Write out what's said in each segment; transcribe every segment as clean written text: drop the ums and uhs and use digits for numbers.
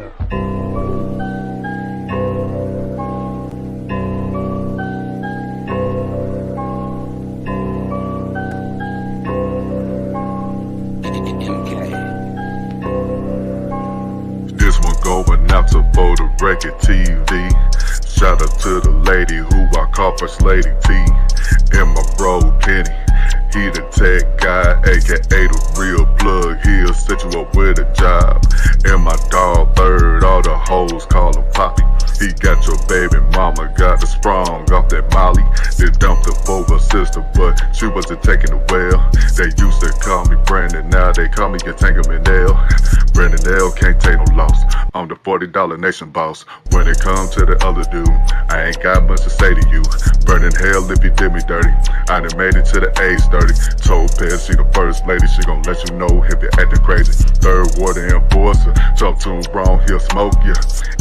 This one going out to For the Record TV. Shout out to the lady who I call First Lady T. And my bro Kenny, he the tech guy, aka the real plug. He'll set you up with a job. And my dog Third, all the hoes call him Poppy. He got your baby mama, got the sprung off that Molly. They dumped her for her sister, but she wasn't taking it well. They used to call me Brandon, now they call me Entanglement L. Brandon L can't take no loss. I'm the $40 nation boss. When it comes to the other dude, I ain't got much to say to you. Burning hell if you did me dirty. I done made it to the age 30. Told Pez she the first lady, she gon' let you know if you're acting crazy. Third water enforcer, talk to him wrong, he'll smoke ya.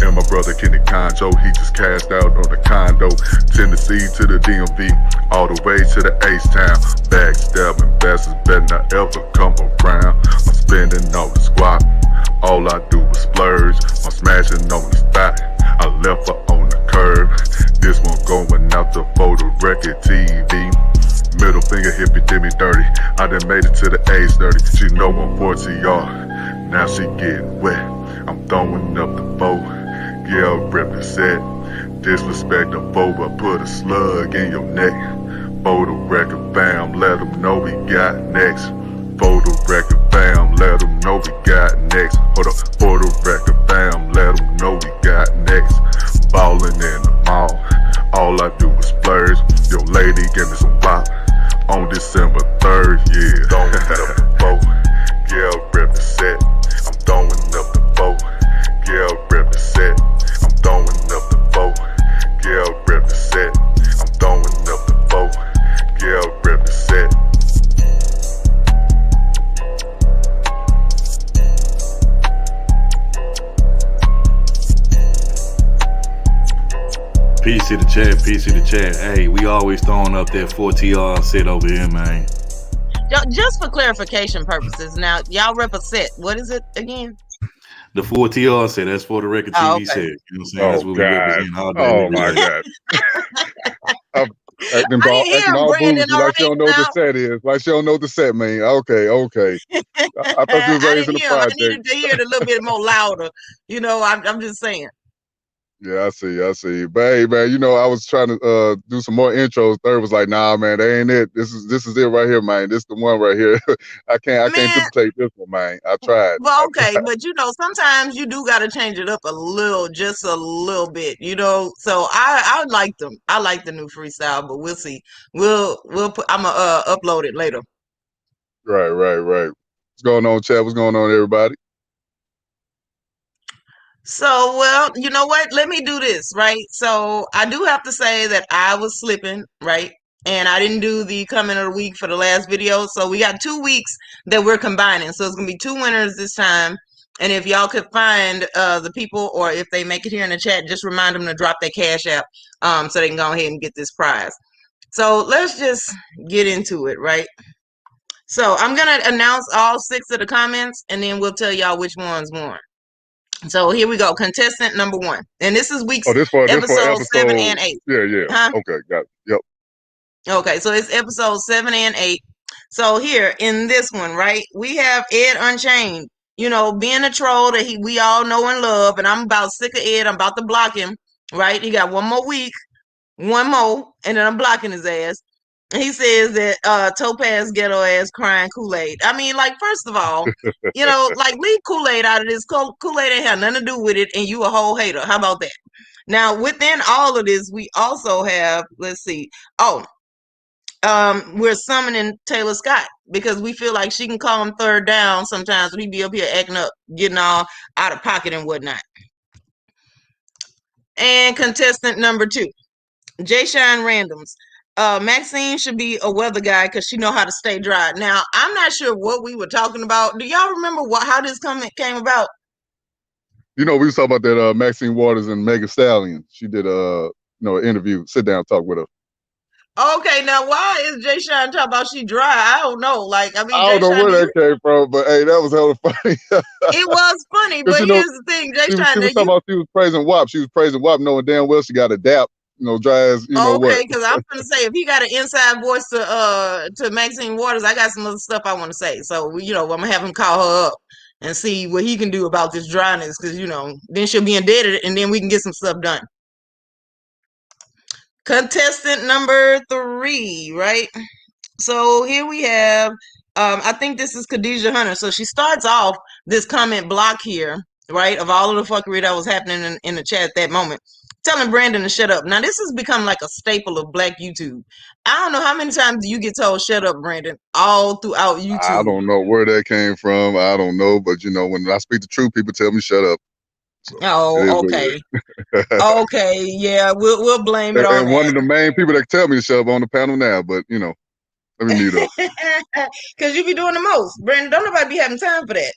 And my brother Kenny Conjo, he just cashed out on the condo. Tennessee to the DMV, all the way to the H-Town. Backstabbing bastards better not ever come around. I'm spending on the squad, all I do is splurge. I'm smashing on the spot, I left her on the curb. This one going out to For the Record TV. Middle finger if you did me dirty. I done made it to the age 30. She know I'm 40R, now she getting wet. I'm throwing up the bow, yeah, rep the set. Disrespect the foe, but put a slug in your neck. For the Record fam, let them know we got next. For the Record fam, let them know we got next. Hold up, For the Record fam, let them know we got next. Ballin' in the mall, all I do is splurge. Your lady gave me some bop on December 3rd, yeah. Throwing up the bow, yeah, rep the set. I'm throwing up the bow, yeah, rep the set. I'm throwing up the bow, yeah, rep the set. I'm throwing up the bow, yeah, rep the set. Peace to the chat, peace to the chat. Hey, we always throwing up that 4TR set over here, man. Just for clarification purposes, now y'all rep a set. What is it again? The 4TR set, that's For the Record TV set. You know what I'm saying? That's what we represent all day. Oh my God. Acting all bougie, like she don't know what the set is. Like she don't know what the set mean. Okay. I thought you was raised in the project. I needed to hear it a little bit more louder. You know, I'm just saying. Yeah, I see. But hey, man, you know, I was trying to do some more intros. Third was like, nah, man, that ain't it. This is it right here, man. This the one right here. I can't duplicate this one, man. I tried. Well, okay, but you know, sometimes you do got to change it up a little, just a little bit, you know. So I like them. I like the new freestyle, but we'll see. We'll put. I'm gonna upload it later. Right. What's going on, chat? What's going on, everybody? So, well, you know what? Let me do this, right? So I do have to say that I was slipping, right? And I didn't do the comment of the week for the last video. So we got 2 weeks that we're combining. So it's going to be 2 winners this time. And if y'all could find the people, or if they make it here in the chat, just remind them to drop their Cash App so they can go ahead and get this prize. So let's just get into it, right? So I'm going to announce all 6 of the comments, and then we'll tell y'all which ones won. So here we go. Contestant number 1. And this is weeks episode 7 and 8. Yeah. Huh? Okay, got it. Yep. Okay, so it's episode 7 and 8. So here in this one, right, we have Ed Unchained, you know, being a troll that we all know and love, and I'm about sick of Ed. I'm about to block him, right? He got 1 more week, 1 more, and then I'm blocking his ass. He says that Topaz ghetto ass crying Kool-Aid. I mean, like, first of all, you know, like, leave Kool-Aid out of this. Kool-Aid ain't have nothing to do with it, and you a whole hater. How about that? Now, within all of this, we also have, let's see. We're summoning Taylor Scott because we feel like she can call him third down sometimes when he be up here acting up, getting all out of pocket and whatnot. And contestant number 2, Jay Shine Randoms. Maxine should be a weather guy because she know how to stay dry. Now, I'm not sure what we were talking about. Do y'all remember how this comment came about? You know, we was talking about that Maxine Waters and Megan Stallion. She did an interview, sit down talk with her. Okay, now why is Jay Sean talking about she dry? I don't know. Like, I mean, I don't Jay know Sean, where do you? that came from, but hey, that was hella funny. It was funny, Cause but here's the thing, Jay she Sean, was that talking you about she was praising WAP. She was praising WAP, knowing damn well she got a dap, dry as what. okay? Because I'm gonna say if he got an inside voice to Maxine Waters, I got some other stuff I want to say. So I'm gonna have him call her up and see what he can do about this dryness. Because then she'll be indebted, and then we can get some stuff done. Contestant number 3, right? So here we have, I think this is Khadijah Hunter. So she starts off this comment block here, right, of all of the fuckery that was happening in the chat at that moment, telling Brandon to shut up. Now, this has become like a staple of Black YouTube. I don't know how many times you get told, shut up, Brandon, all throughout I YouTube. don't know where that came from. I don't know, but when I speak the truth, people tell me shut up. So it is Oh, what okay. it is. Okay, yeah, we'll blame it on And one that. of the main people that tell me to shut up on the panel now, but let me mute up. Because you be doing the most. Brandon, don't nobody be having time for that.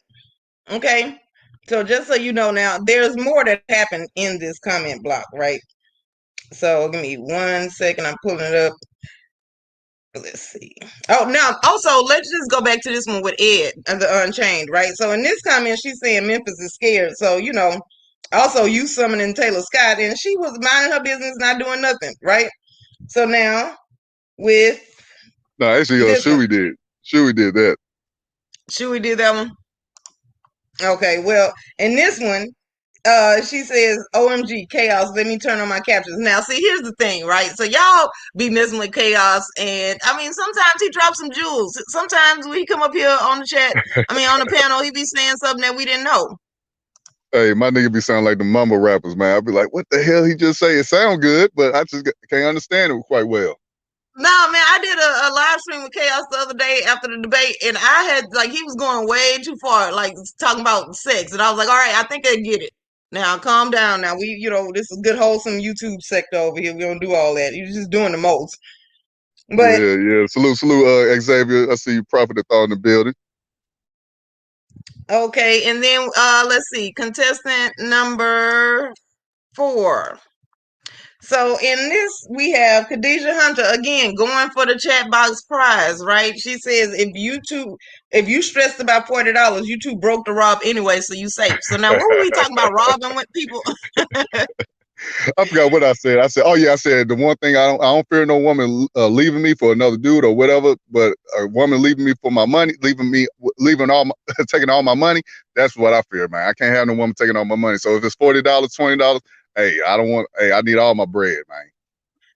Okay? So just so you know now, there's more that happened in this comment block, right? So give me 1 second. I'm pulling it up. Let's see. Oh, now also let's just go back to this one with Ed and the Unchained, right? So in this comment, she's saying Memphis is scared. So also you summoning Taylor Scott, and she was minding her business, not doing nothing, right? So now with No, actually, this one, Shuey did. Shuey did that. Chewy did that one. Okay, well, in this one, she says, OMG, chaos, let me turn on my captions. Now, see, here's the thing, right? So y'all be messing with chaos, and I mean, sometimes he drops some jewels. Sometimes when he come up here on the chat, on the panel, he be saying something that we didn't know. Hey, my nigga be sounding like the mumble rappers, man. I'll be like, what the hell he just say? It sound good, but I just can't understand it quite well. No, man, I did a live stream with Chaos the other day after the debate, and I had, he was going way too far, like, talking about sex, and I was like, all right, I think I get it. Now, calm down. Now, this is good, wholesome YouTube sector over here. We don't do all that. You're just doing the most. But Yeah. Salute, Xavier. I see you, Prophet of Thought in the building. okay, and then let's see, contestant number 4. So in this, we have Khadijah Hunter again going for the chat box prize, right? She says if you stressed about $40, you too broke to rob anyway, so you safe. So now what were we talking about? Robbing with people? I forgot what I said. I said, I said the one thing I don't fear no woman leaving me for another dude or whatever, but a woman leaving me for my money, taking all my money. That's what I fear, man. I can't have no woman taking all my money. So if it's $40, $20, hey, I need all my bread, man.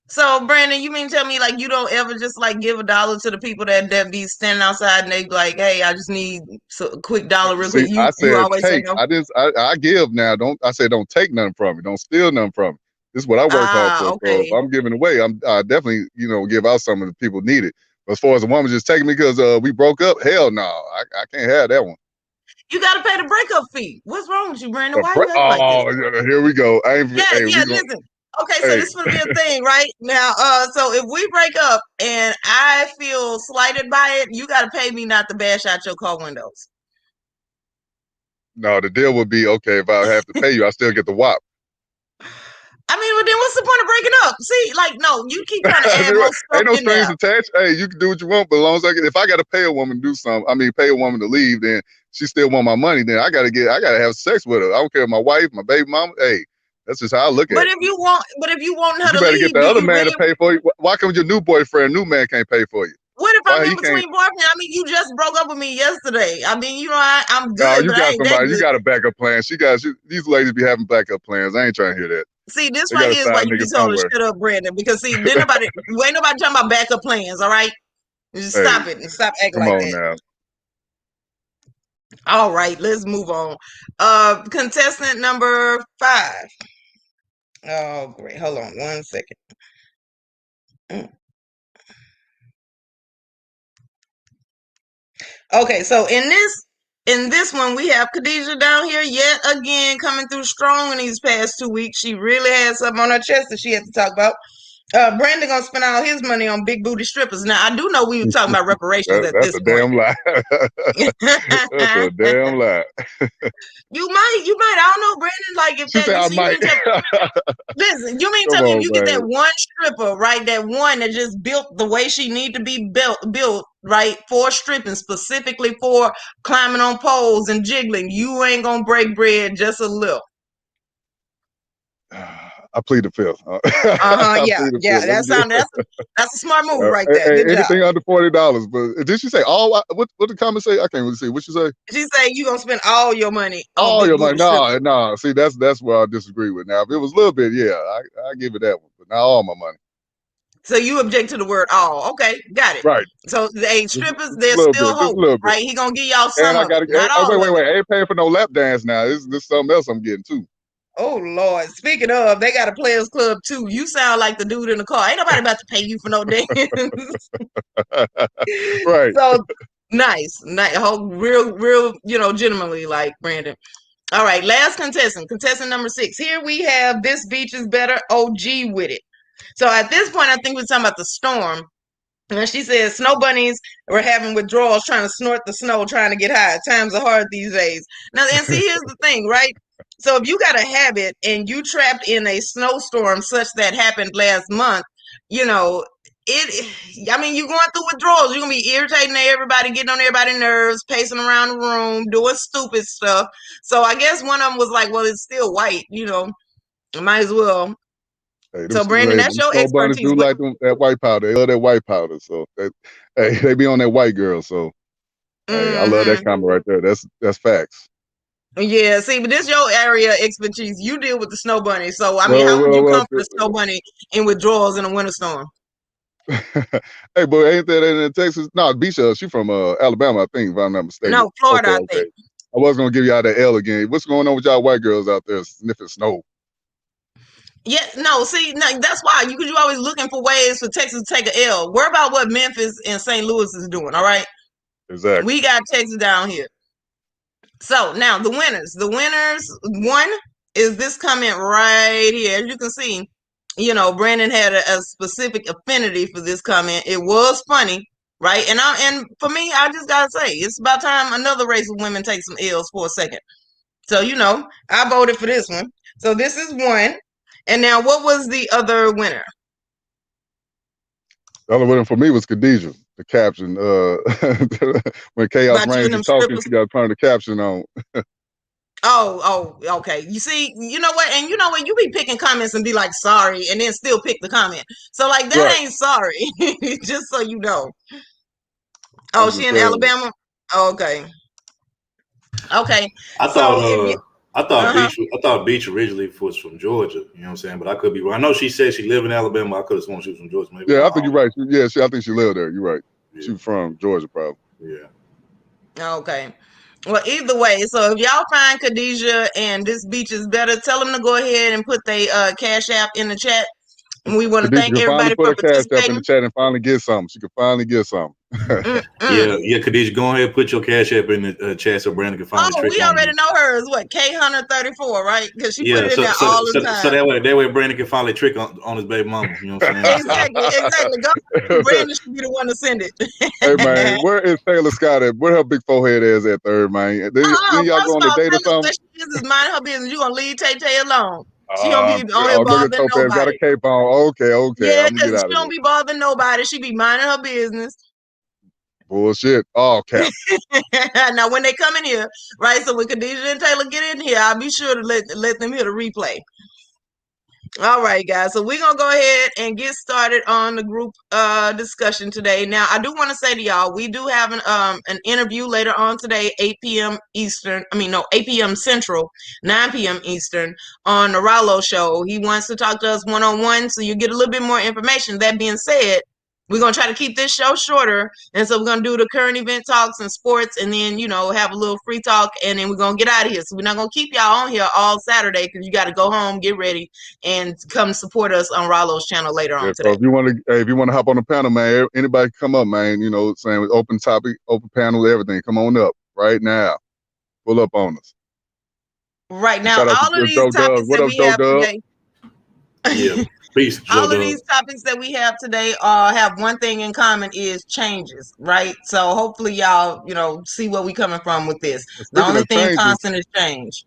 So Brandon, you mean tell me like you don't ever just like give $1 to the people that be standing outside and they like, hey, I just need a quick dollar real quick. See, I You said always say take. no. I give now. I said don't take nothing from me. Don't steal nothing from me. This is what I work hard for. So if Okay. I'm giving away, I definitely give out some of the people need it. But as far as a woman just taking me because we broke up, hell no, I can't have that one. You got to pay the breakup fee. What's wrong with you, Brandon? Why you acting like this? Here we go. Listen. Okay, so this is gonna be a thing, right? Now, so if we break up and I feel slighted by it, you gotta pay me not to bash out your car windows. No, the deal would be okay if I have to pay you, I still get the WAP. Well, then what's the point of breaking up? See, no, you keep trying to add more stuff Ain't no in strings there. attached. Hey, you can do what you want, but as long as if I got to pay a woman to do something, pay a woman to leave, then she still want my money. Then I gotta have sex with her. I don't care if my wife, my baby mama. Hey, that's just how I look at it. But if you want her You to better get leave, the do other you man really? to pay for you. Why come your new boyfriend, new man can't pay for you? What if Why I'm he in between can't? boyfriend? You just broke up with me yesterday. I'm No, good, you but I got ain't that somebody. You good. got a backup plan. These ladies be having backup plans. I ain't trying to hear that. See, this They right got a here is why side you nigga be told to somewhere. shut up, Brandon. Because see, ain't nobody talking about backup plans. All right, just Hey, stop it and stop acting come like on that. now. All right, let's move on. Contestant number 5. Oh, great. Hold on 1 second. Okay, so in this one, we have Khadijah down here yet again coming through strong in these past 2 weeks. She really had something on her chest that she had to talk about. Brandon gonna spend all his money on big booty strippers. Now I do know we were talking about reparations at That's this a point. damn lie. That's a damn lie. You might. I don't know, Brandon. Like if She that said I you might. mean listen, you mean Come tell me if on, you get man. that one stripper, right? That one that just built the way she need to be built, right? For stripping, specifically for climbing on poles and jiggling. You ain't gonna break bread just a little. I plead the fifth. I Yeah. plead the fifth. Let me That's a smart move right there. hey, Good job. anything under $40. But did she say all? What the comment say? I can't really see. What she say? She say you gonna spend all your money on All big your money? booty strippers. No. See, that's where I disagree with. Now, if it was a little bit, yeah, I give it that one, but not all my money. So you object to the word all. Okay, got it. Right. So the strippers, Just a there's little still bit. Just hope, a little bit. right? He gonna give y'all some And I of gotta it, not all of it. wait. I ain't paying for no lap dance now. This is something else I'm getting too. Oh Lord! Speaking of, they got a players club too. You sound like the dude in the car. Ain't nobody about to pay you for no dance. Right. So nice, real, gentlemanly like Brandon. All right, last contestant number 6. Here we have This Beach is Better OG with it. So at this point, I think we're talking about the storm. And she says snow bunnies were having withdrawals trying to snort the snow, trying to get high. Times are hard these days. Now, and see, here's the thing, right? So if you got a habit and you trapped in a snowstorm such that happened last month, you're going through withdrawals. You're going to be irritating everybody, getting on everybody's nerves, pacing around the room, doing stupid stuff. So I guess one of them was like, well, it's still white, might as well. Hey, So Brandon, that's your snow bunnies expertise. do like that white powder. They love that white powder. So they be on that white girl. So hey, I love that comment right there. That's facts. Yeah, see, but this your area of expertise. You deal with the snow bunny. So I mean, how would you comfort a snow bunny in withdrawals in a winter storm? Hey, boy, ain't that in Texas? No, Bisha, she from Alabama, I think, if I'm not mistaken. No, Florida, I think. I was gonna give y'all that L again. What's going on with y'all white girls out there sniffing snow? Yeah, no, see, no, that's why you always looking for ways for Texas to take an L. Worry about what Memphis and St. Louis is doing, all right? Exactly. We got Texas down here. So now the winners. The winners, one is this comment right here. As you can see, Brandon had a specific affinity for this comment. It was funny, right? And for me, I just gotta say, it's about time another race of women take some L's for a second. So I voted for this one. So this is one. And now, what was the other winner? The other winner for me was Khadijah. The caption, when Chaos Reigns is talking, she got to turn the caption on. Oh, okay. You see, you know what? And you know what? You be picking comments and be like, sorry, and then still pick the comment. So, like, that Right. ain't sorry. Just so you know. Oh, she in Alabama? Oh, okay. Okay. I thought Beach originally was from Georgia. You know what I'm saying? But I could be wrong. I know she said she lived in Alabama. I could have sworn she was from Georgia. Maybe. Yeah, I think you're right. I think she lived there. You're right. Yeah. She's from Georgia, probably. Yeah. Okay. Well, either way, so if y'all find Khadijah and This Beach is Better, tell them to go ahead and put their Cash App in the chat. And we want to thank everybody for participating. Cash App in the chat and finally get something. She could finally get something. Yeah, Khadijah, go ahead and put your Cash App in the chat so Brandon can finally trick we already know hers. What, K10034, right? Because she put it in there all the time. So that way Brandon can finally trick on his baby mama. You know what I'm saying? Exactly. Go. Brandon should be the one to send it. Hey man, where is Taylor Scott at? Where her big forehead is at third, man? Then y'all go on a date or something? This is minding her business. You gonna leave Tay alone. She don't be on here bothering nobody. Got a cape on. Okay. Yeah, because she don't be bothering nobody. She be minding her business. Bullshit. All cap. Now, when they come in here, right? So when Khadijah and Taylor get in here, I'll be sure to let them hear the replay. All right, guys. So we're gonna go ahead and get started on the group discussion today. Now, I do want to say to y'all, we do have an interview later on today, 8 p.m. Eastern. 8 p.m. Central, 9 p.m. Eastern on the Rallo Show. He wants to talk to us one-on-one, so you get a little bit more information. That being said, we're going to try to keep this show shorter. And so we're going to do the current event talks and sports and then, have a little free talk. And then we're going to get out of here. So we're not going to keep y'all on here all Saturday because you got to go home, get ready, and come support us on Rallo's channel later on today. So if you want to hop on the panel, man, anybody come up, man, saying with open topic, open panel, everything, come on up right now. Pull up on us. Right now, all of these topics that we have today. Yeah. Peace, All of Joe. these topics that we have today have one thing in common is changes, right? So hopefully y'all, see where we coming from with this. And The speaking only of thing changes, constant is change.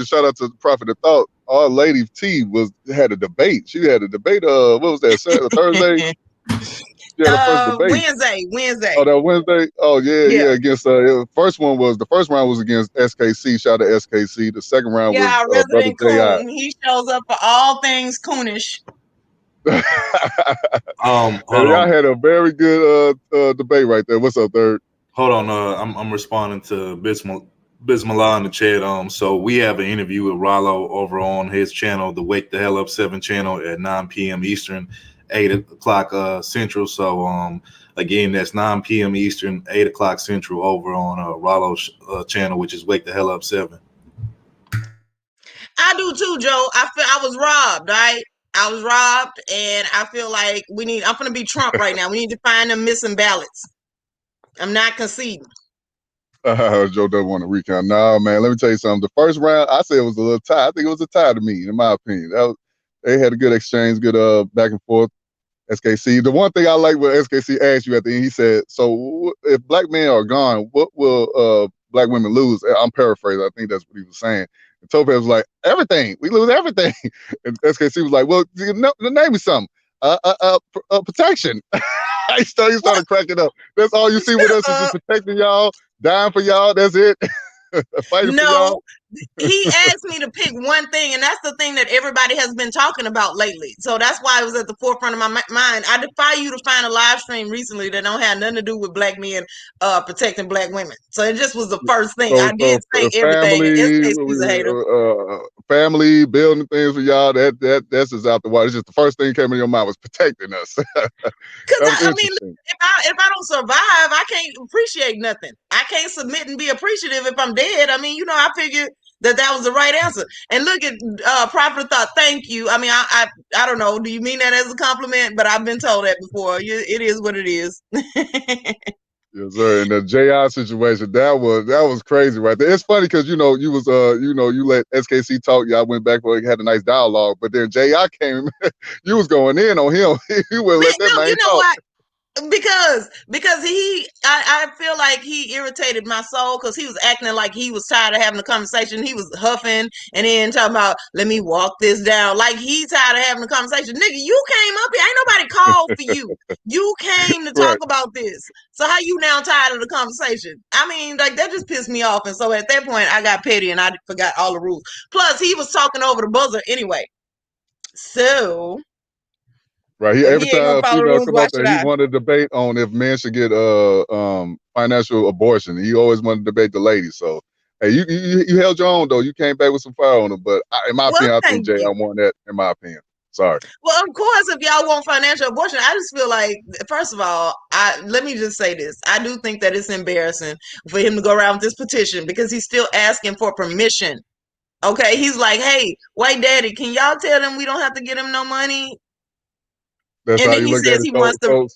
shout out to the Prophet of Thought. Our Lady T had a debate. She had a debate. What was that? Thursday. She had a first debate. Wednesday. Oh, that Wednesday. Oh yeah. Yeah. Against the first round was against SKC. Shout out to SKC. The second round was Yeah, Brother Resident J.I. Coon. He shows up for all things coonish. Hold Y'all on. had a very good debate right there. What's up, Third? Hold on. I'm responding to Bismillah in the chat. So we have an interview with Rollo over on his channel, the Wake the Hell Up 7 channel at 9 p.m. Eastern, 8 o'clock Central. So again, that's 9 p.m. Eastern, 8 o'clock Central over on Rollo's channel, which is Wake the Hell Up 7. I do too, Joe. I feel I was robbed, right? I was robbed, and I feel like I'm gonna be Trump right now. We need to find them missing ballots. I'm not conceding. Joe doesn't want to recount. Nah, man, let me tell you something. The first round, I said it was a little tie. I think it was a tie to me, in my opinion. They had a good exchange, good back and forth. SKC. The one thing I like what SKC asked you at the end, he said, so if black men are gone, what will black women lose? I'm paraphrasing. I think that's what he was saying. And Topaz was like, everything. We lose everything. And SKC was like, well, name me something. Protection. he started cracking up. That's all you see with us is just protecting y'all, dying for y'all. That's it. Fighting for y'all. He asked me to pick one thing, and that's the thing that everybody has been talking about lately. So that's why it was at the forefront of my mind. I defy you to find a live stream recently that don't have nothing to do with black men protecting black women. So it just was the first thing. I did say everything. SKC's a hater. Family, building things for y'all. That's just out the water. It's just the first thing that came in your mind was protecting us. Because I mean, if I don't survive, I can't appreciate nothing. I can't submit and be appreciative if I'm dead. I mean, I figured that was the right answer. And look at Prophet of Thought. Thank you. I mean, I don't know. Do you mean that as a compliment? But I've been told that before. It is what it is. Yes, sir. And the JI situation, that was crazy right there. It's funny because you let SKC talk. Y'all went back for had a nice dialogue, but then JI came. You was going in on him. You wouldn't let that man talk. What? Because I feel like he irritated my soul because he was acting like he was tired of having a conversation. He was huffing and then talking about, let me walk this down. Like he's tired of having a conversation. Nigga, you came up here. Ain't nobody called for you. You came to talk about this. So how you now tired of the conversation? I mean, like that just pissed me off. And so at that point, I got petty and I forgot all the rules. Plus, he was talking over the buzzer anyway. So... Right. Every time female come up there, he wanted to debate on if men should get financial abortion. He always wanted to debate the ladies. So hey, you held your own though. You came back with some fire on him. But in my opinion, I think Jay, I won that. In my opinion, sorry. Well, of course, if y'all want financial abortion, I just feel like, first of all, let me just say this: I do think that it's embarrassing for him to go around with this petition because he's still asking for permission. Okay, he's like, hey, white daddy, can y'all tell them we don't have to get him no money? That's how you look at it.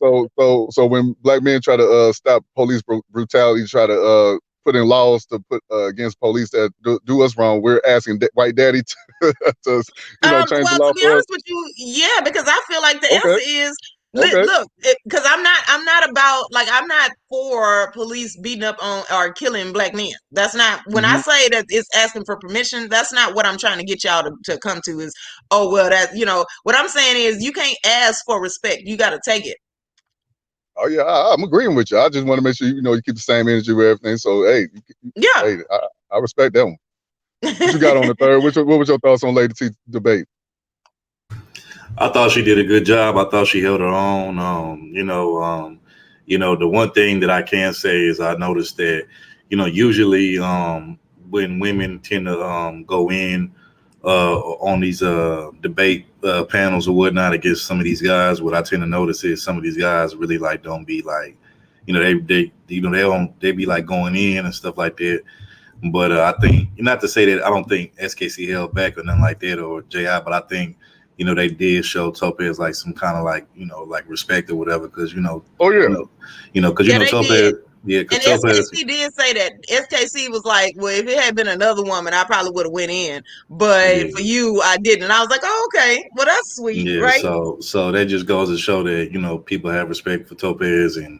So when black men try to stop police brutality, try to put in laws to put against police that do us wrong, we're asking white daddy to change the law. To be honest with you, yeah, because I feel like the answer is look, because I'm not about I'm not for police beating up on or killing black men. That's not when I say that it's asking for permission. That's not what I'm trying to get y'all to come to. Is that what I'm saying is you can't ask for respect. You got to take it. Oh yeah, I'm agreeing with you. I just want to make sure you keep the same energy with everything. So hey, I respect that one. What you got on the third? What was your thoughts on Lady T debate? I thought she did a good job. I thought she held her own. The one thing that I can say is I noticed that, usually when women tend to go in on these debate panels or whatnot against some of these guys, what I tend to notice is some of these guys really don't be like, they be like going in and stuff like that. But I think, not to say that I don't think SKC held back or nothing like that or JI, but I think, they did show Topaz some kind of respect or whatever, because Topaz, Yeah, because And Topaz. SKC did say that. SKC was like, well, if it had been another woman, I probably would have went in. But Yeah. for you, I didn't. And I was like, oh, okay. Well, that's sweet, Yeah, right? so that just goes to show that, you know, people have respect for Topaz and,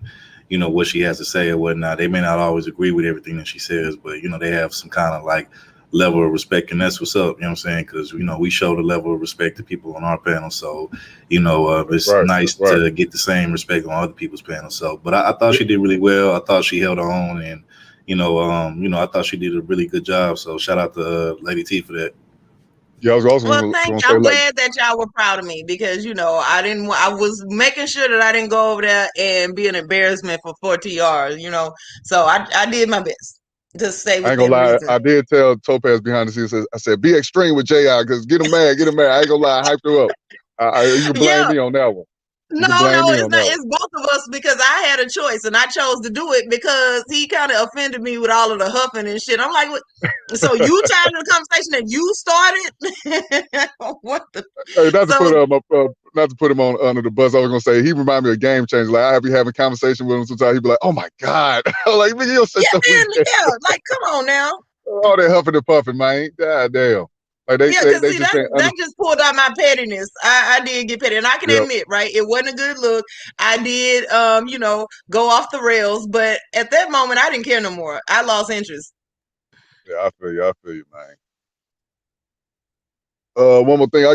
you know, what she has to say or whatnot. They may not always agree with everything that she says, but, you know, they have some kind of like level of respect, and that's what's up, you know what I'm saying? Because, you know, we show the level of respect to people on our panel. So, you know, it's Right, nice right. to get the same respect on other people's panels. So, but I thought she did really well. I thought she held her own, and, you know, I thought she did a really good job. So shout out to Lady T for that. Yeah, I was also Well, going thank to you. say I'm like, glad that y'all were proud of me because, you know, I was making sure that I didn't go over there and be an embarrassment for 4TR, you know. So I did my best to stay I ain't gonna within lie, reason. I did tell Topaz behind the scenes. I said, be extreme with Ji, because get him mad, get him mad. I ain't gonna lie, I hyped her up. You can blame Yeah. me on that one. You No, can blame me it's on not. that one. It's both of us because I had a choice and I chose to do it because he kind of offended me with all of the huffing and shit. I'm like, what? So you tired of the conversation that you started? What the? Hey, not to So put not to put him on under the bus. I was gonna say he reminded me of Game Changer. Like I be having conversation with him sometimes. He'd be like, "Oh my god," like nigga, you'll say yeah, stuff man, weak. yeah, like come on now. All that huffing and puffing, man. God damn. Like Yeah, because they see just that can't that just pulled out my pettiness. I did get petty, and I can Yep. admit, right, it wasn't a good look. I did, you know, go off the rails, but at that moment, I didn't care no more. I lost interest. Yeah, I feel you, man. One more thing.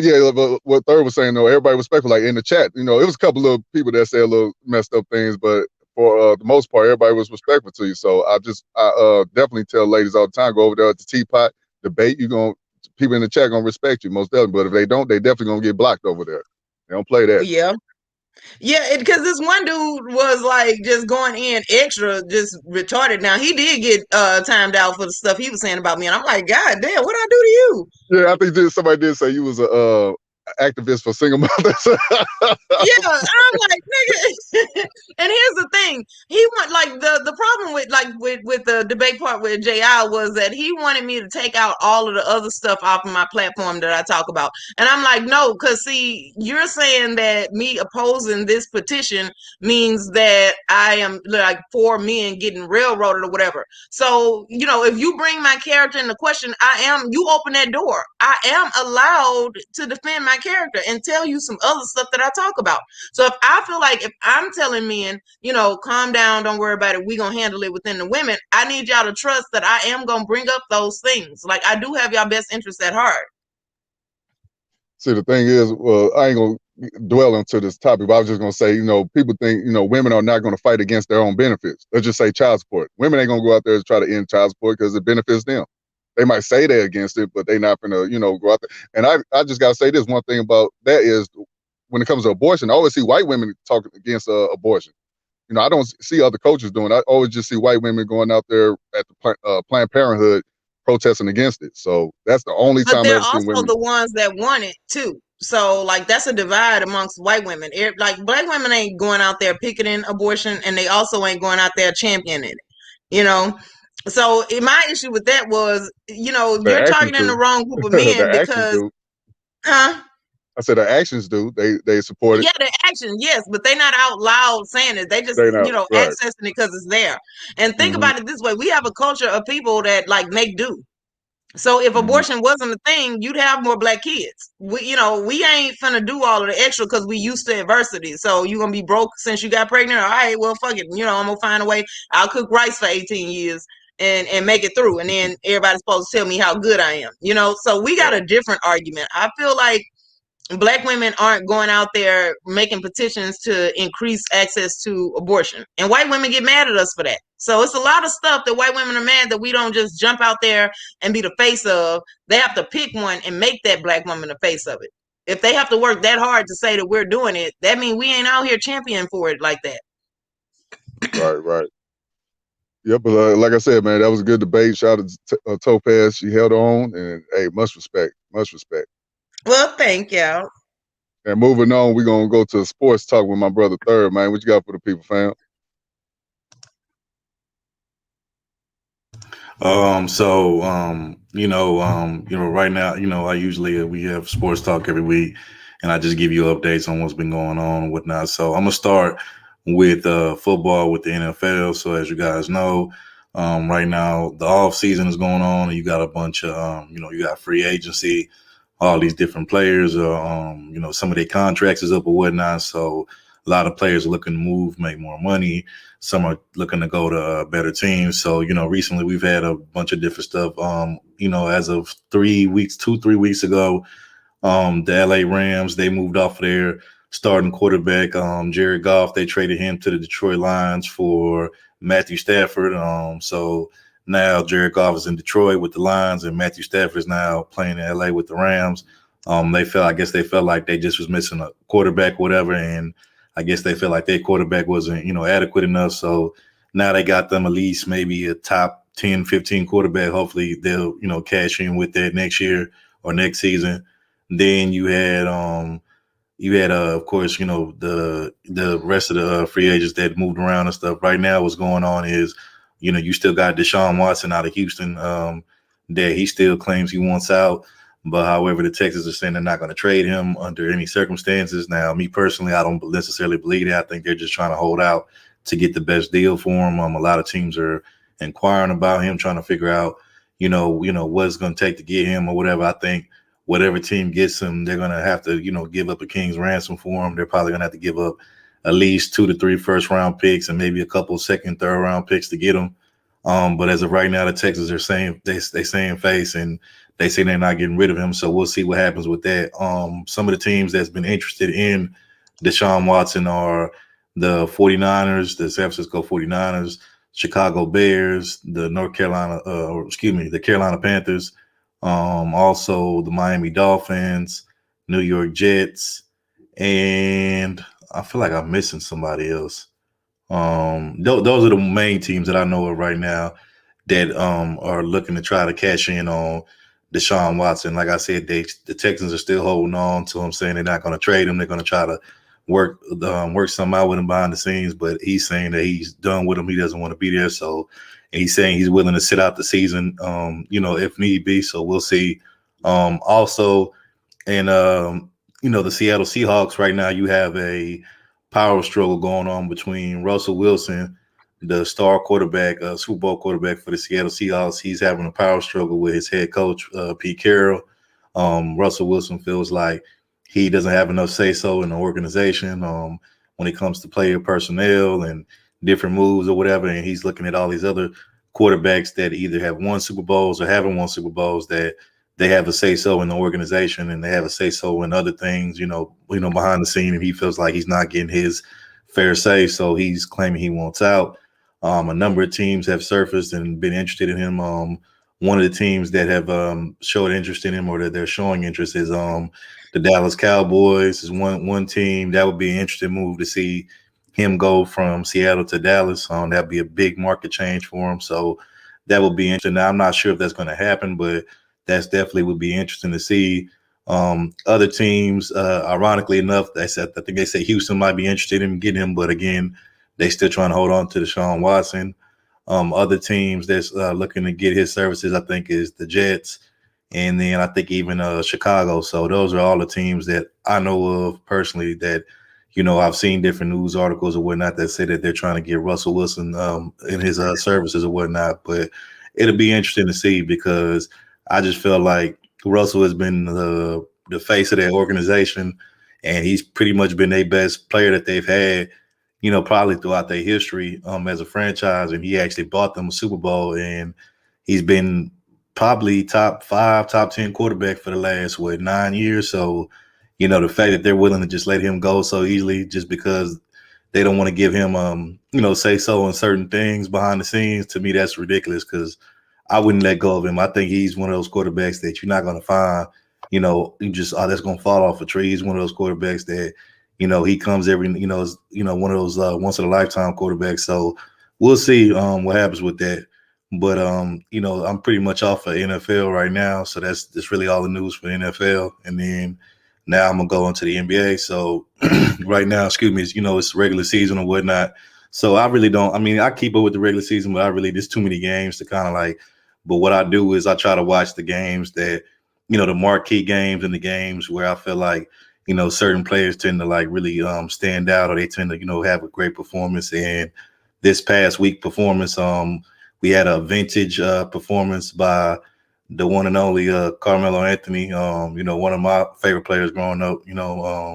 What Third was saying though, everybody respectful. Like in the chat, you know, it was a couple of people that said a little messed up things, but for the most part, everybody was respectful to you. So I definitely tell ladies all the time, go over there at the teapot, debate. People in the chat gonna respect you most definitely. But if they don't, they definitely gonna get blocked over there. They don't play that. Yeah. Yeah, because this one dude was like just going in extra, just retarded. Now he did get timed out for the stuff he was saying about me, and I'm like, God damn, what I do to you? Yeah, I think somebody did say you was a activist for single mothers. Yeah, I'm like, nigga. And here's the thing: he want like the problem with with the debate part with JI was that he wanted me to take out all of the other stuff off of my platform that I talk about, and I'm like, no, because see, you're saying that me opposing this petition means that I am like for men getting railroaded or whatever. So you know, if you bring my character into question, you open that door. I am allowed to defend my character and tell you some other stuff that I talk about. So if I feel like if I'm telling men, you know, calm down, don't worry about it, we gonna handle it within the women, I need y'all to trust that I am gonna bring up those things. Like I do have y'all best interests at heart. See, the thing is, well, I ain't gonna dwell into this topic, but I was just gonna say, you know, people think, you know, women are not gonna fight against their own benefits. Let's just say child support. Women ain't gonna go out there and try to end child support because it benefits them. They might say they're against it, but they're not gonna, you know, go out there. And I just gotta say this one thing about that is when it comes to abortion, I always see white women talking against abortion. You know, I don't see other coaches doing it. I always just see white women going out there at the Planned Parenthood protesting against it. So that's the only But time I've they're ever seen also women. the ones that want it too. So like that's a divide amongst white women. Like black women ain't going out there picketing abortion, and they also ain't going out there championing it. You know, so my issue with that was, you know, Their you're actions targeting the do. wrong group of men Their actions because, do. huh? I said their actions do. They support it. Yeah, the action, yes, but they're not out loud saying it. They just, They you not know, right. accessing it because it's there. And think Hmm. about it this way: we have a culture of people that like make do. So if Hmm. abortion wasn't a thing, you'd have more black kids. You know, we ain't finna do all of the extra because we used to adversity. So you gonna be broke since you got pregnant? All right, well, fuck it. You know, I'm gonna find a way. I'll cook rice for 18 years and make it through. And then everybody's supposed to tell me how good I am. You know, so we got Yeah. a different argument. I feel like black women aren't going out there making petitions to increase access to abortion, and white women get mad at us for that. So it's a lot of stuff that white women are mad that we don't just jump out there and be the face of. They have to pick one and make that black woman the face of it. If they have to work that hard to say that we're doing it, that means we ain't out here championing for it like that. Right. Yep. But like I said, man, that was a good debate. Shout out to Topaz. She held on, and hey, much respect. Much respect. Well, thank y'all. And moving on, we're gonna go to sports talk with my brother Third, man. What you got for the people, fam? Right now, I usually we have sports talk every week, and I just give you updates on what's been going on and whatnot. So I'm gonna start with football with the NFL. So as you guys know, right now the off season is going on, and you got a bunch of you got free agency, all these different players, some of their contracts is up or whatnot. So a lot of players are looking to move, make more money. Some are looking to go to better teams. So, recently we've had a bunch of different stuff. As of 3 weeks, 2-3 weeks ago, the LA Rams, they moved off of their starting quarterback, Jared Goff. They traded him to the Detroit Lions for Matthew Stafford. So now Jared Goff is in Detroit with the Lions, and Matthew Stafford is now playing in LA with the Rams. I guess they felt like they just was missing a quarterback, whatever, and I guess they felt like their quarterback wasn't, adequate enough. So now they got them at least maybe a top 10, 15 quarterback. Hopefully they'll, cash in with that next year or next season. Then you had, of course, the rest of the free agents that moved around and stuff. Right now, what's going on is, you still got Deshaun Watson out of Houston that he still claims he wants out. But however, the Texans are saying they're not going to trade him under any circumstances. Now, me personally, I don't necessarily believe that. I think they're just trying to hold out to get the best deal for him. A lot of teams are inquiring about him, trying to figure out, what it's going to take to get him or whatever. I think whatever team gets him, they're going to have to, give up a king's ransom for him. They're probably going to have to give up at least 2 to 3 first-round picks and maybe a couple second, third-round picks to get him. But as of right now, the Texans are saying they saying face, and they say they're not getting rid of him. So we'll see what happens with that. Some of the teams that's been interested in Deshaun Watson are the 49ers, the San Francisco 49ers, Chicago Bears, the the Carolina Panthers, also the Miami Dolphins, New York Jets, and I feel like I'm missing somebody else. Those are the main teams that I know of right now that are looking to try to cash in on Deshaun Watson. Like I said, the Texans are still holding on to him, saying they're not going to trade him. They're going to try to work something out with him behind the scenes, but he's saying that he's done with him. He doesn't want to be there. So, and he's saying he's willing to sit out the season, if need be. So we'll see. Also, and the Seattle Seahawks right now, you have a power struggle going on between Russell Wilson, the star quarterback, Super Bowl quarterback for the Seattle Seahawks. He's having a power struggle with his head coach, Pete Carroll. Russell Wilson feels like he doesn't have enough say-so in the organization when it comes to player personnel and different moves or whatever. And he's looking at all these other quarterbacks that either have won Super Bowls or haven't won Super Bowls that they have a say-so in the organization and they have a say-so in other things, behind the scene. And he feels like he's not getting his fair say. So he's claiming he wants out. A number of teams have surfaced and been interested in him. One of the teams that have showed interest in him or that they're showing interest is the Dallas Cowboys is one team. That would be an interesting move to see him go from Seattle to Dallas. That'd be a big market change for him. So that would be interesting. Now, I'm not sure if that's going to happen, but that's definitely would be interesting to see. Other teams, ironically enough, I think they say Houston might be interested in getting him, but again, they still trying to hold on to Deshaun Watson. Other teams that's looking to get his services, I think, is the Jets, and then I think even Chicago. So those are all the teams that I know of personally that, I've seen different news articles or whatnot that say that they're trying to get Russell Wilson in his services or whatnot. But it'll be interesting to see because I just feel like Russell has been the face of that organization, and he's pretty much been their best player that they've had, probably throughout their history as a franchise. And he actually bought them a Super Bowl, and he's been probably top 5, top 10 quarterback for the last, 9 years. So, the fact that they're willing to just let him go so easily just because they don't want to give him, say so on certain things behind the scenes, to me, that's ridiculous because I wouldn't let go of him. I think he's one of those quarterbacks that you're not going to find, that's going to fall off a tree. He's one of those quarterbacks that, he comes every, is, one of those once in a lifetime quarterbacks. So we'll see what happens with that. But, I'm pretty much off of NFL right now. So that's really all the news for NFL. And then now I'm going to go into the NBA. So right now, it's regular season or whatnot. So I really don't, I keep up with the regular season, but there's too many games to kind of like, but what I do is I try to watch the games that, the marquee games and the games where I feel like, certain players tend to like really stand out, or they tend to, have a great performance. And this past week performance, we had a vintage performance by the one and only Carmelo Anthony, one of my favorite players growing up,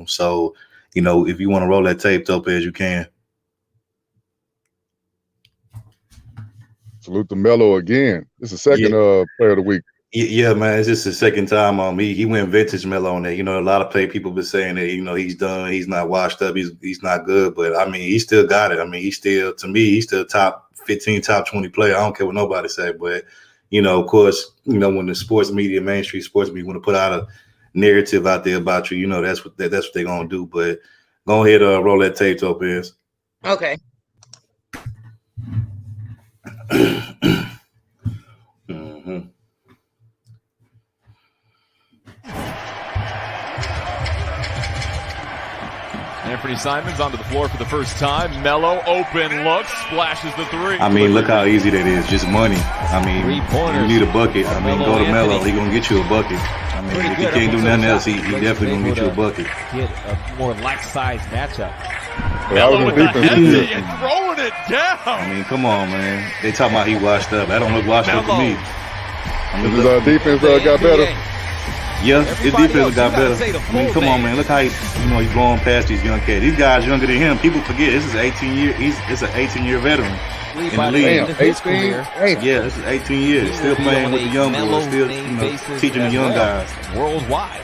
so, if you want to roll that tape, Topaz, you can. Salute to Melo again. This is the second player of the week. Yeah, man, it's just the second time. He went vintage Melo on that. A lot of people been saying that, he's done, he's not washed up, he's not good, but I mean, he still got it. I mean, he's still top 15, top 20 player. I don't care what nobody say, but of course, when the sports media, mainstream sports media, want to put out a narrative out there about you, that's what they're gonna do. But go ahead, roll that tape, Topaz. Okay. Mm-hmm. Anthony Simons onto the floor for the first time. Melo open look, splashes the three. I mean, look how easy that is. Just money. I mean, you need a bucket. I mean, go to Melo. He gonna get you a bucket. I mean, if he can't do nothing else, he definitely gonna get you a bucket. Get a more like-size matchup. Melo with the heavy and throwing it down. I mean, come on, man. They talking about he washed up. That don't look washed up to me. I mean, His defense got better. Yeah, his defense got better. I mean, come on, man. Look how he's blowing past these young cats. These guys younger than him. People forget this is 18 year. It's an 18-year veteran in the league. 18. Yeah, this is 18 years. Still playing with the young boys. Still, teaching the young guys. Worldwide.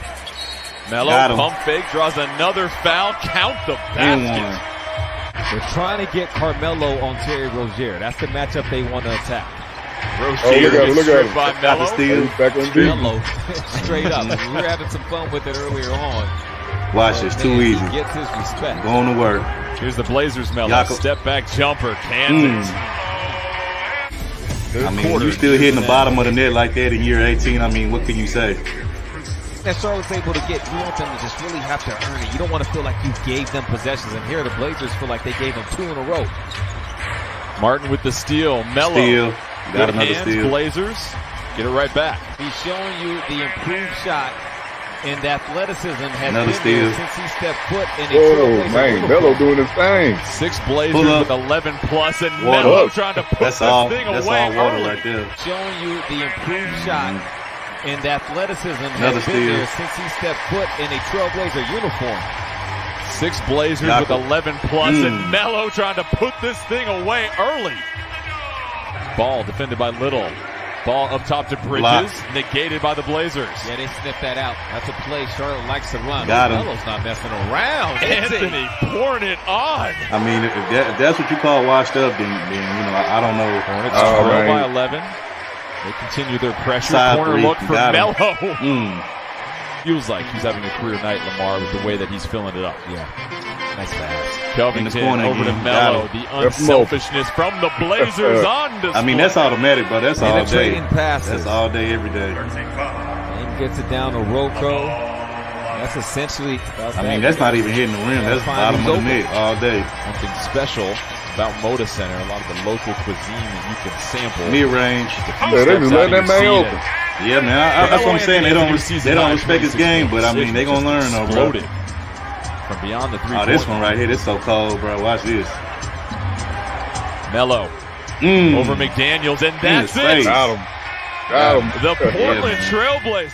Melo pump fake, draws another foul. Count the basket. They're trying to get Carmelo on Terry Rozier. That's the matchup they want to attack. Rozier look at him. by Melo. Back on Melo, straight up. We were having some fun with it earlier on. Watch this, too easy. He gets his respect. Going to work. Here's the Blazers, Melo. Step back jumper, Kansas. I mean, you still hitting the bottom of the net like that in year 18. I mean, what can you say? That Charlotte's able to get, you want them to just really have to earn it. You don't want to feel like you gave them possessions. And here the Blazers feel like they gave them 2 in a row. Martin with the steal. Melo. Steal. Got Good another hands, steal. Blazers. Get it right back. He's showing you the improved shot, and the athleticism has Another been steal. there since he stepped foot in a Oh, Trailblazer man. uniform. Melo doing his thing. 6 Blazers Pull up. with 11 plus, and Water. Melo trying to put That's this all. thing That's away all water early. right there. Showing you the improved shot, and the athleticism Another has been steal. there since he stepped foot in a Trailblazer uniform. 6 Blazers Got with it. 11 plus, and Melo trying to put this thing away early. Ball defended by Little. Ball up top to Bridges, Blocked. negated by the Blazers. Yeah, they sniffed that out. That's a play Charlotte likes to run. Got him. Melo's not messing around. Anthony pouring it on. I mean, if that's what you call washed up, then I don't know. Hornets All trail right. by 11. They continue their pressure. Side Corner three. look for Got him. Melo. Feels like he's having a career night, Lamar, with the way that he's filling it up. Yeah, nice pass. Covington corner over to again. Melo. Got The unselfishness from the Blazers on display. I mean, that's automatic, bro. That's all day. Penetrating passes. That's all day, every day. And gets it down to Rocco. That's essentially. I mean, that's not even hitting the rim. That's bottom of the net all day. Something special about Moda Center. A lot of the local cuisine that you can sample. Mid-range. Yeah, they just letting that man open. Yeah, man. That's what I'm saying. They don't respect his game, but I mean, they gonna learn though, bro. Exploded from beyond the 3 Oh, this one right here, this so cold, bro. Watch this. Melo over McDaniels, and that's his it. face. Got him. Got him. The Portland man. Trailblazers.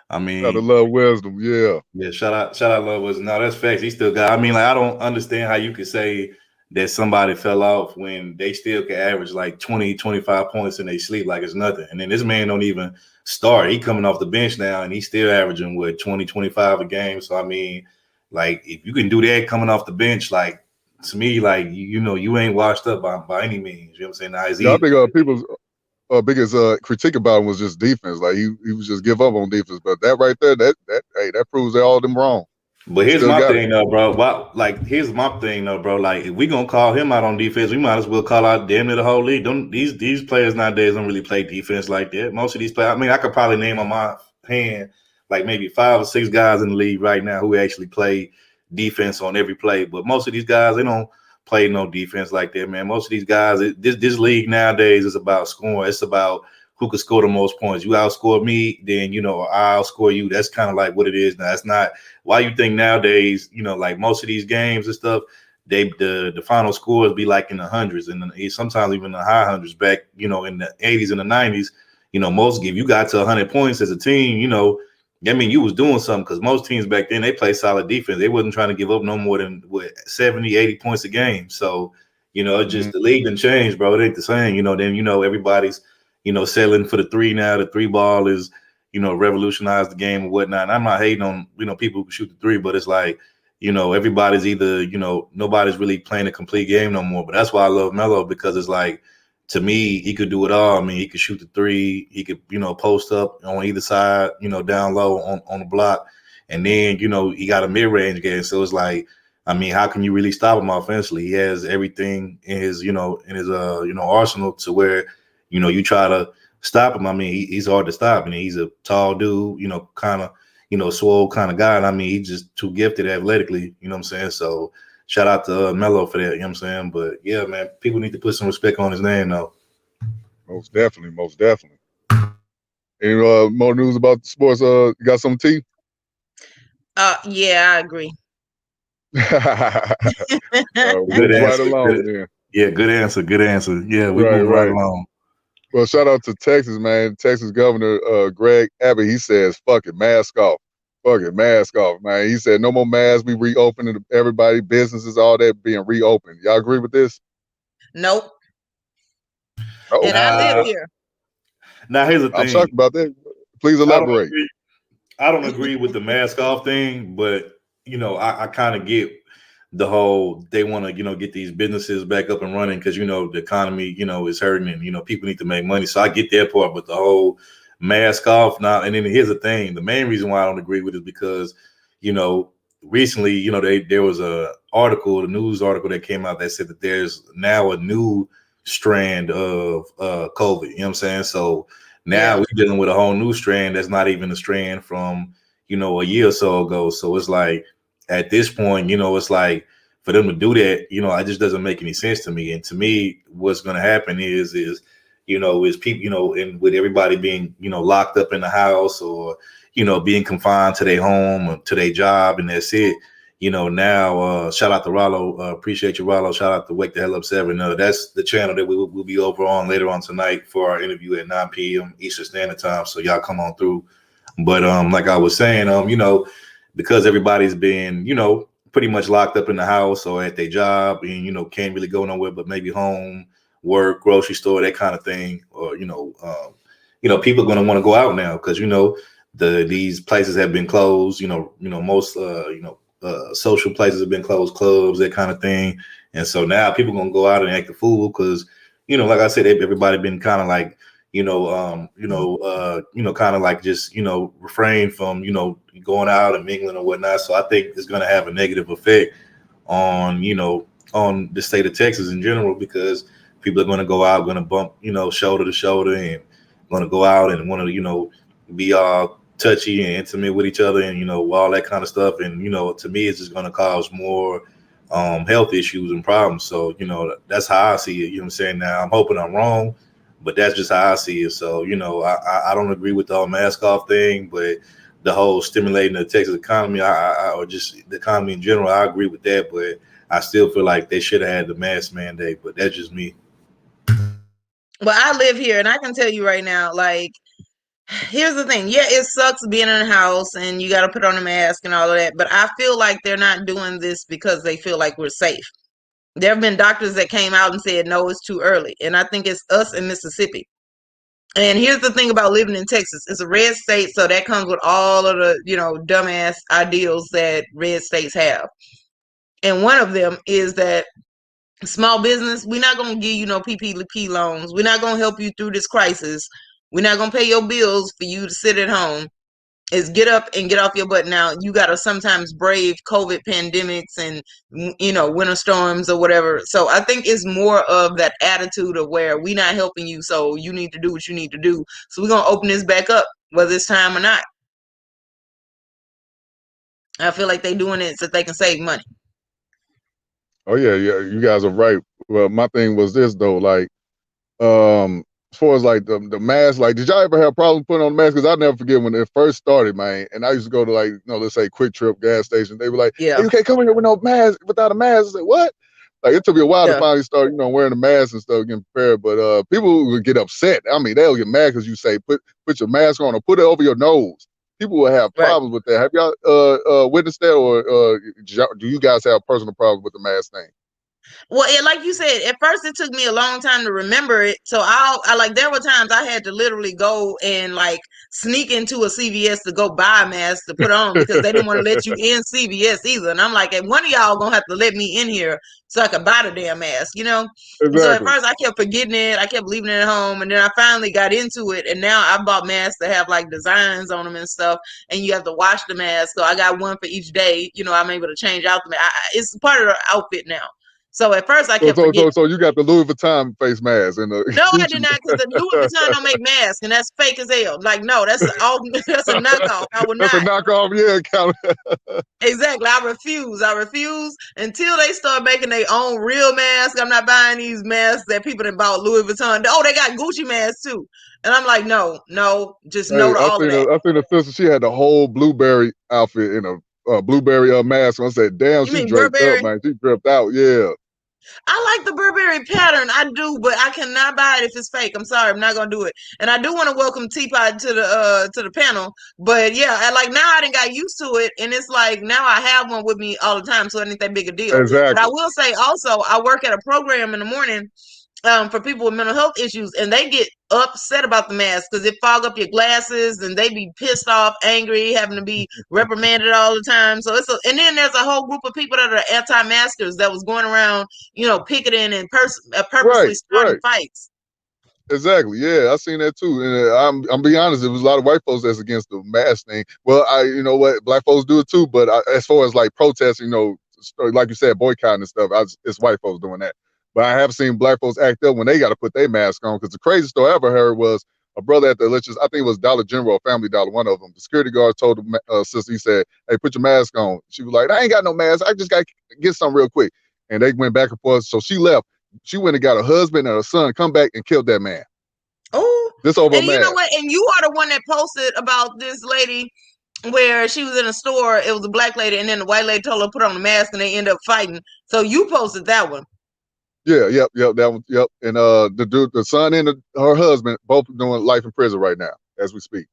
I mean, Gotta love wisdom. Yeah. yeah, shout out, Love was no, that's facts. He still got. I mean, like, I don't understand how you could say that somebody fell off when they still can average like 20, 25 points in their sleep like it's nothing. And then this man don't even start. He coming off the bench now, and he's still averaging 20, 25 a game. So I mean, like, if you can do that coming off the bench, like, to me, like, you ain't washed up by any means. You know what I'm saying? Now, is he, Yeah, I think people's biggest critique about him was just defense. Like he was just give up on defense. But that right there, that proves all them wrong. But here's Still my got thing, though, bro. Here's my thing, though, bro. Like, if we gonna call him out on defense, we might as well call out damn near the whole league. These players nowadays don't really play defense like that. Most of these players, I mean, I could probably name on my hand like maybe 5 or 6 guys in the league right now who actually play defense on every play. But most of these guys, they don't play no defense like that, man. Most of these guys, this league nowadays is about scoring. It's about who could score the most points. You outscore me, then I outscore you. That's kind of like what it is now. It's not why you think nowadays, like most of these games and stuff, the final scores be like in the hundreds and sometimes even the high hundreds back, in the 80s and the 90s. Most if you got to 100 points as a team, I mean, you was doing something because most teams back then, they played solid defense. They wasn't trying to give up no more than 70, 80 points a game. So, it's just the league done changed, bro. It ain't the same. Then, everybody's, selling for the three now. The three ball is, revolutionized the game and whatnot. And I'm not hating on, people who shoot the three, but it's like, everybody's either, nobody's really playing a complete game no more. But that's why I love Melo, because it's like, to me, he could do it all. I mean, he could shoot the three. He could, post up on either side, down low on the block. And then, he got a mid-range game. So it's like, I mean, how can you really stop him offensively? He has everything in his, arsenal to where, you try to stop him. I mean, he's hard to stop. And he's a tall dude, kind of, swole kind of guy. And I mean, he's just too gifted athletically, you know what I'm saying? So shout out to Melo for that, you know what I'm saying? But yeah, man, people need to put some respect on his name though. Most definitely. Any more news about the sports? You got some tea? Yeah, I agree. Good answer. Good answer. Yeah, we move right along. Well, shout out to Texas, man. Texas Governor Greg Abbott, he says, fuck it, mask off. Fuck it, mask off, man. He said no more masks. We reopening everybody, businesses, all that being reopened. Y'all agree with this? Nope. Oh, and I live here. Now, here's the thing. I'm shocked about that. Please elaborate. I don't agree with the mask off thing, but, I kind of get the whole, they want to, get these businesses back up and running because, the economy, is hurting and, people need to make money. So I get that part, but the whole mask off now. And then here's the thing. The main reason why I don't agree with it is because, recently, there was a news article that came out that said that there's now a new strand of COVID. You know what I'm saying? So now we're dealing with a whole new strand that's not even a strand from, a year or so ago. So it's like at this point, it's like for them to do that, it just doesn't make any sense to me. And to me, what's going to happen is people, and with everybody being, locked up in the house or, being confined to their home or to their job, and that's it. Now, shout out to Rollo. Appreciate you, Rollo. Shout out to Wake the Hell Up 7. That's the channel that we'll be over on later on tonight for our interview at 9 p.m. Eastern Standard Time. So y'all come on through. But like I was saying, because everybody's been, pretty much locked up in the house or at their job and, can't really go nowhere but maybe home, work, grocery store, that kind of thing. Or, people are going to want to go out now because, these places have been closed, most, social places have been closed, clubs, that kind of thing. And so now people are going to go out and act a fool because, like I said, everybody been kind of like, kind of like just, refrain from, going out and mingling or whatnot. So I think it's going to have a negative effect on, on the state of Texas in general, because people are going to go out, going to bump, shoulder to shoulder and going to go out and want to, be all touchy and intimate with each other and, all that kind of stuff. And, to me, it's just going to cause more health issues and problems. So, that's how I see it. You know what I'm saying? Now, I'm hoping I'm wrong, but that's just how I see it. So, I don't agree with the whole mask off thing, but the whole stimulating the Texas economy, or just the economy in general, I agree with that. But I still feel like they should have had the mask mandate, but that's just me. Well, I live here and I can tell you right now, like, here's the thing. Yeah, it sucks being in a house and you got to put on a mask and all of that. But I feel like they're not doing this because they feel like we're safe. There have been doctors that came out and said, no, it's too early. And I think it's us in Mississippi. And here's the thing about living in Texas. It's a red state, so that comes with all of the, dumbass ideals that red states have. And one of them is that small business, we're not going to give you no PPP loans. We're not going to help you through this crisis. We're not going to pay your bills for you to sit at home. Is get up and get off your butt. Now, you got to sometimes brave COVID pandemics and, winter storms or whatever. So I think it's more of that attitude of where we're not helping you, so you need to do what you need to do. So we're going to open this back up, whether it's time or not. I feel like they're doing it so they can save money. Oh, yeah, you guys are right. Well, my thing was this, though, like, as far as like the mask, like, did y'all ever have problems putting on the mask? Because I never forget when it first started, man. And I used to go to, like, let's say Quick Trip gas station. They were like, Yeah. hey, you can't come in here with no mask, without a mask. I said, what? Like, it took me a while to finally start, wearing the mask and stuff, getting prepared. But people would get upset. I mean, they'll get mad because you say put your mask on or put it over your nose. People will have problems with that. Have y'all witnessed that, or do you guys have personal problems with the mask thing? Well, like you said, at first it took me a long time to remember it. So I like, there were times I had to literally go and like sneak into a CVS to go buy a mask to put on because they didn't want to let you in CVS either. And I'm like, hey, one of y'all gonna have to let me in here so I can buy the damn mask, Exactly. So at first I kept forgetting it. I kept leaving it at home. And then I finally got into it. And now I bought masks that have like designs on them and stuff. And you have to wash the mask. So I got one for each day. I'm able to change out the mask. It's part of the outfit now. So at first I kept forgetting. So you got the Louis Vuitton face mask and the No, I did not, because the Louis Vuitton don't make masks, and that's fake as hell. Like, no, that's a knockoff. I would not. That's a knockoff, yeah. Exactly. I refuse until they start making their own real masks. I'm not buying these masks that people that bought Louis Vuitton. Oh, they got Gucci masks too. And I'm like, no, just no to all of that. I seen the sister, she had the whole blueberry outfit in a blueberry mask. I said, damn, she draped up, man. She dripped out, yeah. I like the Burberry pattern. I do, but I cannot buy it if it's fake. I'm sorry, I'm not gonna do it. And I do want to welcome Teapot to the panel. But yeah, now I done got used to it, and it's like now I have one with me all the time, so it ain't that big a deal. Exactly. But I will say also, I work at a program in the morning for people with mental health issues, and they get upset about the mask because it fog up your glasses, and they be pissed off, angry, having to be reprimanded all the time. So and then there's a whole group of people that are anti-maskers that was going around, picketing and purposely starting fights. Exactly. Yeah, I seen that too. And I'm being honest, there was a lot of white folks that's against the mask thing. Well, you know what, black folks do it too. But as far as like protesting, like you said, boycotting and stuff, it's white folks doing that. But I have seen black folks act up when they got to put their mask on. Because the craziest story I ever heard was a brother at I think it was Dollar General, Family Dollar, one of them. The security guard told the sister, he said, hey, put your mask on. She was like, I ain't got no mask. I just got to get something real quick. And they went back and forth. So she left. She went and got her husband and her son, come back and killed that man. Oh, this over and you know what? And you are the one that posted about this lady where she was in a store. It was a black lady, and then the white lady told her to put on the mask, and they end up fighting. So you posted that one. Yeah, yep, that one, yep. And the son and her husband both doing life in prison right now as we speak.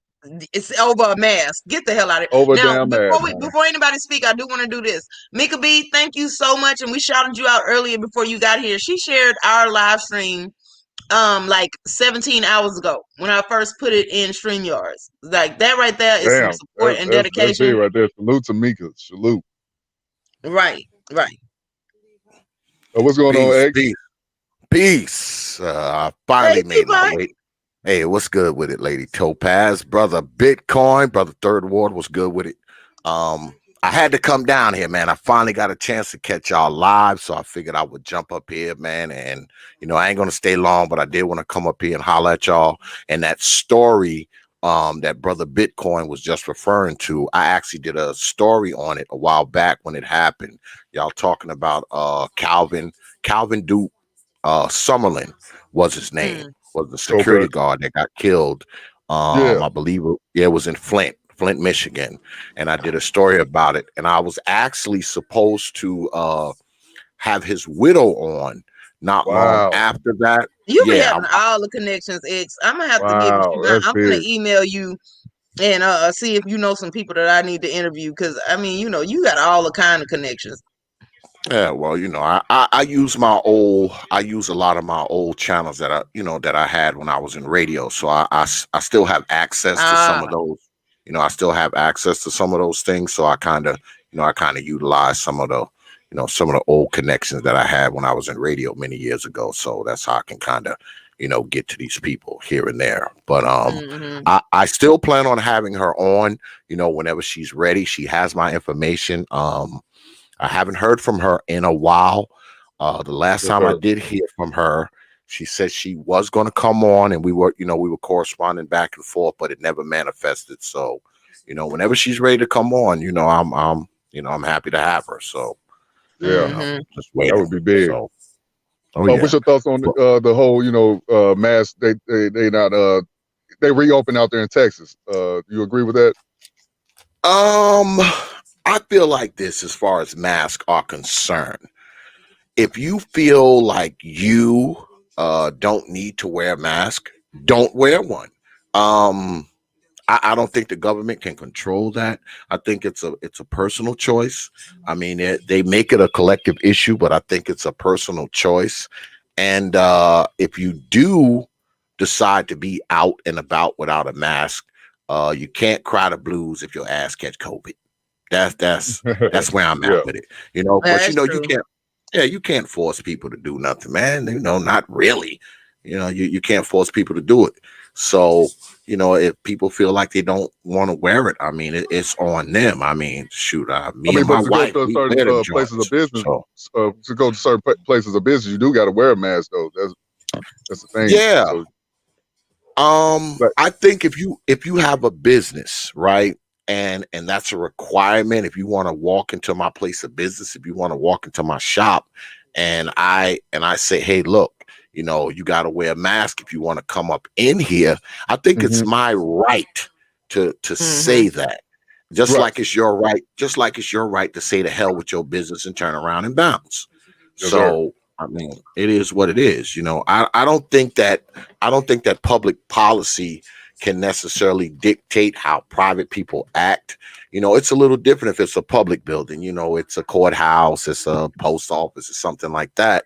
It's over a mask. Get the hell out of it. Over now, damn mask. Before anybody speak, I do want to do this. Mika B, thank you so much, and we shouted you out earlier before you got here. She shared our live stream like 17 hours ago when I first put it in StreamYards. Like that right there is some support and dedication. That's big right there. Salute to Mika. Salute. Right. What's going on, X? Peace. I finally made my way. Hey, what's good with it, Lady Topaz? Brother Bitcoin, Brother Third Ward, what's good with it? I had to come down here, man. I finally got a chance to catch y'all live, so I figured I would jump up here, man. And, I ain't going to stay long, but I did want to come up here and holler at y'all. And that story that Brother Bitcoin was just referring to, I actually did a story on it a while back when it happened. Y'all talking about Calvin Duke Summerlin was his name, was the security guard that got killed. I believe it was in Flint, Michigan. And I did a story about it. And I was actually supposed to have his widow on not long after that. You be having all the connections, X. I'm gonna have to give you. I'm gonna email you and see if you know some people that I need to interview, because I mean, you got all the kind of connections. Yeah, well, I use a lot of my old channels that I had when I was in radio. So I still have access to some of those. I still have access to some of those things. So I kind of utilize some of the old connections that I had when I was in radio many years ago. So that's how I can kind of, get to these people here and there. But I still plan on having her on, whenever she's ready. She has my information. I haven't heard from her in a while. The last time I did hear from her, she said she was going to come on, and we were corresponding back and forth, but it never manifested. So, whenever she's ready to come on, I'm happy to have her. So, just wait. That would be big. So, Oh yeah. What's your thoughts on the whole, mask? They not they reopen out there in Texas. You agree with that? I feel like this as far as masks are concerned. If you feel like you don't need to wear a mask, don't wear one. I don't think the government can control that. I think it's a personal choice. I mean, they make it a collective issue, but I think it's a personal choice. And if you do decide to be out and about without a mask, you can't cry the blues if your ass catch COVID. That's where I'm at with it. But you can't. Yeah, you can't force people to do nothing, man. Not really. You can't force people to do it. So, if people feel like they don't want to wear it, I mean, it's on them. I mean, shoot, me and my wife, we wear them places of joints. business. To go to certain places of business, you do got to wear a mask, though. That's the thing. Yeah. So, I think if you have a business, right, and that's a requirement. If you want to walk into my place of business, if you want to walk into my shop, and I say, hey, look, you got to wear a mask if you want to come up in here. I think it's my right to say that. Just like it's your right to say to hell with your business and turn around and bounce. Yes, so, I mean, it is what it is. I don't think that public policy can necessarily dictate how private people act. It's a little different if it's a public building. It's a courthouse, it's a post office, or something like that.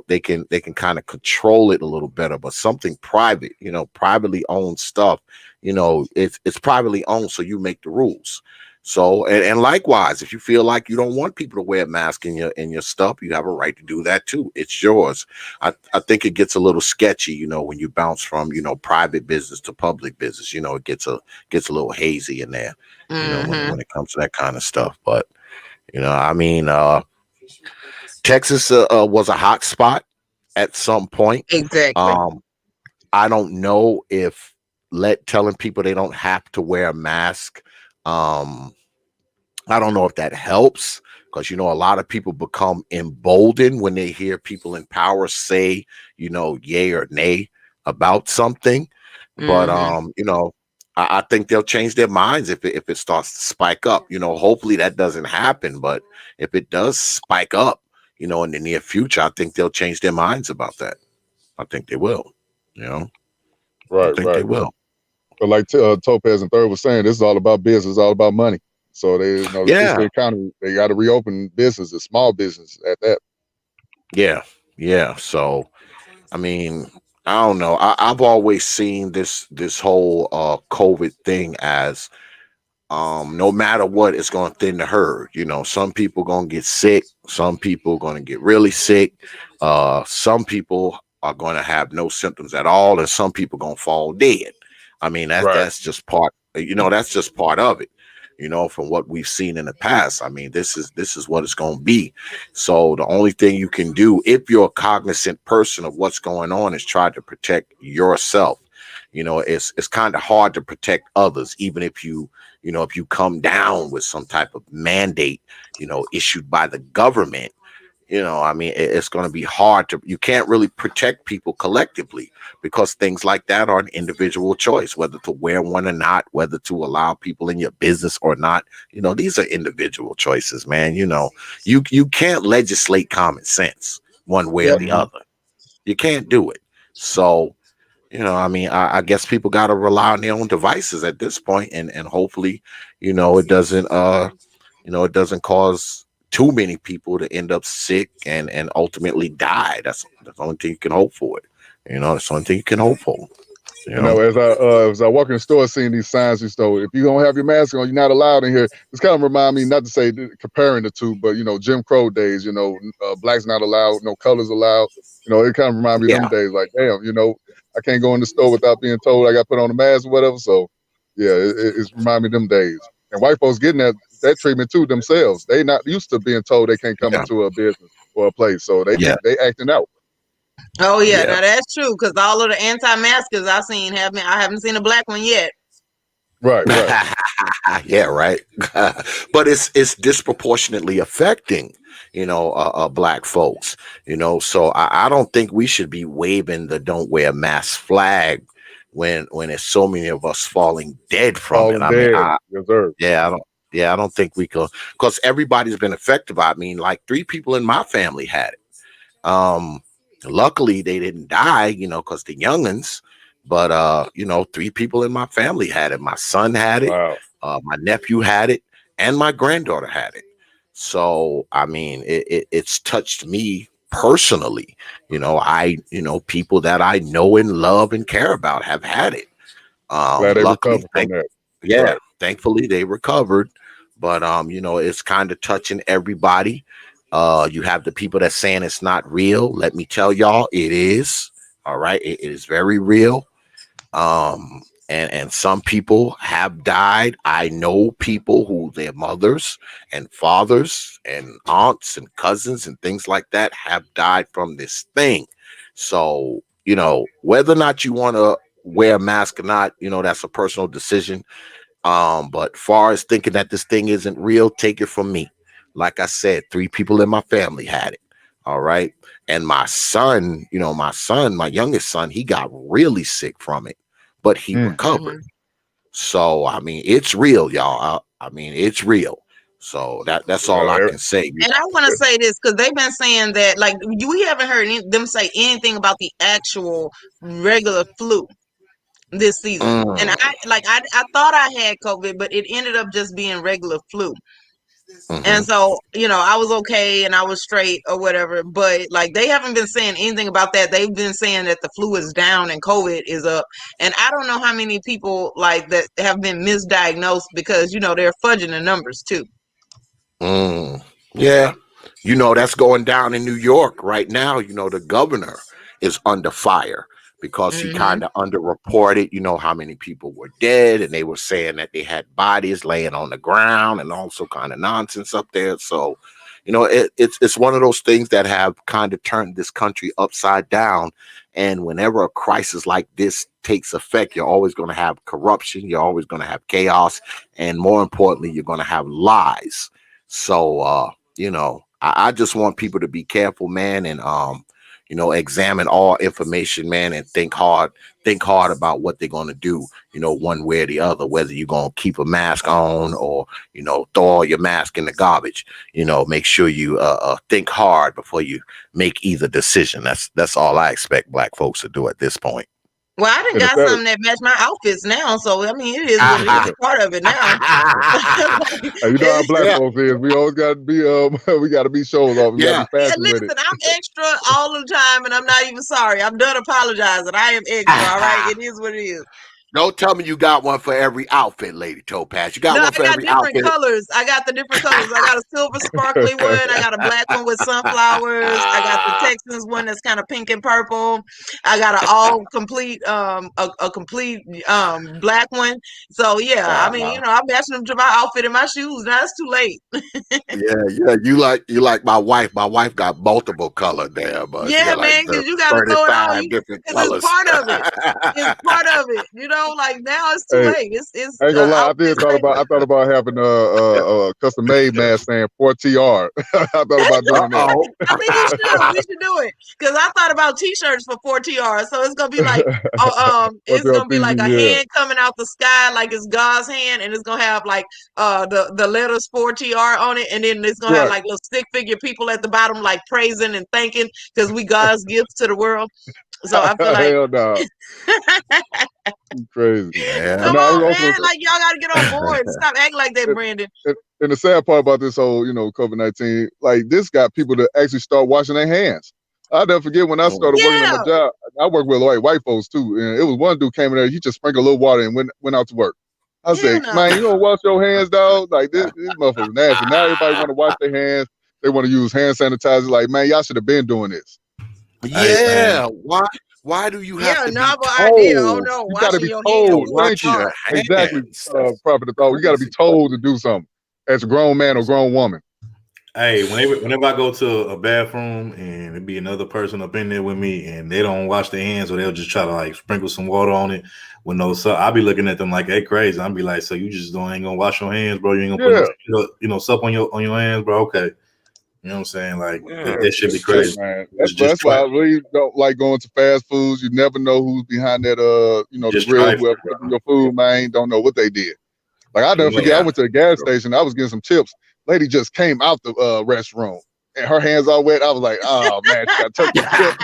They can kind of control it a little better. But something private, privately owned stuff, it's privately owned, so you make the rules. So, and likewise, if you feel like you don't want people to wear a mask in your stuff, you have a right to do that too. It's yours. I think it gets a little sketchy, when you bounce from, private business to public business. It gets a little hazy in there, when it comes to that kind of stuff. But, I mean, Texas was a hot spot at some point. Exactly. I don't know if telling people they don't have to wear a mask, I don't know if that helps, because a lot of people become emboldened when they hear people in power say, yay or nay about something. But I think they'll change their minds if it starts to spike up. Hopefully that doesn't happen, but if it does spike up, in the near future, I think they'll change their minds about that. I think they will. Right, they will. But like Topaz and Third was saying, this is all about business, all about money. So they, the economy, they got to reopen businesses, small business at that. Yeah. So, I mean, I don't know. I've always seen this whole COVID thing as no matter what, it's going to thin the herd. Some people going to get sick. Some people going to get really sick. Some people are going to have no symptoms at all, and some people going to fall dead. I mean, that's just part. That's just part of it. From what we've seen in the past. I mean, this is what it's going to be. So the only thing you can do, if you're a cognizant person of what's going on, is try to protect yourself. It's kind of hard to protect others, even if you come down with some type of mandate, issued by the government. I mean, it's going to be hard you can't really protect people collectively, because things like that are an individual choice, whether to wear one or not, whether to allow people in your business or not. These are individual choices, man. You can't legislate common sense one way or the other. You can't do it. So, I mean, I guess people got to rely on their own devices at this point, and hopefully, it doesn't cause too many people to end up sick and ultimately die. That's the only thing you can hope for. That's the only thing you can hope for. As I walk in the store, seeing these signs, if you don't have your mask on, you're not allowed in here. This kind of remind me, not to say comparing the two, but Jim Crow days. Blacks not allowed, no colors allowed. It kind of remind me of them days. Like, damn, I can't go in the store without being told I got to put on a mask or whatever. So, yeah, it's remind me of them days. And white folks getting that treatment too themselves. They not used to being told they can't come into a business or a place, so they acting out. Oh yeah, now that's true, because all of the anti-maskers I've seen I haven't seen a black one yet. Right. Yeah, right. But it's disproportionately affecting black folks, so I don't think we should be waving the don't wear mask flag when there's so many of us falling dead from it. I mean, I don't think we could, because everybody's been affected by it. I mean, like 3 people in my family had it. Luckily they didn't die, because the youngins, but 3 people in my family had it. My son had it. Wow. My nephew had it, and my granddaughter had it. So, I mean, it's touched me personally. People that I know and love and care about have had it. Glad they recovered from that. Yeah, Right. thankfully they recovered. But it's kind of touching everybody. You have the people that's saying it's not real. Let me tell y'all, it is. All right, it is very real. And some people have died. I know people who their mothers and fathers and aunts and cousins and things like that have died from this thing. So, whether or not you want to wear a mask or not, that's a personal decision. But far as thinking that this thing isn't real, take it from me. Like I said, 3 people in my family had it. All right. And my son, my youngest son, he got really sick from it, but he recovered. So, I mean, it's real, y'all. I mean, it's real. So that's all I can say. And I want to say this, because they've been saying that, like, we haven't heard them say anything about the actual regular flu this season. And I thought I had COVID, but it ended up just being regular flu. And so, I was okay and I was straight or whatever, but like they haven't been saying anything about that. They've been saying that the flu is down and COVID is up. And I don't know how many people like that have been misdiagnosed because, they're fudging the numbers too. Yeah. That's going down in New York right now. The governor is under fire because he kind of underreported, how many people were dead, and they were saying that they had bodies laying on the ground and also kind of nonsense up there. So, it's one of those things that have kind of turned this country upside down. And whenever a crisis like this takes effect, you're always going to have corruption. You're always going to have chaos. And more importantly, you're going to have lies. So, I just want people to be careful, man. And, examine all information, man, and think hard about what they're going to do, one way or the other, whether you're going to keep a mask on or, throw all your mask in the garbage. Make sure you think hard before you make either decision. That's all I expect black folks to do at this point. Well, I done got something that match my outfits now, so I mean, it is what it is. Part of it now. How black folks is. We always got to be. We got to be shows off. We got to be fashion with it. Listen, I'm extra all the time, and I'm not even sorry. I'm done apologizing. I am extra. All right, it is what it is. Don't tell me you got one for every outfit, Lady Topaz. You got one for every outfit. I got different colors. I got the different colors. I got a silver sparkly one. I got a black one with sunflowers. I got the Texans one that's kind of pink and purple. I got an all complete, a complete black one. So yeah, I mean, I'm matching them to my outfit and my shoes. Now it's too late. Yeah. You like my wife. My wife got multiple color there, but yeah, man, because you got to throw it on. It's part of it. It's part of it. Like now it's too late. It's I ain't gonna lie. I thought about having a custom made mask saying 4TR. I thought about doing that. I think we should do it because I thought about T-shirts for 4TR. So it's gonna be like, it's gonna be like a hand coming out the sky, like it's God's hand, and it's gonna have like the letters 4TR on it, and then it's gonna have like little stick figure people at the bottom, like praising and thanking because we God's gifts to the world. So I feel like hell no. Crazy. Yeah. Come on, man. Like y'all gotta get on board. Stop acting like that, Brandon. And the sad part about this whole, COVID-19, like this got people to actually start washing their hands. I'll never forget when I started working on my job. I work with white folks too. And it was one dude came in there, he just sprinkled a little water and went out to work. I said, man, you don't wash your hands, dog? Like this motherfucker's nasty. Now everybody want to wash their hands. They want to use hand sanitizer. Like, man, y'all should have been doing this. Yeah. Why do you have to be told? Idea. Oh no, you gotta be told. Thank you. Exactly, Prophet of Thought. You gotta be told to do something as a grown man or grown woman. Hey, whenever I go to a bathroom and it be another person up in there with me and they don't wash their hands or they'll just try to like sprinkle some water on it with no soap, I'll be looking at them like they crazy. I'll be like, so you just ain't gonna wash your hands, bro? You ain't gonna put soap on your hands, bro? Okay. You know what I'm saying? Like Yeah. that should be Shit, crazy. man. It's That's why I trifling. really don't like going to fast foods. You never know who's behind that. The Just grill, trifling, whoever bro. cooking your food, man. Don't know what they did. Like I never forget. I Yeah. went to the gas station. I was getting some chips. Lady just came out the restroom. And her hands all wet. I was like, "Oh man, she got to touch the chip."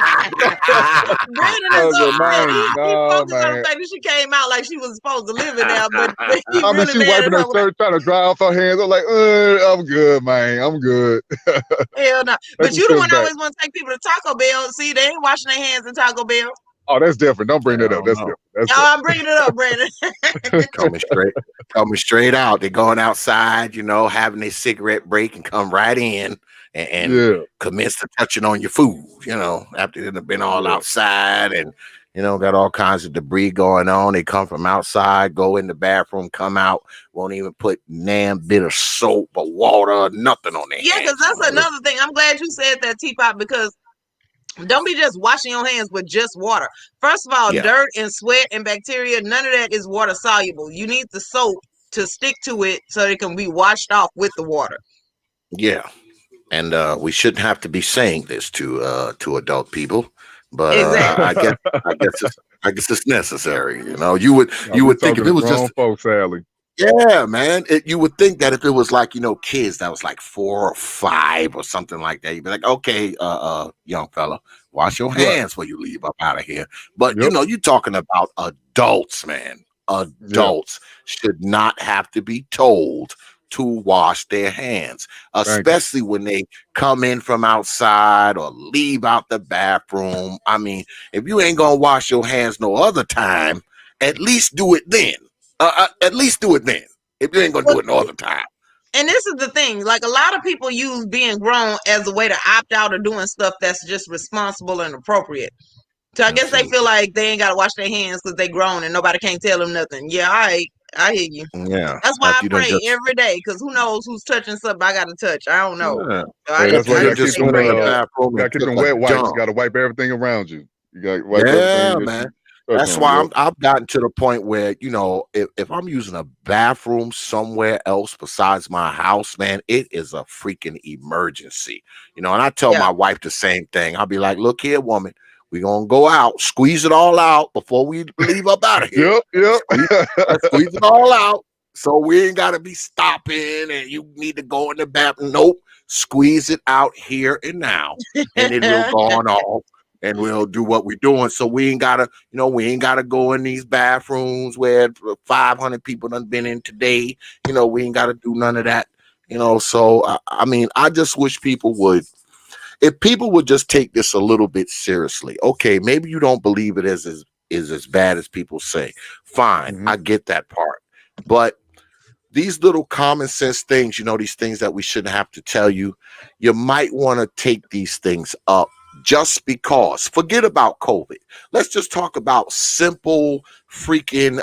Brandon I is was so like, upset. "Man, He no, focused on the man." fact that she came out like she was supposed to live in there, but he I mean, really she mad wiping at her her. shirt, trying to dry off her hands. I'm like, I'm good, man. I'm good. Hell no. Take But them you the chips one back. always want to take people to Taco Bell. See, they ain't washing their hands in Taco Bell. Oh, that's different. Don't bring I that up. don't That's know. different. That's Oh, I'm bringing it up, Brandon. coming straight out. They're going outside, having a cigarette break and come right in and yeah. commence to touching on your food, after they've been all outside and, got all kinds of debris going on. They come from outside, go in the bathroom, come out, won't even put damn bit of soap or water or nothing on their Yeah, hands. because that's another thing. I'm glad you said that, Teapot, because don't be just washing your hands with just water. First of all, Yeah. dirt and sweat and bacteria, none of that is water soluble. You need the soap to stick to it so it can be washed off with the water. Yeah. And we shouldn't have to be saying this to adult people, but Exactly. I guess it's necessary. You would think if it was just folks, Sally. yeah, man. You would think that if it was like kids that was like 4 or 5 or something like that, you'd be like, okay, young fella, wash your hands before you leave up out of here. But you're talking about adults, man. Adults should not have to be told to wash their hands, especially when they come in from outside or leave out the bathroom. I mean, if you ain't gonna wash your hands no other time, at least do it then. At least do it then. If you ain't gonna do it no other time. And this is the thing, like a lot of people use being grown as a way to opt out of doing stuff that's just responsible and appropriate. So I guess they feel like they ain't got to wash their hands because they grown and nobody can't tell them nothing. Yeah, I hear you. Yeah. That's why I pray every day, because who knows who's touching something I got to touch. I don't know. Yeah. So That's why you got to just keep them, went in the bathroom got to and keep took them a wet wipes. You dump. got to wipe everything around you. You got to wipe Yeah, everything. man. That's why I've gotten to the point where, if I'm using a bathroom somewhere else besides my house, man, it is a freaking emergency. And I tell my wife the same thing. I'll be like, look here, woman, we're going to go out, squeeze it all out before we leave up out of here. Yep. Squeeze it all out. So we ain't got to be stopping and you need to go in the bathroom. Nope. Squeeze it out here and now. And it will go on off. And we'll do what we're doing. So we ain't gotta, go in these bathrooms where 500 people done been in today. We ain't gotta do none of that. So I mean, I just wish people would, if people would just take this a little bit seriously. Okay, maybe you don't believe it is as bad as people say. Fine, I get that part. But these little common sense things, these things that we shouldn't have to tell you, you might want to take these things up. Just because, forget about COVID. Let's just talk about simple freaking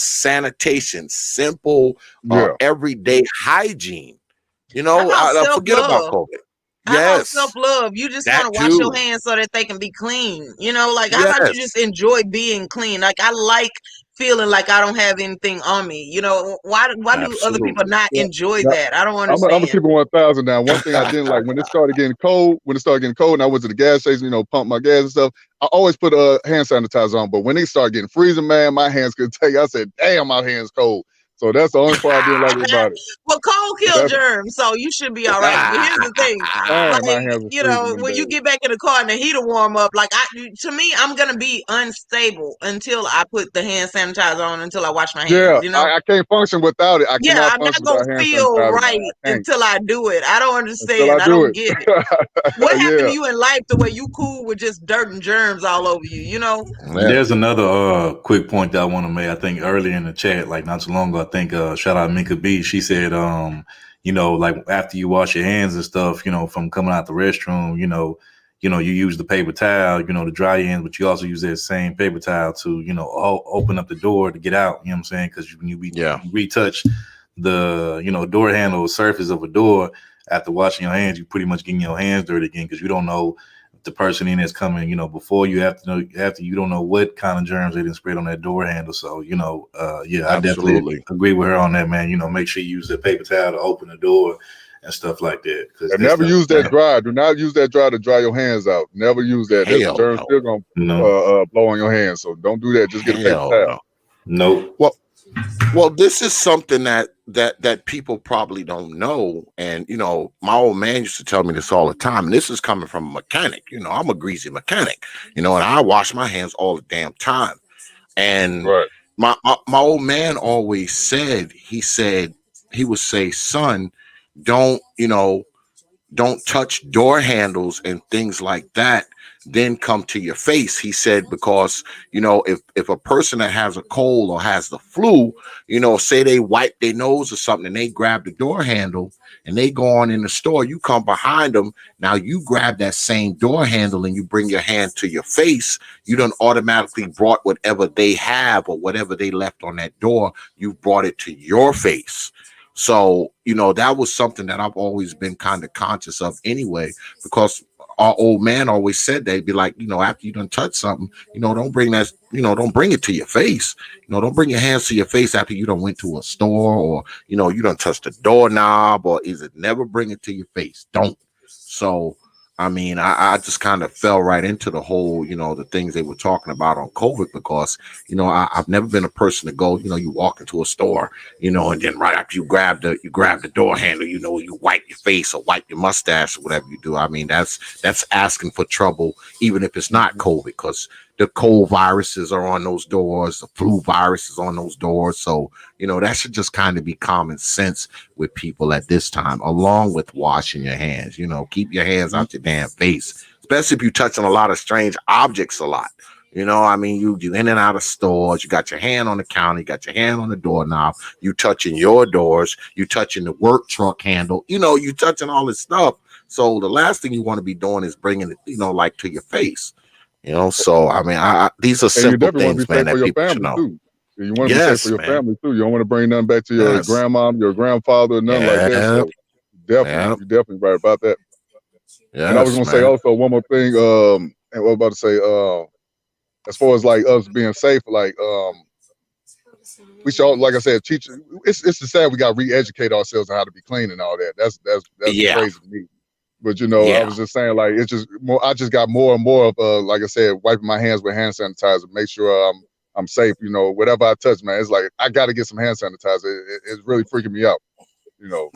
sanitation, simple everyday hygiene. Forget about COVID. How about self-love? You just want to wash your hands so that they can be clean. How about you just enjoy being clean? Like I like feeling like I don't have anything on me. Why do other people not enjoy that? I don't understand. I'm gonna keep it 1,000 now. One thing I didn't like when it started getting cold, and I went to the gas station, pump my gas and stuff, I always put hand sanitizer on. But when it started getting freezing, man, my hands couldn't take. I said, damn, my hands cold. So that's the only part I didn't like about it. Well, cold kills germs, so you should be all right. But here's the thing, when you get back in the car and the heater warm up, to me, I'm gonna be unstable until I put the hand sanitizer on, until I wash my hands. Yeah, I can't function without it. I'm not gonna feel right until I do it. I don't understand. I don't get it. What happened to you in life the way you cool with just dirt and germs all over you? There's another quick point that I want to make. I think earlier in the chat, like not too long ago, I think shout out Minka B. She said, like after you wash your hands and stuff, from coming out the restroom, you use the paper towel, to dry your hands, but you also use that same paper towel to, open up the door to get out. You know what I'm saying? Because when you retouch the, door handle or surface of a door after washing your hands, you pretty much getting your hands dirty again because you don't know the person in that's coming, before you have to know, after you don't know what kind of germs they didn't spread on that door handle. So, I definitely agree with her on that, man. Make sure you use the paper towel to open the door and stuff like that. And never use that dryer. Do not use that dryer to dry your hands out. Never use that. That germ still gonna blow on your hands. So don't do that. Just get a paper towel. No. Well, this is something that people probably don't know. And you know, my old man used to tell me this all the time. And this is coming from a mechanic. You know, I'm a greasy mechanic. You know, and I wash my hands all the damn time. And my old man always said, he would say, son, don't touch door handles and things like that, then come to your face. He said, because, you know, if a person that has a cold or has the flu, you know, say they wipe their nose or something and they grab the door handle and they go on in the store, you come behind them. Now you grab that same door handle and you bring your hand to your face. You done automatically brought whatever they have or whatever they left on that door. You brought it to your face. So, you know, that was something that I've always been kind of conscious of anyway, because our old man always said they'd be like, you know, after you done touch something, you know, don't bring that, you know, don't bring it to your face. You know, don't bring your hands to your face after you done went to a store or, you know, you done touched the doorknob or never bring it to your face. Don't. So, I mean, I just kind of fell right into the whole, you know, the things they were talking about on COVID, because, you know, I've never been a person to go, you know, you walk into a store, you know, and then right after you grab the door handle, you know, you wipe your face or wipe your mustache or whatever you do. I mean, that's asking for trouble, even if it's not COVID, because the cold viruses are on those doors, the flu virus is on those doors. So, you know, that should just kind of be common sense with people at this time, along with washing your hands. You know, keep your hands out your damn face, especially if you're touching a lot of strange objects a lot. You know, I mean, you in and out of stores, you got your hand on the counter, you got your hand on the doorknob, you touching your doors, you touching the work truck handle, you know, you touching all this stuff. So the last thing you want to be doing is bringing it, you know, like to your face. You know, so I mean, these are simple things, man, that people should know. Too. You want to be safe for your family too. You don't want to bring nothing back to your grandma, your grandfather, nothing like that. So you're definitely right about that. And I was gonna say also one more thing. And what I was about to say, as far as like us being safe, like we should, like I said, teach. It's just sad we got to re-educate ourselves on how to be clean and all that. That's crazy to me. But you know, I was just saying, like, it's just more. I just got more and more of, like I said, wiping my hands with hand sanitizer, make sure I'm safe. You know, whatever I touch, man, it's like I got to get some hand sanitizer. It's really freaking me out. You know.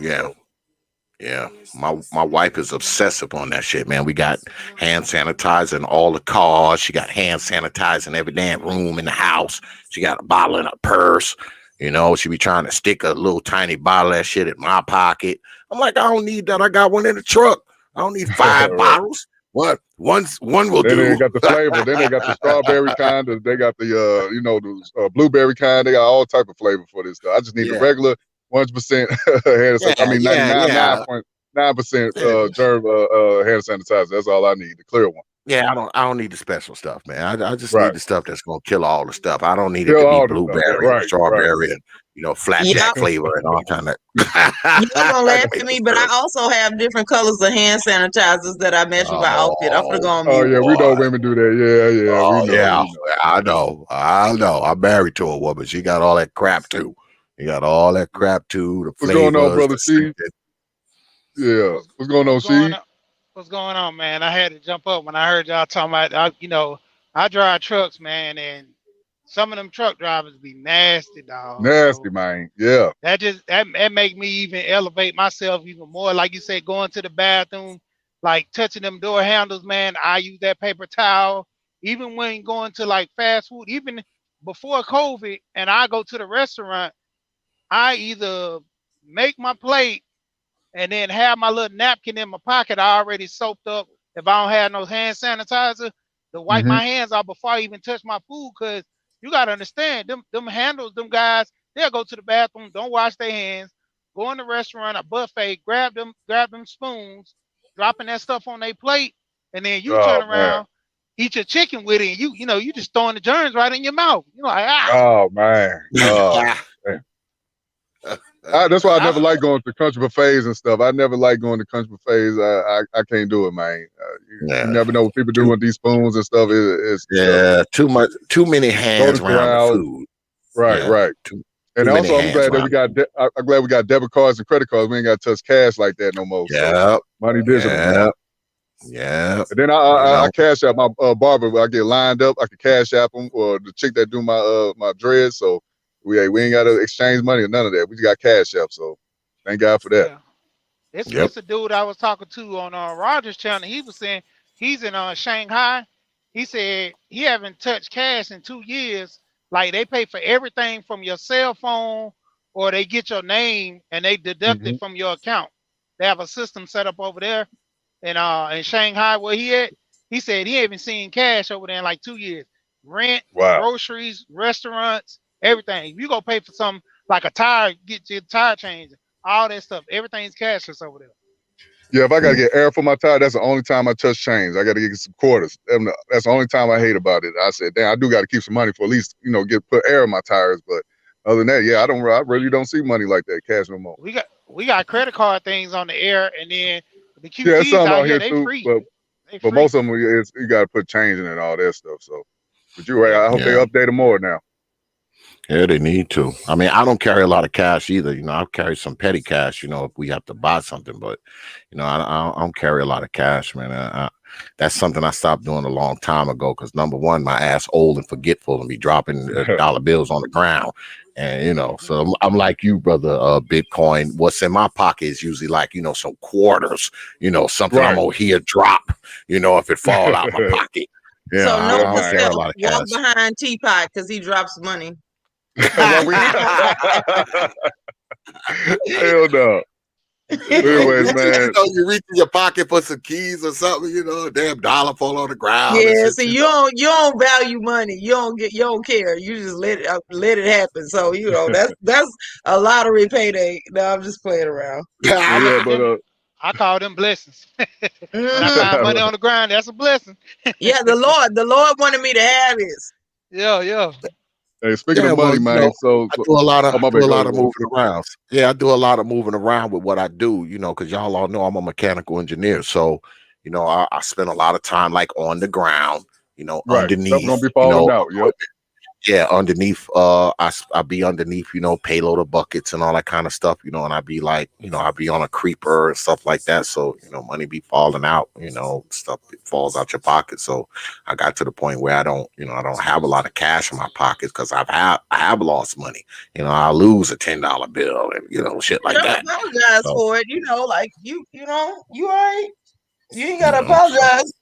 Yeah. My wife is obsessive on that shit, man. We got hand sanitizer in all the cars. She got hand sanitizer in every damn room in the house. She got a bottle in her purse. You know, she be trying to stick a little tiny bottle of that shit in my pocket. I'm like, I don't need that. I got one in the truck. I don't need 5 bottles. What? One will do. Then they got the flavor. Then they got the strawberry kind. They got the the blueberry kind. They got all type of flavor for this stuff. I just need the regular 100% hand sanitizer. I mean, 99.9% germ hand sanitizer. That's all I need. The clear one. Yeah, I don't need the special stuff, man. I just need the stuff that's gonna kill all the stuff. I don't need it to be blueberry, and strawberry, and flapjack flavor and all kind of. You're gonna laugh at me, but I also have different colors of hand sanitizers that I match with my outfit. I'm gonna go on mute. Oh yeah, we know women do that. Yeah. Oh, we know. I know. I'm married to a woman. She got all that crap too. You got all that crap too. The what's going on, brother C? Yeah, what's going on, C? What's going on, man? I had to jump up when I heard y'all talking about, I drive trucks, man, and some of them truck drivers be nasty, dog. Nasty, man. Yeah. That make me even elevate myself even more. Like you said, going to the bathroom, like touching them door handles, man. I use that paper towel. Even when going to like fast food, even before COVID, and I go to the restaurant, I either make my plate and then have my little napkin in my pocket. I already soaked up. If I don't have no hand sanitizer, to wipe my hands off before I even touch my food. Cause you gotta understand, them handles, them guys, they'll go to the bathroom, don't wash their hands, go in the restaurant, a buffet, grab them spoons, dropping that stuff on their plate, and then you turn around, eat your chicken with it, and you just throwing the germs right in your mouth. You're like, oh man. That's why I never like going to country buffets and stuff. I never like going to country buffets. I can't do it, man. You never know what people do with these spoons and stuff. It's too many hands around the food. Right. And Too many also, I'm hands glad that around. we got I'm glad we got debit cards and credit cards. We ain't got to touch cash like that no more. So Yep. money digital now. Yeah. And then I cash out my barber. I get lined up. I can cash app them, or the chick that do my my dreads. So we ain't got to exchange money or none of that. We just got cash app. So thank God for that. Yeah. It's Yep. it's a dude I was talking to on Rogers channel. He was saying he's in Shanghai. He said he haven't touched cash in 2 years. Like they pay for everything from your cell phone, or they get your name and they deduct it from your account. They have a system set up over there in Shanghai where he at. He said he haven't seen cash over there in like 2 years. Rent, Wow. groceries, restaurants, everything. If you go pay for something like a tire, get your tire changed, all that stuff, everything's cashless over there. Yeah, if I gotta get air for my tire, that's the only time I touch change. I gotta get some quarters. That's the only time I hate about it. I said, damn, I do gotta keep some money for at least, put air in my tires. But other than that, yeah, I really don't see money like that, cash no more. We got credit card things on the air, and then the Yeah, QTs some out here, they too, free. but most of them you gotta put change in it and all that stuff. So, but you're right. I hope they update them more now. Yeah, they need to. I mean, I don't carry a lot of cash either. I carry some petty cash, if we have to buy something. But, I don't carry a lot of cash, man. That's something I stopped doing a long time ago because, number one, my ass old and forgetful and be dropping dollar bills on the ground. And, so I'm like you, brother, Bitcoin. What's in my pocket is usually like, some quarters, something I'm going to hear drop, if it fall out my pocket. Yeah, So I don't carry a lot of walk cash. behind Teapot because he drops money. Hell no. Anyways, man. You reach in your pocket for some keys or something, a damn dollar fall on the ground. Yeah, see, you don't value money. You don't care. You just let it happen. So that's a lottery payday. No, I'm just playing around. Yeah, but I call them blessings. When I find money on the ground, that's a blessing. Yeah, the Lord wanted me to have this. Yeah. Hey, speaking of money, man. So I do a lot of moving around. Yeah, I do a lot of moving around with what I do, because y'all all know I'm a mechanical engineer. So, I spend a lot of time like on the ground, underneath. Something gonna be falling out. Yep. Yeah, underneath. I be underneath, payloader buckets and all that kind of stuff, and I be like, I be on a creeper and stuff like that. So, money be falling out, stuff falls out your pocket. So I got to the point where I don't have a lot of cash in my pockets because I have lost money. I lose a $10 bill and shit like that. Apologize for it. Like you all right. You ain't gotta apologize.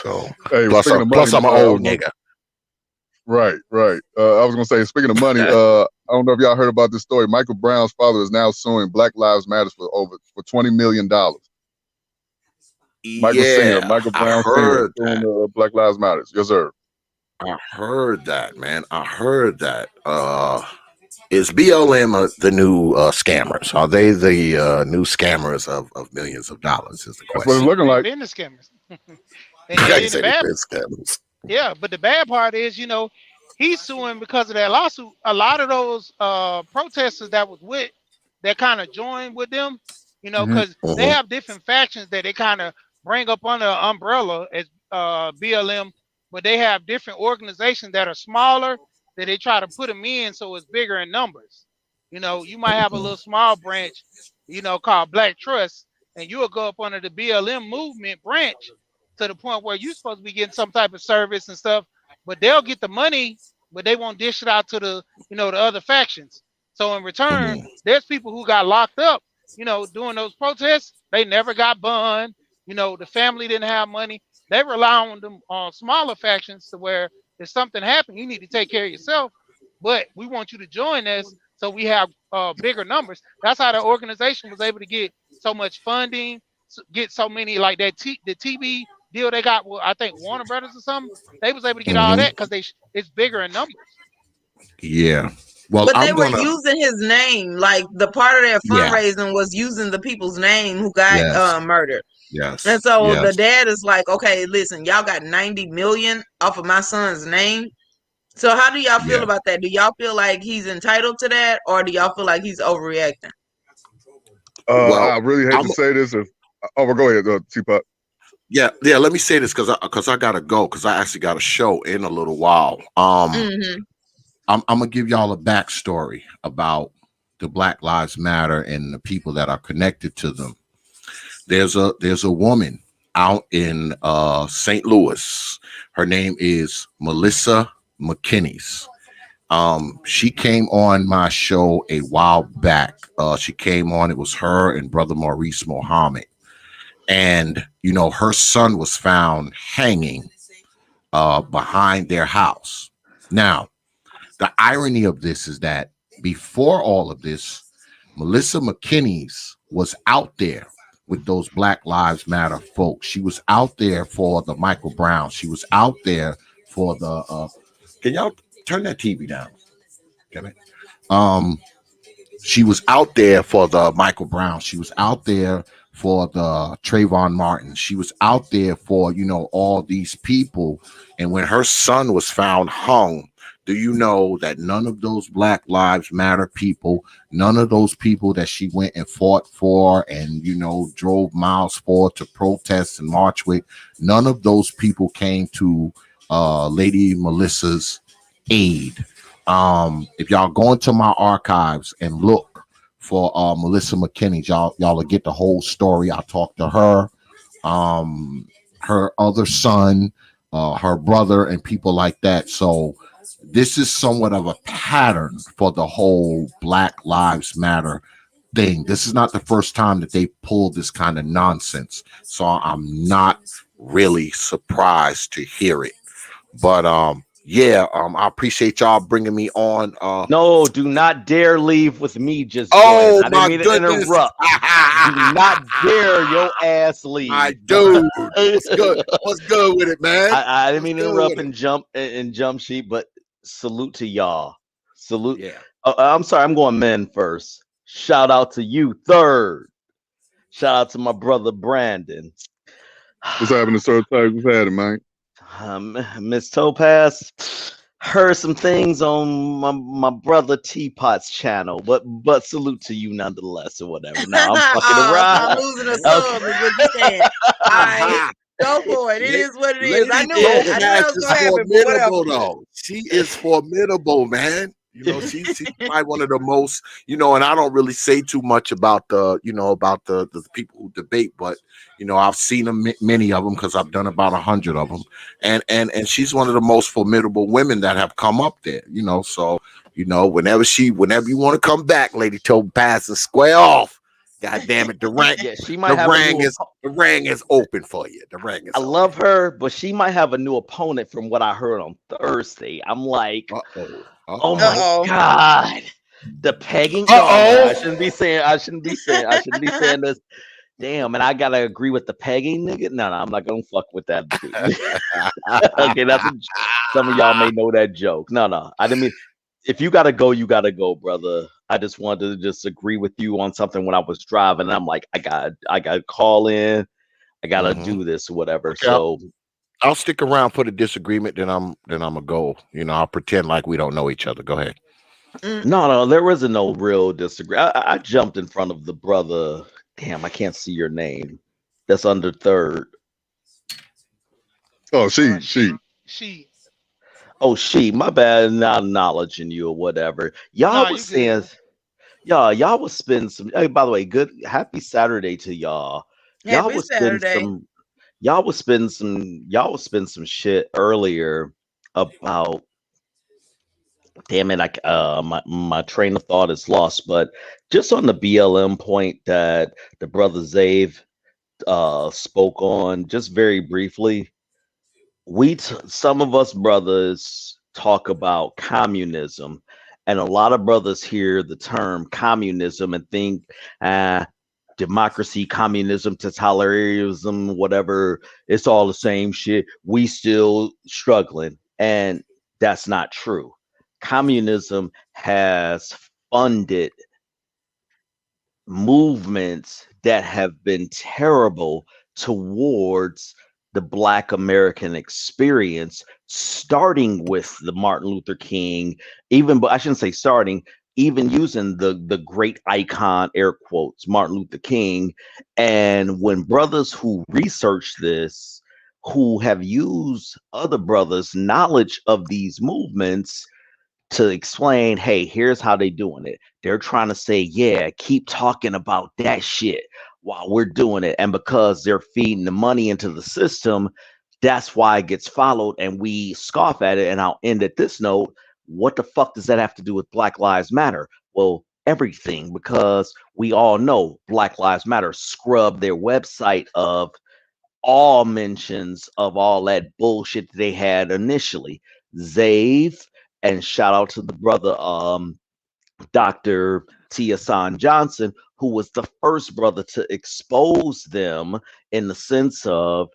So hey, plus I'm an old nigga. Right. I was gonna say, speaking of money, I don't know if y'all heard about this story. Michael Brown's father is now suing Black Lives Matter for $20 million. Michael Brown Sr. suing Black Lives Matter. Yes, sir. I heard that, man. I heard that. Is BLM the new scammers? Are they the new scammers of millions of dollars? Is the question. That's what it's looking like. Been the scammers. Yeah, but the bad part is, he's suing because of that lawsuit. A lot of those protesters that kind of joined with them, because they have different factions that they kind of bring up under the umbrella as BLM, but they have different organizations that are smaller that they try to put them in so it's bigger in numbers. You might have a little small branch, called Black Trust, and you'll go up under the BLM movement branch to the point where you're supposed to be getting some type of service and stuff, but they'll get the money, but they won't dish it out to the other factions. So in return, there's people who got locked up, doing those protests. They never got bond. The family didn't have money. They rely on them on smaller factions to where if something happened, you need to take care of yourself. But we want you to join us so we have bigger numbers. That's how the organization was able to get so much funding, get so many like that. The TV deal they got with, I think, Warner Brothers or something. They was able to get all that because it's bigger in numbers. Yeah. Well, but they were using his name. Like the part of their fundraising was using the people's name who got murdered. Yes. And so the dad is like, okay, listen, y'all got 90 million off of my son's name. So how do y'all feel about that? Do y'all feel like he's entitled to that, or do y'all feel like he's overreacting? I really hate to say this. Go ahead, Teapot. Yeah. Let me say this because I gotta go because I actually got a show in a little while. I'm gonna give y'all a backstory about the Black Lives Matter and the people that are connected to them. There's a woman out in St. Louis. Her name is Melissa McKinney. She came on my show a while back. She came on, it was her and Brother Maurice Muhammad. And, you know, her son was found hanging behind their house. Now, the irony of this is that before all of this, Melissa McKinney was out there with those Black Lives Matter folks. She was out there for the Michael Brown. She was out there for the can y'all turn that TV down? Can it? She was out there for the Michael Brown. She was out there for the Trayvon Martin. She was out there for, you know, all these people. And when her son was found hung, do you know that none of those Black Lives Matter people, none of those people that she went and fought for and, you know, drove miles for to protest and march with, none of those people came to Lady Melissa's aid. If y'all go into my archives and look for Melissa McKinney, y'all will get the whole story. I talked to her, her other son, her brother, and people like that. So this is somewhat of a pattern for the whole Black Lives Matter thing. This is not the first time that they pulled this kind of nonsense. So I'm not really surprised to hear it. But yeah, I appreciate y'all bringing me on. No, do not dare leave with me. Just oh I my didn't mean goodness! to interrupt. Do not dare your ass leave. I do. What's good? What's good with it, man? I didn't mean to interrupt and jump sheep, but salute to y'all. Salute. Yeah. I'm sorry. I'm going men first. Shout out to you, third. Shout out to my brother Brandon. What's happening, sir? What's happening, man? Miss Topaz, heard some things on my brother Teapot's channel, but salute to you nonetheless or whatever. Now I'm fucking around. I'm losing a sub, is what you're saying. All right, go for it. It is what it is. I knew it. I knew that was gonna happen. But whatever. Though. She is formidable, man. You know, she's probably one of the most, you know, and I don't really say too much about the, you know, about the people who debate, but, you know, I've seen them, many of them, because I've done about 100 of them. And she's one of the most formidable women that have come up there, you know. So, you know, whenever you want to come back, Lady Topaz, and square off. God damn it, the ring. Yeah, she might have the ring is open for you. The ring is. I love her, but she might have a new opponent from what I heard on Thursday. I'm like, oh my god, the pegging. I shouldn't be saying this. Damn, and I gotta agree with the pegging nigga. No, I'm not gonna fuck with that. Okay, some of y'all may know that joke. No, I didn't mean. If you gotta go, you gotta go, brother. I just wanted to just agree with you on something when I was driving. And I'm like, I got call in. I gotta do this or whatever. Okay. So I'll stick around for the disagreement. Then I'm gonna go. You know, I'll pretend like we don't know each other. Go ahead. No, there wasn't no real disagreement. I jumped in front of the brother. Damn, I can't see your name. That's under third. Oh, she. Oh, my bad, not acknowledging you or whatever. Y'all was saying, y'all was spending some. Hey, by the way, good happy Saturday to y'all. Y'all was spending some shit earlier about. Damn it! My train of thought is lost. But just on the BLM point that the brother Zave spoke on, just very briefly. Some of us brothers talk about communism, and a lot of brothers hear the term communism and think democracy, communism, totalitarianism, whatever, it's all the same shit. We still struggling, and that's not true. Communism has funded movements that have been terrible towards the Black American experience, starting with the Martin Luther King, but I shouldn't say starting, even using the great icon, air quotes, Martin Luther King. And when brothers who research this, who have used other brothers' knowledge of these movements, to explain, hey, here's how they doing it. They're trying to say, yeah, keep talking about that shit while we're doing it. And because they're feeding the money into the system, that's why it gets followed, and we scoff at it. And I'll end at this note. What the fuck does that have to do with Black Lives Matter? Well, everything, because we all know Black Lives Matter scrubbed their website of all mentions of all that bullshit they had initially. Zave, and shout out to the brother Dr. Tiasan Johnson, who was the first brother to expose them in the sense of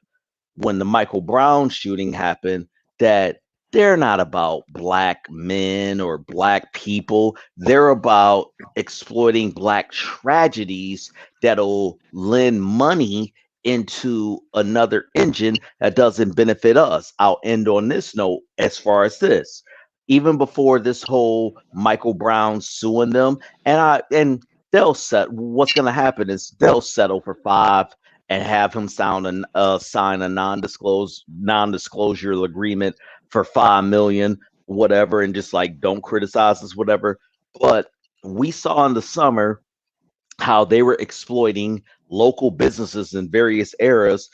when the Michael Brown shooting happened, that they're not about black men or black people. They're about exploiting black tragedies that'll lend money into another engine that doesn't benefit us. I'll end on this note as far as this. Even before this whole Michael Brown suing them, and they'll set what's going to happen is they'll settle for 5 and have him sign a non-disclosure agreement for $5 million, whatever, and just like don't criticize us, whatever. But we saw in the summer how they were exploiting local businesses in various areas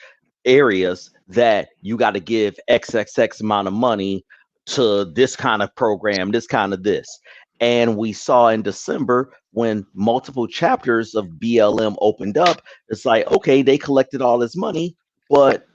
that you got to give XXX amount of money to this kind of program, this kind of this. And we saw in December when multiple chapters of BLM opened up, it's like, okay, they collected all this money, but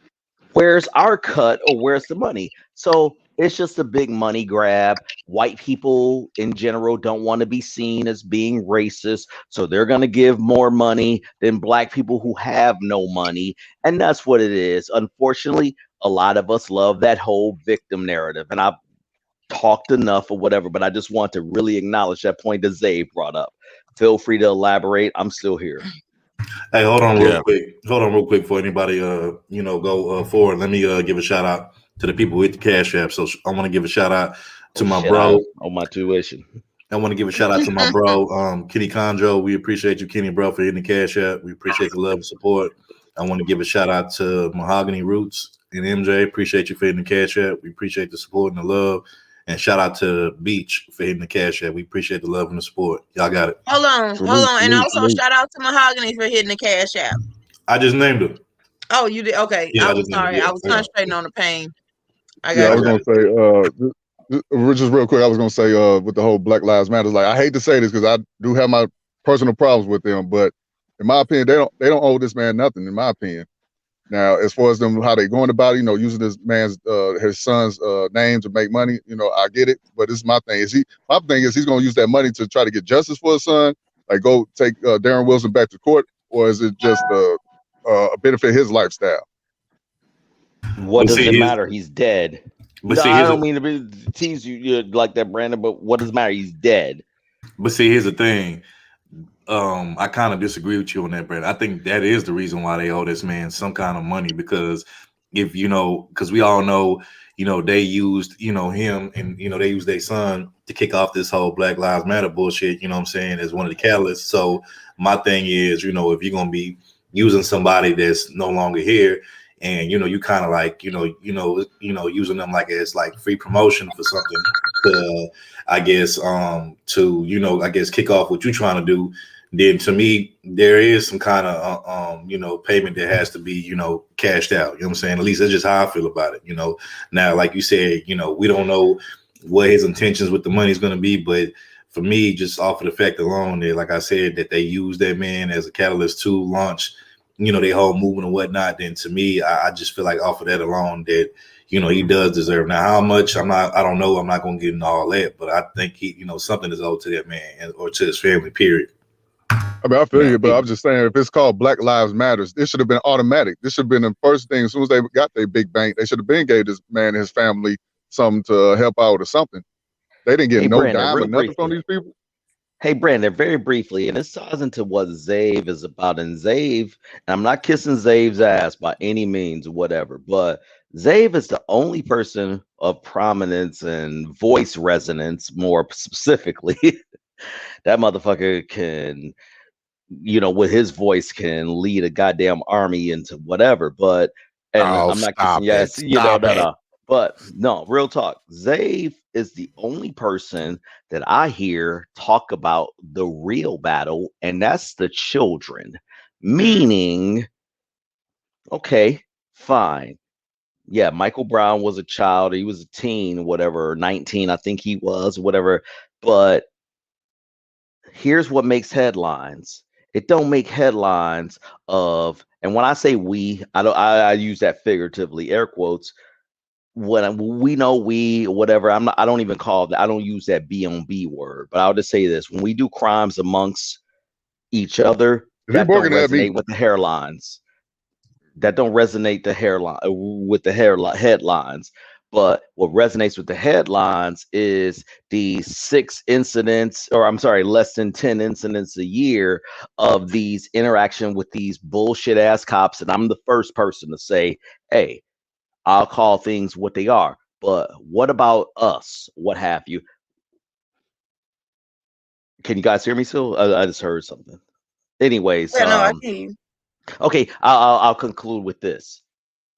where's our cut, or where's the money? So it's just a big money grab. White people in general don't want to be seen as being racist, so they're going to give more money than black people who have no money. And that's what it is. Unfortunately, a lot of us love that whole victim narrative. And I've talked enough or whatever, but I just want to really acknowledge that point that Zay brought up. Feel free to elaborate. I'm still here. Hey, hold on real quick. Hold on real quick before anybody, go forward. Let me give a shout out to the people with the Cash App. So I want to give a shout out to my bro on my tuition. I want to give a shout out to my bro, Kenny Conjo. We appreciate you, Kenny, bro, for hitting the Cash App. We appreciate the love and support. I want to give a shout out to Mahogany Roots and MJ. Appreciate you for hitting the Cash App. We appreciate the support and the love. And shout out to Beach for hitting the Cash App. We appreciate the love and the support. Y'all got it. Hold on. And also shout out to Mahogany for hitting the Cash App. I just named her. Oh, you did? Okay. Yeah, I was sorry. I was concentrating on the pain. I was going to say, just real quick, I was going to say with the whole Black Lives Matter, like, I hate to say this because I do have my personal problems with them, but in my opinion, they don't owe this man nothing, in my opinion. Now, as far as them, how they going about it, using this man's, his son's name to make money, I get it. But this is my thing. My thing is he's going to use that money to try to get justice for his son, like go take Darren Wilson back to court, or is it just benefit his lifestyle? What does it matter? He's dead. But I don't mean to tease you like that, Brandon, but what does it matter? He's dead. But see, here's the thing. I kind of disagree with you on that, Brandon. I think that is the reason why they owe this man some kind of money, because because we all know, they used, him and, they used their son to kick off this whole Black Lives Matter bullshit, you know what I'm saying, as one of the catalysts. So my thing is, if you're going to be using somebody that's no longer here, and you kind of like using them like as like free promotion for something to, I guess kick off what you're trying to do, then to me there is some kind of payment that has to be cashed out. You know what I'm saying? At least that's just how I feel about it. Now, like you said, we don't know what his intentions with the money is going to be, but for me, just off of the fact alone that, like I said, that they use that man as a catalyst to launch their whole movement and whatnot, then to me, I just feel like off of that alone that, he does deserve. Now, how much, I don't know. I'm not going to get into all that, but I think something is owed to that man or to his family, period. I mean, I feel you, but I'm just saying, if it's called Black Lives Matters, this should have been automatic. This should have been the first thing. As soon as they got their big bank, they should have been gave this man and his family something to help out or something. They didn't get Brandon, dime or nothing from these people. Hey, Brandon, very briefly, and this ties into what Zave is about. And Zave, and I'm not kissing Zave's ass by any means, whatever, but Zave is the only person of prominence and voice resonance, more specifically. That motherfucker can, with his voice can lead a goddamn army into whatever. But I'm not kissing. Yes, no. But no, real talk. Zave is the only person that I hear talk about the real battle, and that's the children. Meaning, okay, fine. Yeah, Michael Brown was a child. He was a teen, whatever, 19, I think he was, whatever. But here's what makes headlines. It don't make headlines of, and when I say we, I use that figuratively, air quotes. When we know we, whatever, I don't even call that, I don't use that B on B word, but I'll just say this: when we do crimes amongst each other, that don't resonate with the hairlines. That don't resonate the hairline with the headlines. But what resonates with the headlines is the 6 incidents, or I'm sorry, less than 10 incidents a year of these interaction with these bullshit ass cops. And I'm the first person to say, hey, I'll call things what they are. But what about us? What have you? Can you guys hear me still? I just heard something. Anyways, yeah, no, I hear you. Okay, I'll conclude with this.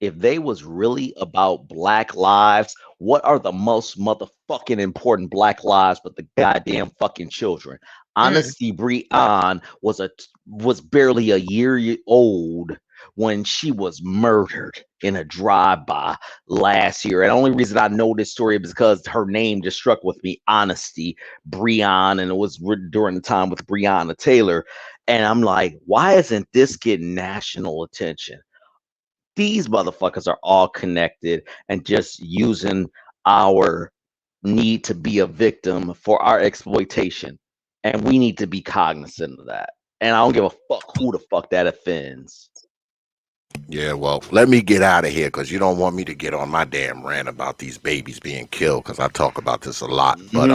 If they was really about Black lives, what are the most motherfucking important Black lives but the goddamn fucking children? Honesty Breon was barely a year old when she was murdered in a drive-by last year. And the only reason I know this story is because her name just struck with me, Honesty Breon, and it was during the time with Breonna Taylor. And I'm like, why isn't this getting national attention? These motherfuckers are all connected and just using our need to be a victim for our exploitation. And we need to be cognizant of that. And I don't give a fuck who the fuck that offends. Yeah, well, let me get out of here because you don't want me to get on my damn rant about these babies being killed because I talk about this a lot. But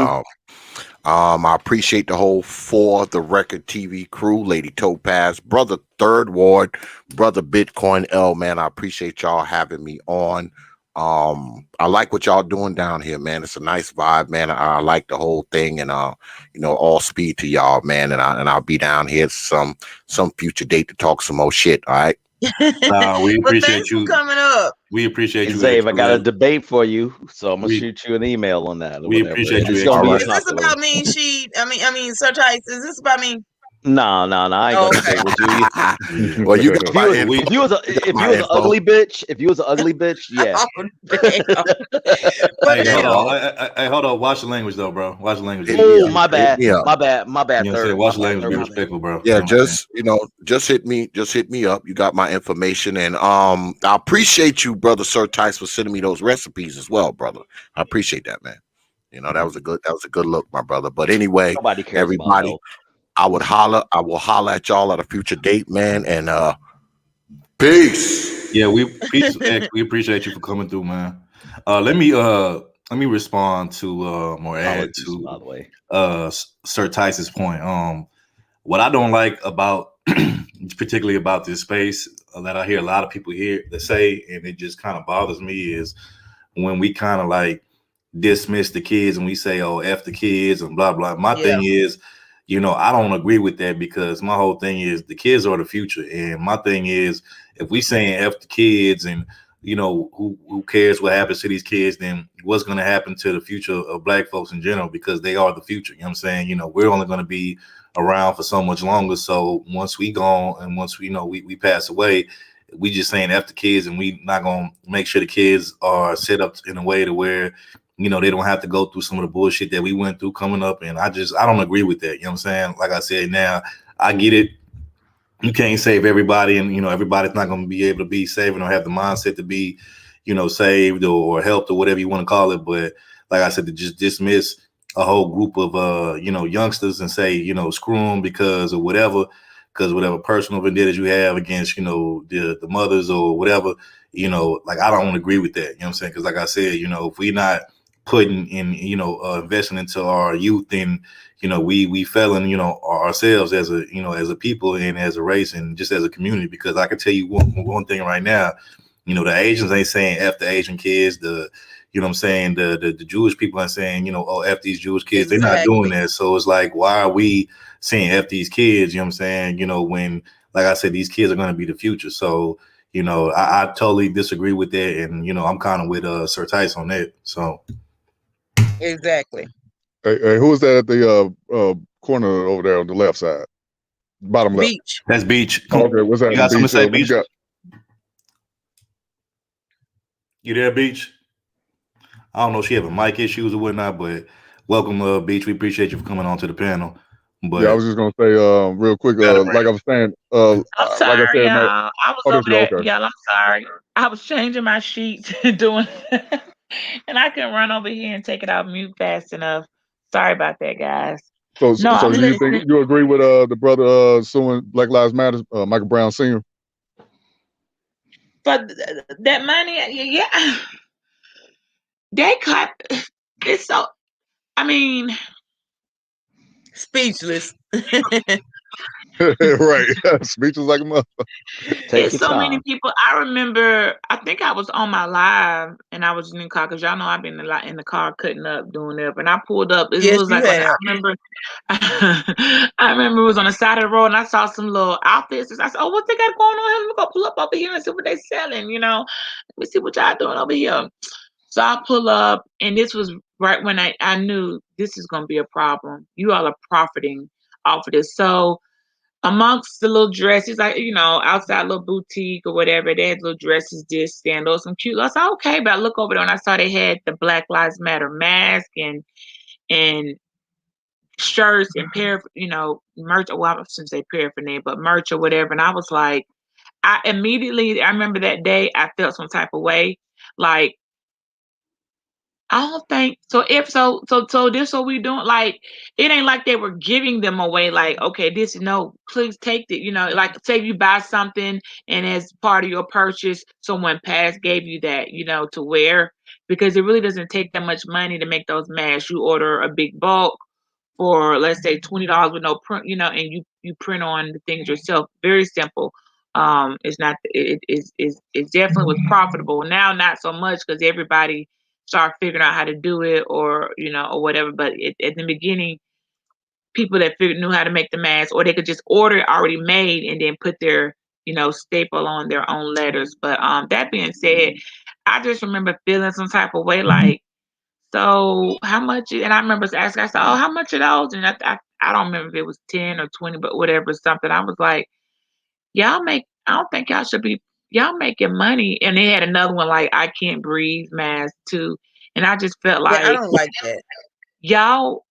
I appreciate the whole For the Record TV crew, Lady Topaz, Brother Third Ward, Brother Bitcoin L, man. I appreciate y'all having me on. I like what y'all doing down here, man. It's a nice vibe, man. I like the whole thing, and all speed to y'all, man. And I'll be down here some future date to talk some more shit. All right. We appreciate you coming up. We appreciate you. Zave, I got a debate for you, so I'm gonna shoot you an email on that. We appreciate you. Is this about me? Sir Tice, is this about me? No, I ain't gonna debate with you. Well, you got my info. If you was an ugly bitch, yeah. Hold on. Watch the language, though, bro. Watch the language. Oh, my bad. Third. Watch the language. Be respectful, bro. Yeah, just hit me up. You got my information, and I appreciate you, brother Sir Tice, for sending me those recipes as well, brother. I appreciate that, man. That was a good look, my brother. But anyway, everybody. I will holler at y'all at a future date, man, and peace. Yeah, we appreciate you for coming through, man. Let me respond to or add to by the way. Sir Tice's point. What I don't like about particularly about this space that I hear a lot of people here that say, and it just kind of bothers me, is when we kind of like dismiss the kids and we say, oh, F the kids and blah blah. My thing is, I don't agree with that because my whole thing is the kids are the future. And my thing is, if we saying F the kids and, who cares what happens to these kids, then what's going to happen to the future of Black folks in general, because they are the future. You know what I'm saying? We're only going to be around for so much longer. So once we gone and once we pass away, we just saying F the kids, and we not going to make sure the kids are set up in a way to where they don't have to go through some of the bullshit that we went through coming up. And I don't agree with that. You know what I'm saying? Like I said, now I get it. You can't save everybody, and everybody's not going to be able to be saving or have the mindset to be, saved or helped or whatever you want to call it. But like I said, to just dismiss a whole group of youngsters and say, screw them because whatever personal vendettas you have against, the mothers or whatever, like I don't agree with that. You know what I'm saying? Because like I said, if we not putting in, investing into our youth, then, we failing, ourselves as a people and as a race and just as a community. Because I can tell you one thing right now, the Asians ain't saying F the Asian kids, the Jewish people ain't saying, oh, F these Jewish kids. They're not doing that. So it's like, why are we saying F these kids? You know what I'm saying? When, like I said, these kids are going to be the future. So, you know, I totally disagree with that, and you know, I'm kind of with Sir Tice on that. So exactly. Hey, who is that at the corner over there on the left side, bottom left? Beach. That's Beach. Okay, what's that? You got something to say, What you Beach? got? You there, Beach? I don't know if she having mic issues or whatnot, but welcome, Beach. We appreciate you for coming on to the panel. But Yeah, I was just gonna say real quick, like I was saying, I'm sorry, like I said, y'all. I was oh, over there, okay. y'all. I'm sorry. I was changing my sheets doing, and I couldn't run over here and take it off mute fast enough. Sorry about that, guys. So, No, so I'm do you listening. think you agree with the brother suing Black Lives Matter, Michael Brown Sr.? But that money, yeah, they cut. It's so. I mean, Speechless. Right. Speeches like a motherfucker. It's so many people. I remember, I think I was on my live and I was in the car because y'all know I've been a lot in the car cutting up, doing up, and I pulled up. It Yes, was you like have. I remember it was on the side of the road and I saw some little outfits. I said, "Oh, what they got going on here? Let me go pull up over here and see what they selling. You know, let me see what y'all doing over here." So I pull up, and this was right when I knew this is going to be a problem. You all are profiting off of this. So amongst the little dresses, like, you know, outside little boutique or whatever, they had little dresses, this, sandals, some cute. I said, okay, but I look over there and I saw they had the Black Lives Matter mask and shirts and you know, merch. Well, I shouldn't say paraphernalia, but merch or whatever. And I was like, I remember that day I felt some type of way. Like, I don't think so. If so, this what we doing? Like, it ain't like they were giving them away. Like, okay, this no, please take it. You know, like say you buy something and as part of your purchase, someone gave you that, you know, to wear, because it really doesn't take that much money to make those masks. You order a big bulk for, let's say, $20 with no print, you know, and you print on the things yourself. Very simple. It's not. It definitely was profitable. Now, not so much because everybody start figuring out how to do it, or you know, or whatever. But at the beginning, people that knew how to make the mask, or they could just order it already made and then put their, you know, staple on their own letters. But that being said, I just remember feeling some type of way, like, so how much? And I remember asking, I said, "Oh, how much are those?" And I don't remember if it was 10 or 20, but whatever, something. I was like, I don't think y'all should be, y'all making money. And they had another one like I Can't Breathe mask too. And I just felt Yeah, I like don't like that. y'all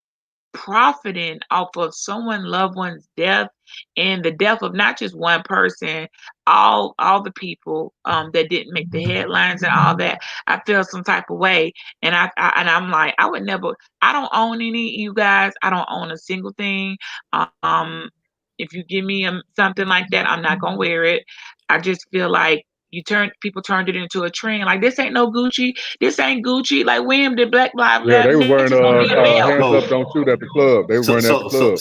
profiting off of someone loved one's death, and the death of not just one person, all the people that didn't make the headlines and all that. I feel some type of way, and I'm like, I would never. I don't own any, you guys. I don't own a single thing. If you give me something like that, I'm not gonna wear it. I just feel like people turned it into a trend. Like, this ain't no Gucci. This ain't Gucci. Like, when did Black Lives Yeah, they Matter? were wearing Next is gonna be a belt. hands up, don't shoot at the club. They were wearing at the club.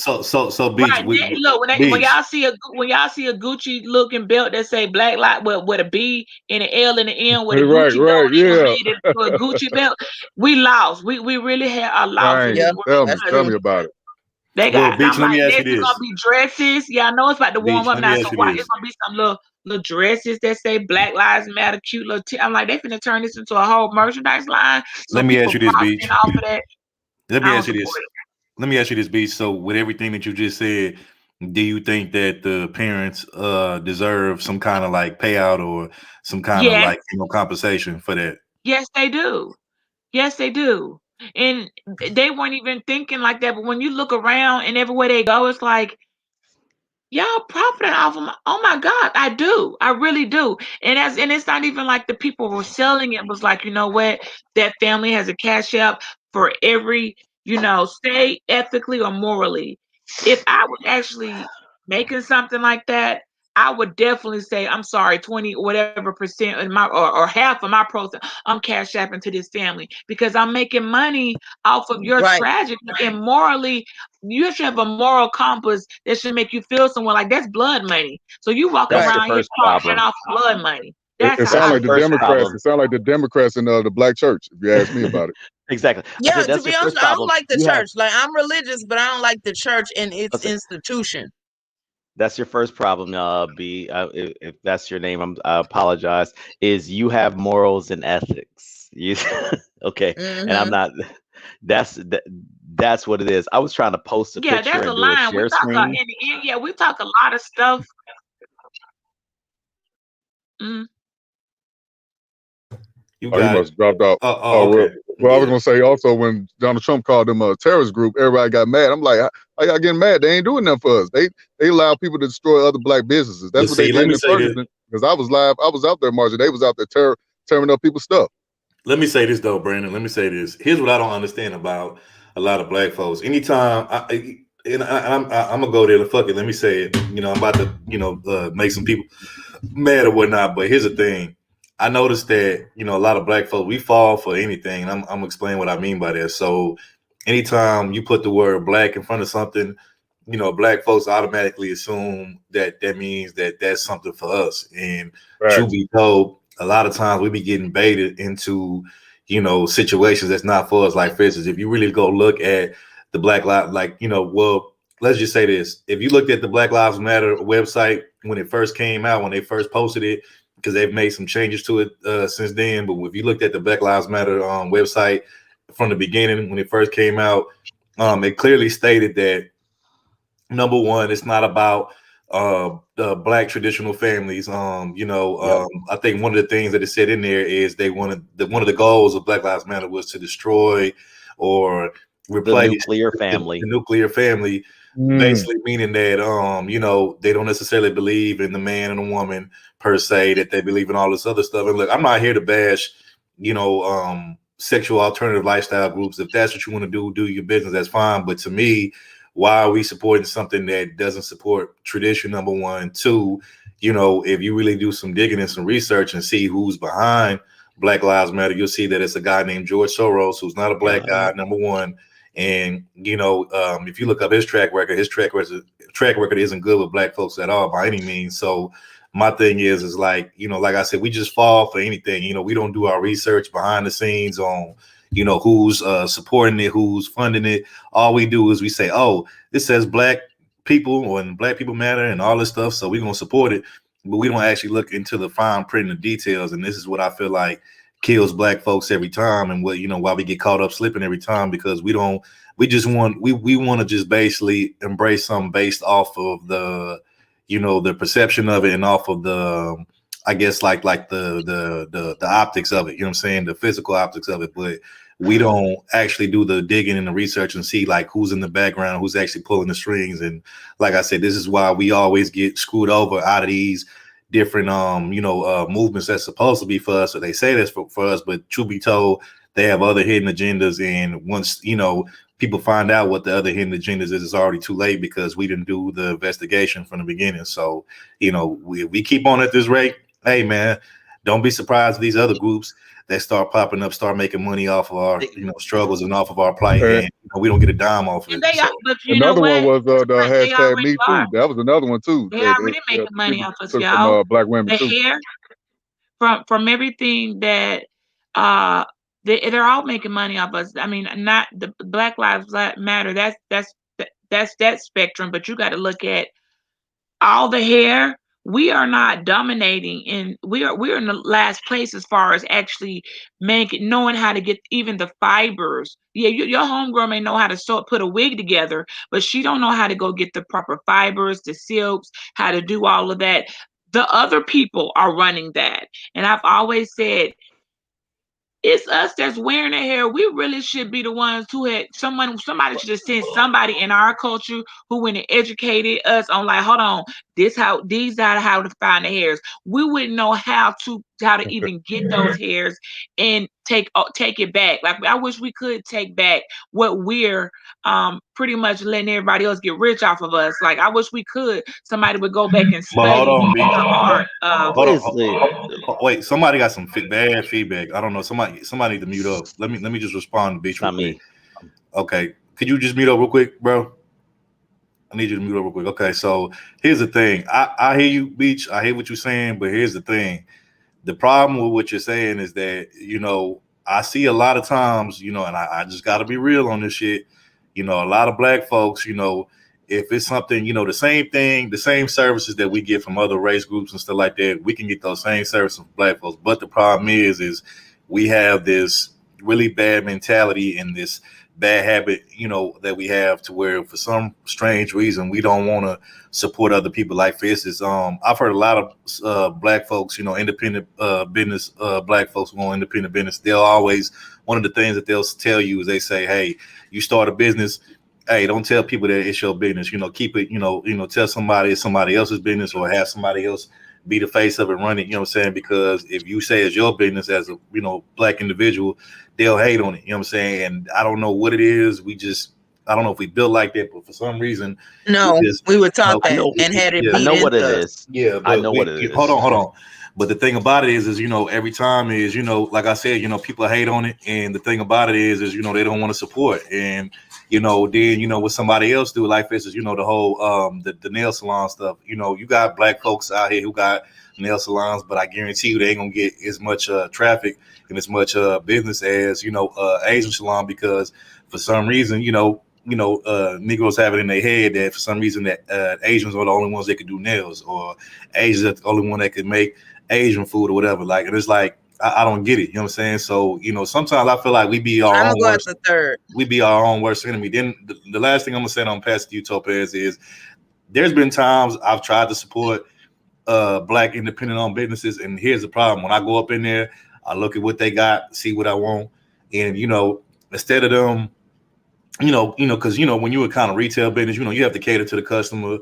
So Beach, Right. Look, when Beach. y'all see a Gucci looking belt that say Black Lives with a B and an L and an M with a Gucci Right, yeah. made into a Gucci belt, we lost. We really had a loss in Dang, this world. tell me about it. They got, Beach, I'm let me like, ask you this is this. gonna be dresses. Yeah, I know it's about to warm Beach, up let now. me So ask you why this. it's gonna be some little dresses that say Black Lives Matter, cute little. I'm like, they finna turn this into a whole merchandise line. So Let me ask you this, Beach. Off of that. Let me ask you this, Beach. So with everything that you just said, do you think that the parents deserve some kind of like payout or some kind of like, you know, compensation for that? Yes, they do. Yes, they do. And they weren't even thinking like that. But when you look around and everywhere they go, it's like, y'all profiting off of oh my God, I do. I really do. And it's not even like the people who were selling it was like, you know what? That family has a cash app for every, you know, stay ethically or morally. If I was actually making something like that, I would definitely say, I'm sorry, 20 whatever percent of my or half of my profit, I'm cash apping to this family because I'm making money off of your tragedy. And morally, you should have a moral compass that should make you feel somewhere like that's blood money. So you walk around here profiting off blood money. It sounds like the Democrats. It sounds like the Democrats in the black church. If you ask me about it. Exactly. Yeah, to be honest, I don't like the church. Like, I'm religious, but I don't like the church and its institution. That's your first problem, B. If that's your name, I apologize. Is you have morals and ethics. You okay? And I'm Mm-hmm. not. That's what it is. I was trying to post a Yeah, picture there's a and do a line. We share talk screen. yeah, we talk a lot of stuff. Mm. You Oh, he got it. must have dropped out. Okay. Well, I was Yeah. gonna say also when Donald Trump called them a terrorist group, everybody got mad. I'm like, how y'all getting mad? They ain't doing nothing for us. They allow people to destroy other black businesses. That's But what they see, did let me in say this. Ferguson. Because I was live, I was out there marching. They was out there tearing up people's stuff. Let me say this though, Brandon. Let me say this. Here's what I don't understand about a lot of black folks. Anytime I'm gonna go there. Fuck it. Let me say it. You know, I'm about to make some people mad or whatnot. But here's the thing. I noticed that a lot of black folks, we fall for anything. And I'm gonna explain what I mean by that. So anytime you put the word black in front of something, black folks automatically assume that means that that's something for us. And truth be told, a lot of times we be getting baited into, situations that's not for us. Like, for instance, if you really go look at the Black Lives, well, let's just say this. If you looked at the Black Lives Matter website when it first came out, when they first posted it, because they've made some changes to it since then. But if you looked at the Black Lives Matter website from the beginning, when it first came out, it clearly stated that, number one, it's not about the black traditional families. I think one of the things that it said in there is they wanted one of the goals of Black Lives Matter was to destroy or replace the nuclear family. The nuclear family, basically meaning that they don't necessarily believe in the man and the woman per se, that they believe in all this other stuff. And look, I'm not here to bash, sexual alternative lifestyle groups. If that's what you want to do your business, that's fine. But to me, why are we supporting something that doesn't support tradition? Number one. Two, if you really do some digging and some research and see who's behind Black Lives Matter, you'll see that it's a guy named George Soros, who's not a black guy, number one. And if you look up his track record isn't good with black folks at all by any means. So my thing is like, like I said, we just fall for anything. We don't do our research behind the scenes on who's supporting it, who's funding it. All we do is we say, oh, this says black people and black people matter and all this stuff, so we're gonna support it. But we don't actually look into the fine print and the details. And this is what I feel like kills black folks every time, and why we get caught up slipping every time, because we want to just basically embrace something based off of the the perception of it and off of the I guess like the optics of it, what I'm saying, the physical optics of it. But we don't actually do the digging and the research and see like who's in the background, who's actually pulling the strings. And like I said, this is why we always get screwed over out of these different movements that's supposed to be for us, or they say that's for us, but truth be told, they have other hidden agendas. And once people find out what the other hidden agendas is, it's already too late, because we didn't do the investigation from the beginning. So we keep on at this rate, hey man, don't be surprised if these other groups that start popping up start making money off of our struggles and off of our plight, and we don't get a dime off of it. Another one was the hashtag Me Too. That was another one too. They already making money off us, y'all. Some, black women the too. hair from everything that they're all making money off us. I mean, not the Black Lives Matter. That's that spectrum, but you got to look at all the hair. We are not dominating, and we're in the last place as far as actually knowing how to get even the fibers. Yeah, your homegirl may know how to put a wig together, but she don't know how to go get the proper fibers, the silks, how to do all of that. The other people are running that, and I've always said, it's us that's wearing the hair. We really should be the ones who had somebody should have sent somebody in our culture who went and educated us on, like, hold on, these are how to find the hairs. We wouldn't know how to even get those hairs and take it back. Like, I wish we could take back what we're pretty much letting everybody else get rich off of us. Like, I wish we could. Somebody would go back and study the art of. Wait, somebody got some bad feedback. I don't know. Somebody need to mute up. Let me just respond to Beach real quick. Okay, could you just mute up real quick, bro? I need you to mute up real quick. Okay, so here's the thing. I hear you, Beach. I hear what you're saying, but here's the thing. The problem with what you're saying is that, I see a lot of times, and I just got to be real on this shit. A lot of black folks, if it's something, the same thing, the same services that we get from other race groups and stuff like that, we can get those same services from black folks. But the problem is we have this really bad mentality and this bad habit, that we have to where for some strange reason we don't want to support other people. Like for instance, I've heard a lot of black folks, independent business, black folks who own independent business. They'll always, one of the things that they'll tell you is they say, hey, you start a business, hey, don't tell people that it's your business. Keep it, tell somebody it's somebody else's business, or have somebody else be the face of it, run it. You know what I'm saying? Because if you say it's your business as a black individual, they'll hate on it. You know what I'm saying? And I don't know what it is. I don't know if we built like that, but for some reason, we were taught that and had it. I know what it is. Yeah, I know what it is. Hold on. But the thing about it is every time is like I said, people hate on it, and the thing about it is they don't want to support. And then what somebody else do, like this is the whole the nail salon stuff. You got black folks out here who got nail salons, but I guarantee you they ain't gonna get as much traffic and as much business as Asian salon, because for some reason Negroes have it in their head that for some reason that Asians are the only ones that can do nails, or Asians are the only one that can make Asian food or whatever. Like, and it's like I don't get it. You know what I'm saying? So sometimes I feel like we be our own worst. We be our own worst enemy. Then the last thing I'm gonna say, on pass to you, Topaz, is there's been times I've tried to support black independent owned businesses, and here's the problem: when I go up in there, I look at what they got, see what I want, and instead of them, because when you're a kind of retail business, you have to cater to the customer,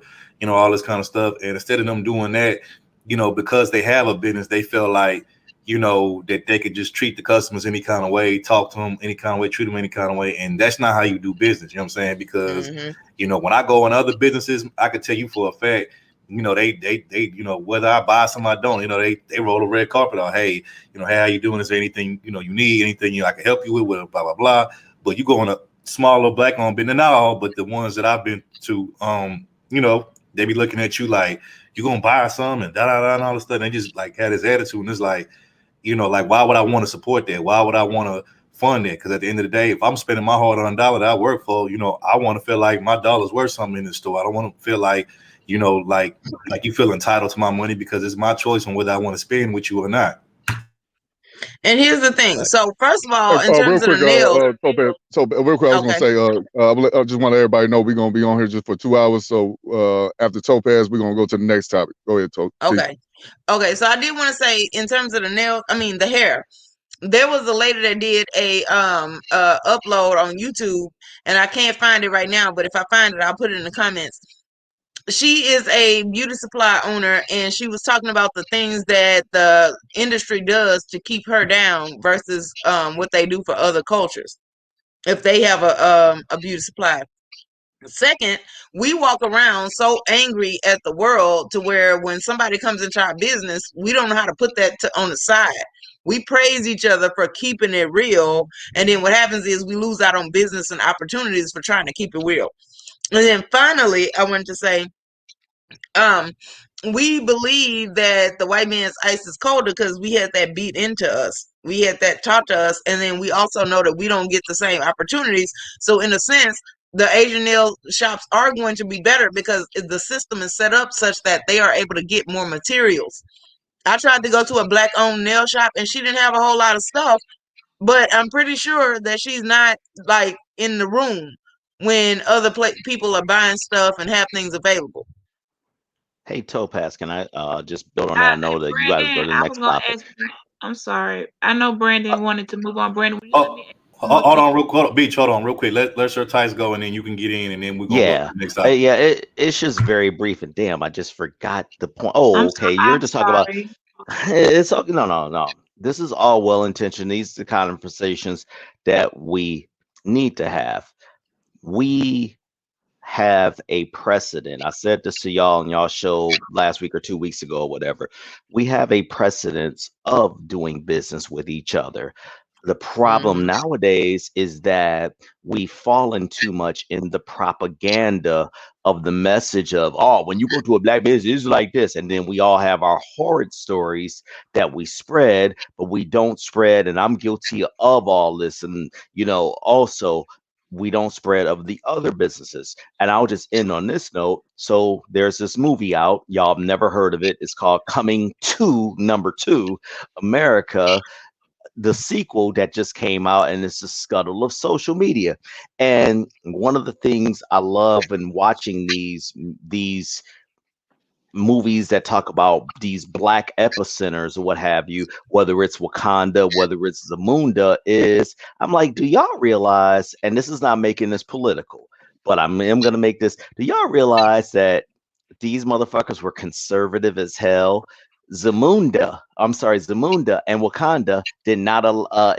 all this kind of stuff, and instead of them doing that, because they have a business, they feel like that they could just treat the customers any kind of way, talk to them any kind of way, treat them any kind of way, and that's not how you do business. You know what I'm saying? Because when I go in other businesses, I can tell you for a fact, they whether I buy some or I don't, they roll a red carpet out. Hey, hey, how you doing? Is there anything you need? Anything I can help you with? Blah blah blah. But you go in a smaller black-owned business, not all, but the ones that I've been to, they be looking at you like you gonna buy some and da da da and all this stuff. And they just like had this attitude, and it's like, like, why would I want to support that? Why would I want to fund that? Because at the end of the day, if I'm spending my hard-earned dollar that I work for, I want to feel like my dollar's worth something in the store. I don't want to feel like, like you feel entitled to my money, because it's my choice on whether I want to spend with you or not. And here's the thing. So first of all, in terms of the nails, so real quick, I was gonna say, I just want everybody to know we're gonna be on here just for 2 hours. So after Topaz, we're gonna go to the next topic. Go ahead, Topaz. Okay. So I did want to say, in terms of the hair, there was a lady that did a upload on YouTube, and I can't find it right now, but if I find it, I'll put it in the comments. She is a beauty supply owner, and she was talking about the things that the industry does to keep her down versus what they do for other cultures if they have a beauty supply. Second, we walk around so angry at the world to where when somebody comes into our business, we don't know how to put that on the side. We praise each other for keeping it real, and then what happens is we lose out on business and opportunities for trying to keep it real. And then finally, I wanted to say, we believe that the white man's ice is colder because we had that beat into us. We had that taught to us. And then we also know that we don't get the same opportunities. So in a sense, the Asian nail shops are going to be better because the system is set up such that they are able to get more materials. I tried to go to a black owned nail shop and she didn't have a whole lot of stuff, but I'm pretty sure that she's not like in the room when other people are buying stuff and have things available. Hey, Topaz, can I just build on that? I know that you guys go to the next topic. I'm sorry. I know Brandon wanted to move on. Brandon, hold on real quick. Beach, hold on real quick. Let Sir Tice go, and then you can get in, and then we're going to go to the next topic. Yeah, it's just very brief. And damn, I just forgot the point. Oh, okay. You're just talking about it's okay. No. This is all well-intentioned. These are the kind of conversations that we need to have. We have a precedent. I said this to y'all on y'all show last week or 2 weeks ago or whatever. We have a precedence of doing business with each other. The problem nowadays is that we've fallen too much in the propaganda of the message of, oh, when you go to a black business, it's like this. And then we all have our horrid stories that we spread, but we don't spread. And I'm guilty of all this. And, also, we don't spread of the other businesses. And I'll just end on this note. So there's this movie out. Y'all have never heard of it. It's called Coming to Number 2 America, the sequel that just came out, and it's the scuttle of social media. And one of the things I love in watching these movies that talk about these black epicenters or what have you, whether it's Wakanda, whether it's Zamunda, is I'm like, do y'all realize, and this is not making this political, but I'm going to make this, do y'all realize that these motherfuckers were conservative as hell? Zamunda and Wakanda did not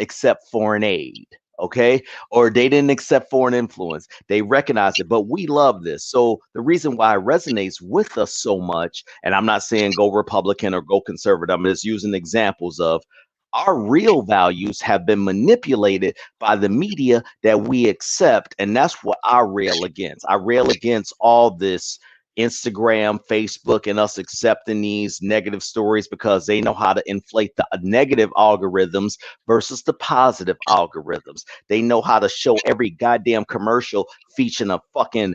accept foreign aid. Okay, or they didn't accept foreign influence. They recognize it, but we love this. So the reason why it resonates with us so much, and I'm not saying go Republican or go conservative, I'm just using examples of our real values have been manipulated by the media that we accept, and that's what I rail against. I rail against all this Instagram, Facebook, and us accepting these negative stories because they know how to inflate the negative algorithms versus the positive algorithms. They know how to show every goddamn commercial featuring a fucking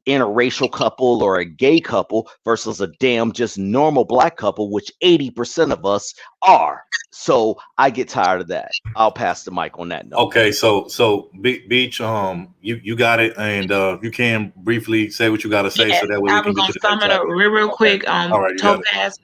interracial couple or a gay couple versus a damn just normal black couple, which 80% of us are. So I get tired of that. I'll pass the mic on that note. Okay, so Beach, you got it, and you can briefly say what you got to say, so that way we can get to the sum it up real quick. All right, Topaz.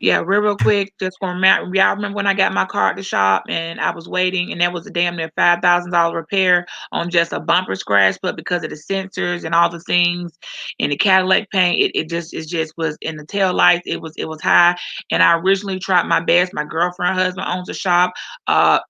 Yeah, real quick. Just for y'all remember when I got my car at the shop and I was waiting, and that was a damn near $5,000 repair on just a bumper scratch, but because of the sensors and all the things in the Cadillac paint, it just was in the tail lights. It was high, and I originally tried my best. My girlfriend husband owns a shop.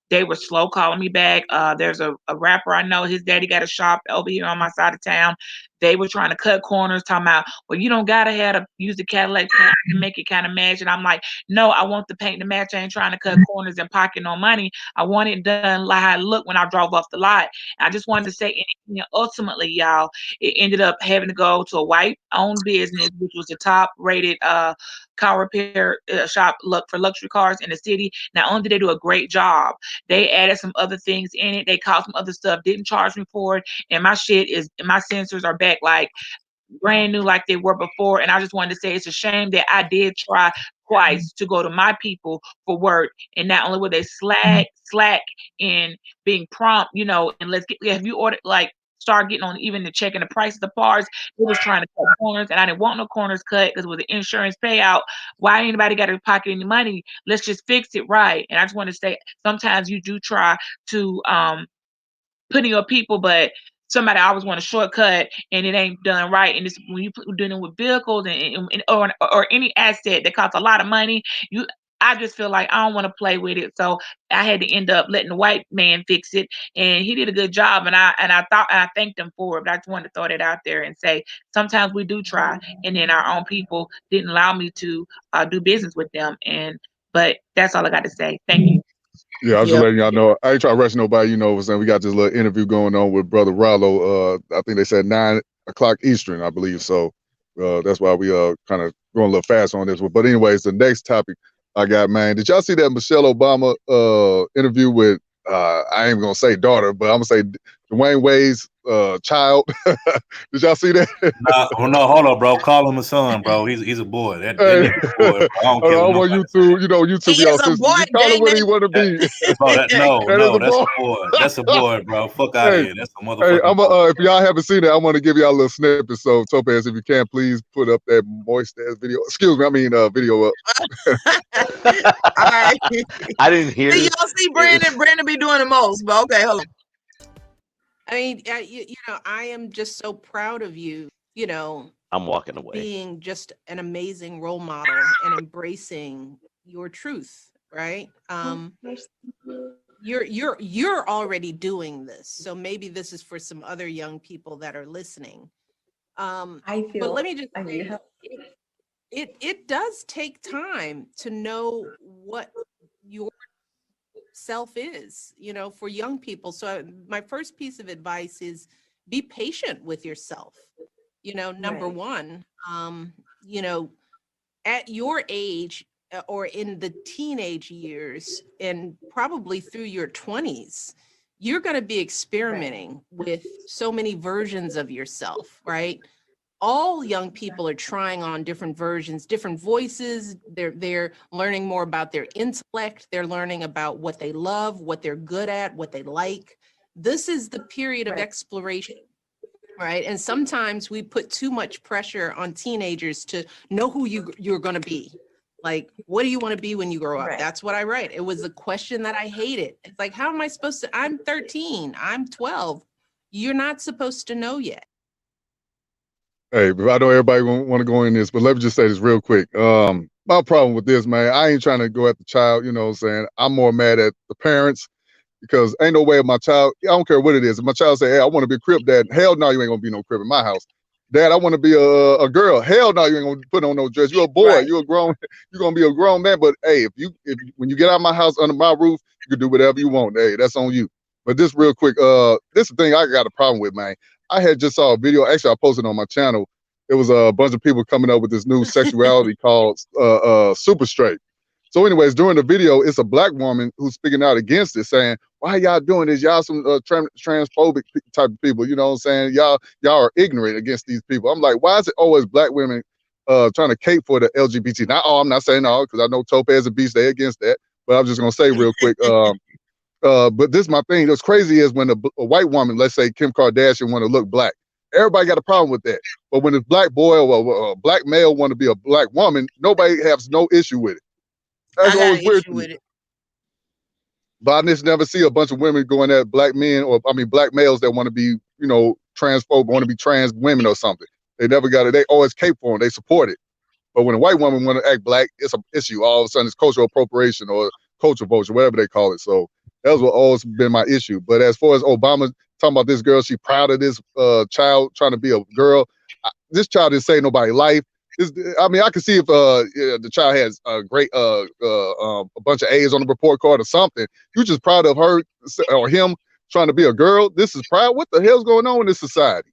They were slow calling me back. There's a rapper I know. His daddy got a shop over here on my side of town. They were trying to cut corners, talking about, well, you don't gotta have to use the Cadillac paint to make it kind of match. And I'm like, no, I want the paint to match. I ain't trying to cut corners and pocket no money. I want it done like how it looked when I drove off the lot. And I just wanted to say, ultimately, y'all, it ended up having to go to a white-owned business, which was the top-rated car repair shop for luxury cars in the city. Not only did they do a great job, they added some other things in it. They caught some other stuff, didn't charge me for it. And my sensors are back like brand new like they were before. And I just wanted to say it's a shame that I did try twice to go to my people for work, and not only were they slack in being prompt, and have you ordered, like, start getting on even the checking the price of the parts. They was trying to cut corners, and I didn't want no corners cut because with the insurance payout, why anybody got to pocket any money? Let's just fix it right. And I just want to say, sometimes you do try to put in your people, but somebody always want a shortcut and it ain't done right. And it's when you doing it with vehicles or any asset that costs a lot of money, I just feel like I don't want to play with it. So I had to end up letting the white man fix it, and he did a good job. And I thanked him for it. But I just wanted to throw that out there and say sometimes we do try, and then our own people didn't allow me to do business with them. But that's all I got to say. Thank you. Yeah, I'm just letting y'all know. I ain't trying to rush nobody. You know what I'm saying? We got this little interview going on with Brother Rollo. I think they said 9 o'clock Eastern, I believe. So that's why we kind of going a little fast on this one. But anyways, the next topic I got, man. Did y'all see that Michelle Obama interview with, I ain't going to say daughter, but I'm going to say Dwayne Wade's child? Did y'all see that? No, hold on, bro. Call him a son, bro. He's a boy. That boy, bro. I don't care. On YouTube, YouTube, he is a boy. You call him what he want to be. That's a boy. That's a boy, bro. Fuck out of here. That's a motherfucker. Hey, if y'all haven't seen it, I want to give y'all a little snippet. So Topaz, if you can, please put up that moist ass video. Excuse me, I mean video up. All right. I didn't hear. Y'all see Brandon be doing the most, but okay, hold on. I mean, I am just so proud of you, I'm walking away. Being just an amazing role model and embracing your truth, right? You're already doing this. So maybe this is for some other young people that are listening. But let me just say, it does take time to know what your self is, for young people. So my first piece of advice is be patient with yourself. Number one, at your age or in the teenage years and probably through your 20s, you're going to be experimenting with so many versions of yourself, right? All young people are trying on different versions, different voices. They're learning more about their intellect. They're learning about what they love, what they're good at, what they like. This is the period of exploration, right? And sometimes we put too much pressure on teenagers to know who you're going to be. Like, what do you want to be when you grow up? Right. That's what I write. It was a question that I hated. It's like, how am I supposed to? I'm 13. I'm 12. You're not supposed to know yet. Hey, but I know everybody want to go in this, but let me just say this real quick. My problem with this, man, I ain't trying to go at the child, you know what I'm saying? I'm more mad at the parents because ain't no way my child, I don't care what it is. If my child say, hey, I want to be a Crip dad, hell no, you ain't gonna be no Crip in my house. Dad, I want to be a girl. Hell no, you ain't gonna put on no dress. You're a boy. Right. You're gonna be a grown man. But hey, if when you get out of my house under my roof, you can do whatever you want. Hey, that's on you. But this real quick, this is the thing I got a problem with, man. I had just saw a video. Actually, I posted on my channel. It was a bunch of people coming up with this new sexuality called super straight. So anyways, during the video, it's a black woman who's speaking out against it, saying, why y'all doing this? Y'all some transphobic type of people, you know what I'm saying? Y'all are ignorant against these people. I'm like, why is it always black women trying to cape for the LGBT? Not all, I'm not saying all, because I know Topaz and Beast, they against that. But I'm just going to say real quick, but this is my thing. What's crazy is when a white woman, let's say Kim Kardashian, want to look black. Everybody got a problem with that. But when a black boy or a black male want to be a black woman, nobody has no issue with it. That's always weird to me. But I just never see a bunch of women going at black men, or I mean black males that want to be, you know, transphobe, want to be trans women or something. They never got it. They always cape for them. They support it. But when a white woman want to act black, it's an issue. All of a sudden, it's cultural appropriation or culture vulture, whatever they call it. So that's what always been my issue. But as far as Obama talking about this girl, she proud of this child trying to be a girl. This child didn't save nobody's life. I mean, I can see if the child has a great a bunch of A's on the report card or something. You're just proud of her or him trying to be a girl. This is proud. What the hell's going on in this society?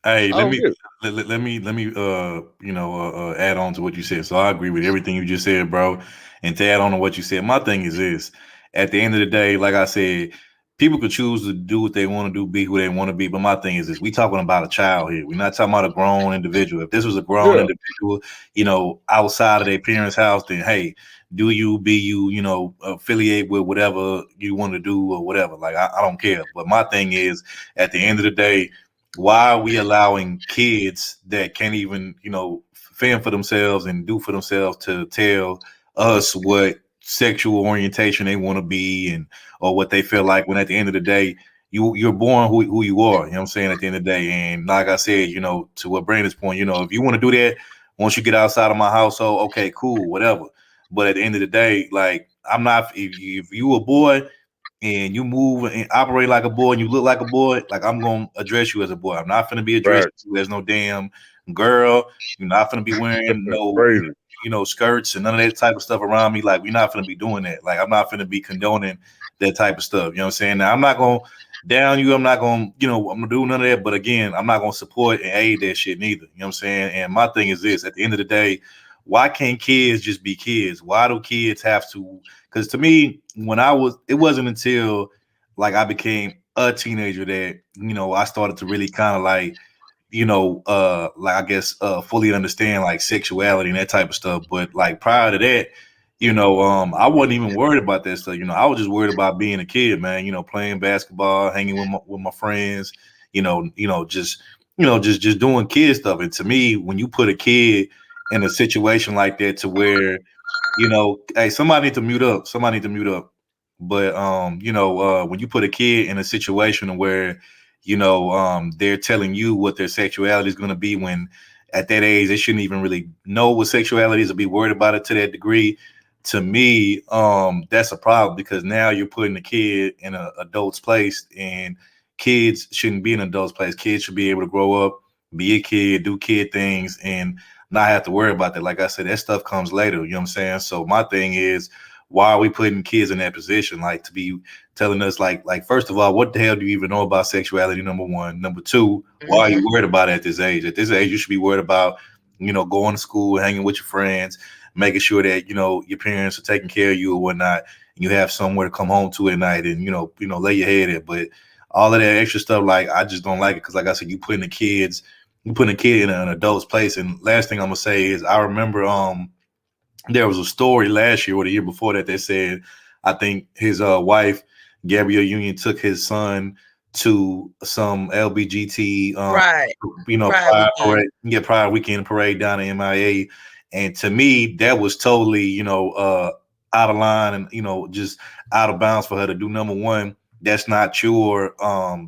Hey, let me you know add on to what you said. So I agree with everything you just said, bro. And to add on to what you said, my thing is this: at the end of the day, like I said, people could choose to do what they want to do, be who they want to be. But my thing is this: we talking about a child here. We're not talking about a grown individual. If this was a grown individual, you know, outside of their parents' house, then hey, do you, be you, you know, affiliate with whatever you want to do or whatever. Like I don't care. But my thing is, at the end of the day, why are we allowing kids that can't even, you know, fend for themselves and do for themselves to tell us what sexual orientation they want to be and or what they feel like, when at the end of the day you're born who you are, you know what I'm saying, at the end of the day. And like I said, you know, to what Brandon's point, you know, if you want to do that once you get outside of my household, okay, cool, whatever. But at the end of the day, like, I'm not, if you a boy and you move and operate like a boy and you look like a boy, like, I'm gonna address you as a boy. I'm not gonna be addressed as no damn girl. You're not gonna be wearing no you know, skirts and none of that type of stuff around me. Like, we're not gonna be doing that. Like, I'm not gonna be condoning that type of stuff. You know what I'm saying? Now, I'm not gonna down you. I'm not gonna, you know, I'm gonna do none of that. But again, I'm not gonna support and aid that shit neither. You know what I'm saying? And my thing is this: at the end of the day, why can't kids just be kids? Why do kids have to? Because to me, it wasn't until like I became a teenager that, you know, I started to really kind of like, you know, like, I guess fully understand like sexuality and that type of stuff. But like prior to that, you know, I wasn't even worried about that stuff. You know, I was just worried about being a kid, man. You know, playing basketball, hanging with my friends. You know, just doing kid stuff. And to me, when you put a kid in a situation like that, to where, you know, hey, somebody need to mute up. But you know, when you put a kid in a situation where, you know, they're telling you what their sexuality is going to be, when at that age they shouldn't even really know what sexuality is or be worried about it to that degree. To me, that's a problem, because now you're putting the kid in an adult's place, and kids shouldn't be in an adult's place. Kids should be able to grow up, be a kid, do kid things, and not have to worry about that. Like I said, that stuff comes later. You know what I'm saying? So my thing is, why are we putting kids in that position? Like, to be telling us like first of all, what the hell do you even know about sexuality? Number one. Number two, why are you worried about it at this age? At this age, you should be worried about, you know, going to school, hanging with your friends, making sure that, you know, your parents are taking care of you or whatnot. you have somewhere to come home to at night and, lay your head in. But all of that extra stuff, like, I just don't like it. Cause like I said, you putting a kid in an adult's place. And last thing I'm gonna say is I remember, there was a story last year or the year before that said, I think his wife, Gabrielle Union, took his son to some LBGT, Pride Weekend parade down in MIA. And to me, that was totally, out of line and, just out of bounds for her to do. Number one, that's not your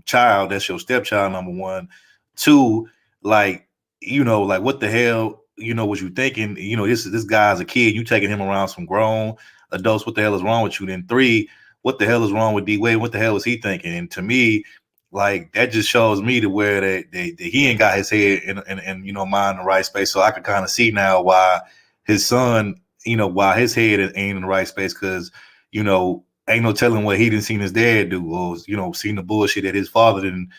child, that's your stepchild, number one. Two, like, what the hell, was you thinking? This guy's a kid, you taking him around some grown adults, what the hell is wrong with you? Then three, what the hell is wrong with D-Wade? What the hell was he thinking? And to me, like, that just shows me to where that he ain't got his head in mind in the right space. So I can kind of see now why his son, why his head ain't in the right space, because, ain't no telling what he didn't seen his dad do, or, seen the bullshit that his father didn't,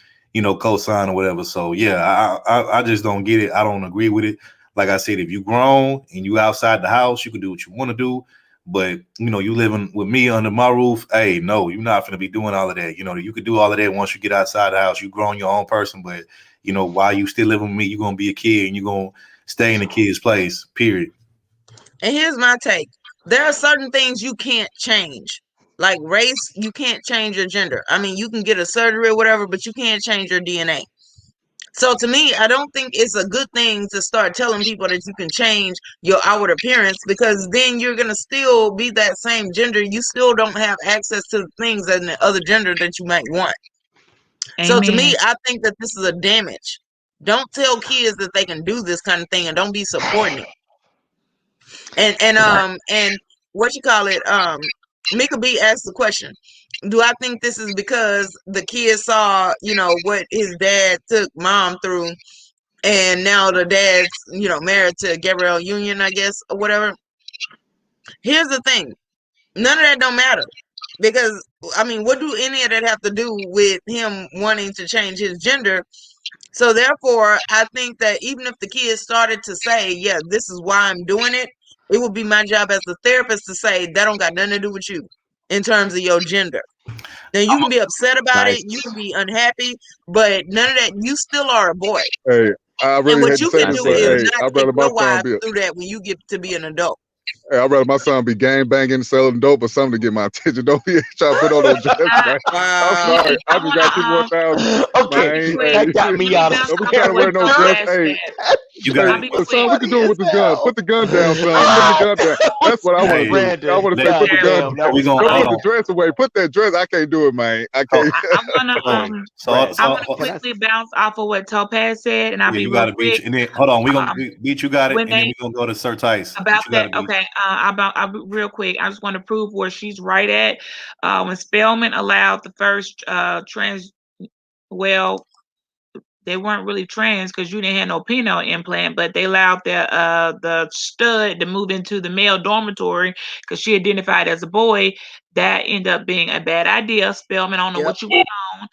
co-sign or whatever. So yeah, I just don't get it. I don't agree with it. Like I said, if you grown and you outside the house, you can do what you want to do. But, you living with me under my roof, hey, no, you're not going to be doing all of that. You could do all of that once you get outside the house. You grown your own person. But, while you still living with me, you're going to be a kid and you're going to stay in the kid's place, period. And here's my take. There are certain things you can't change. Like race, you can't change your gender. I mean, you can get a surgery or whatever, but you can't change your DNA. So to me, I don't think it's a good thing to start telling people that you can change your outward appearance, because then you're going to still be that same gender. You still don't have access to the things in the other gender that you might want. Amen. So to me, I think that this is a damage. Don't tell kids that they can do this kind of thing, and don't be supporting it. And what you call it, Mika B asked the question, do I think this is because the kid saw, what his dad took mom through, and now the dad's, married to Gabrielle Union, I guess, or whatever? Here's the thing. None of that don't matter, because, I mean, what do any of that have to do with him wanting to change his gender? So therefore, I think that even if the kid started to say, yeah, this is why I'm doing it, it would be my job as the therapist to say, that don't got nothing to do with you in terms of your gender. Then you can be upset about it, you can be unhappy, but none of that, you still are a boy. Hey, I really and what hate you to say can this, do but is hey, not take your wife through that when you get to be an adult. Hey, I'd rather my son be gang banging, selling dope, or something to get my attention. Don't be trying to put on those dress, man. I'm sorry. I just got 2,000. Okay, that got me out of Don't be trying to wear no dress. Hey, you got son, we can do it with this gun. Put the gun down, son. Put the gun down. That's what I want to do. I want to say put the gun down. Don't put the dress away. Put that dress. I can't do it, man. I can't. I want to quickly bounce off of what Topaz said, and I'll be real quick. And then, hold on, we're going to beat you got it, and then we're going to go to Sir Tice. About that, okay, I'll be real quick. I just want to prove where she's right at. When Spelman allowed the first trans, well, they weren't really trans because you didn't have no penile implant, but they allowed the stud to move into the male dormitory because she identified as a boy. That ended up being a bad idea. Spelman, I don't know what you went on.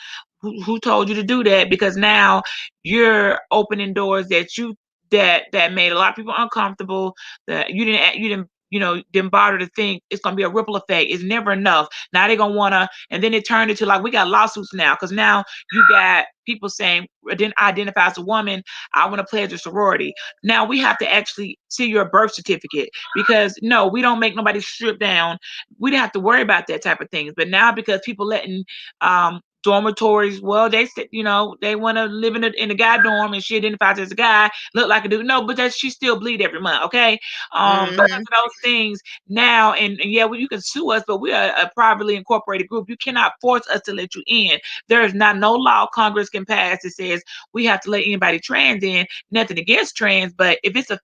Who told you to do that? Because now you're opening doors that made a lot of people uncomfortable. That you didn't bother to think it's going to be a ripple effect. It's never enough. Now they're going to want to, and then it turned into like, we got lawsuits now, because now you got people saying, identify as a woman, I want to pledge a sorority. Now we have to actually see your birth certificate, because no, we don't make nobody strip down. We didn't have to worry about that type of things. But now, because people letting dormitories, well, they said, they want to live in a guy dorm, and she identifies as a guy, look like a dude. No, but she still bleed every month, okay? Because of those things now, and yeah, well, you can sue us, but we are a privately incorporated group. You cannot force us to let you in. There is not no law Congress can pass that says we have to let anybody trans in. Nothing against trans, but if it's a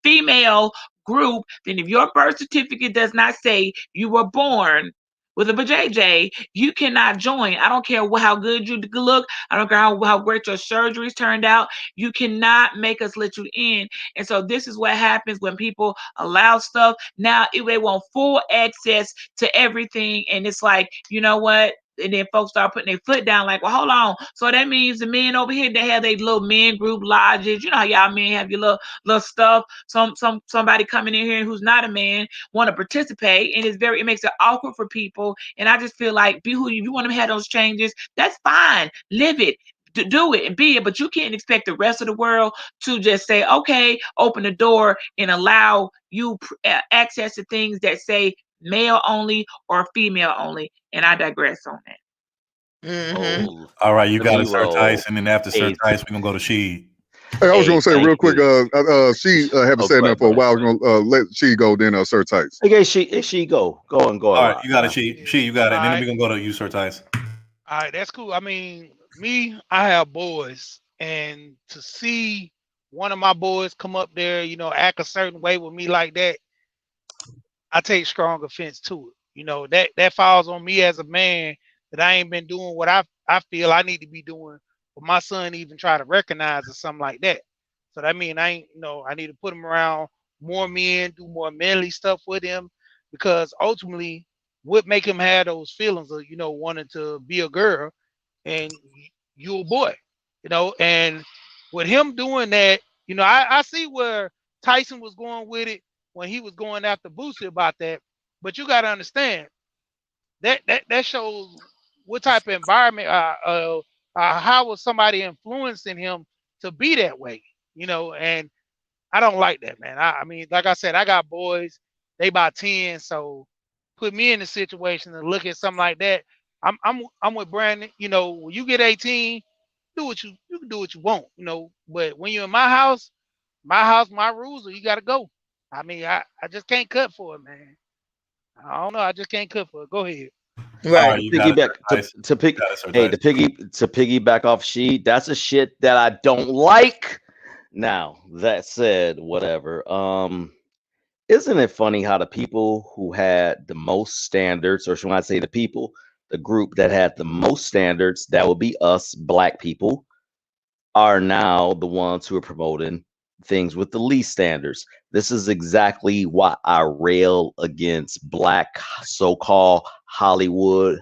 female group, then if your birth certificate does not say you were born with a vajayjay, you cannot join. I don't care how good you look. I don't care how great your surgeries turned out. You cannot make us let you in. And so this is what happens when people allow stuff. Now they want full access to everything. And it's like, you know what? and then folks start putting their foot down, like, well, hold on. So that means the men over here, they have their little men group lodges. You know how y'all men have your little stuff. Somebody coming in here who's not a man want to participate, and it makes it awkward for people. And I just feel like, be who you want to have those changes. That's fine. Live it. Do it and be it, but you can't expect the rest of the world to just say, okay, open the door and allow you access to things that say male only or female only. And I digress on that. All right, you got it, Sir Tice, and then after Sir Tice, we're gonna go to Sheed. Hey, I was gonna say real quick. She haven't said that for a while. I was gonna let she go. Then Sir Tice. Okay, she go. Go on. All right, you got it. She, you got it. And then we're gonna go to you, Sir Tice. All right, that's cool. I mean, I have boys, and to see one of my boys come up there, act a certain way with me like that, I take strong offense to it. That falls on me as a man, that I ain't been doing what I feel I need to be doing for my son to even try to recognize or something like that. So that means I need to put him around more men, do more manly stuff with him, because ultimately what make him have those feelings of, wanting to be a girl and you a boy, and with him doing that, I see where Tyson was going with it when he was going after Boosie about that. But you got to understand that shows what type of environment, how was somebody influencing him to be that way, and I don't like that, man. I mean, like I said, I got boys, they about 10, so put me in a situation and look at something like that. I'm with Brandon. When you get 18, you can do what you want, but when you're in my house, my rules, or you got to go. I mean, I just can't cut for it, man. I don't know. I just can't cut for it. Go ahead. Right. To piggyback off Sheed, that's a shit that I don't like. Now, that said, whatever. Isn't it funny how the people who had the most standards, or should I say the group that had the most standards, that would be us Black people, are now the ones who are promoting things with the least standards. This is exactly why I rail against Black so-called Hollyweird,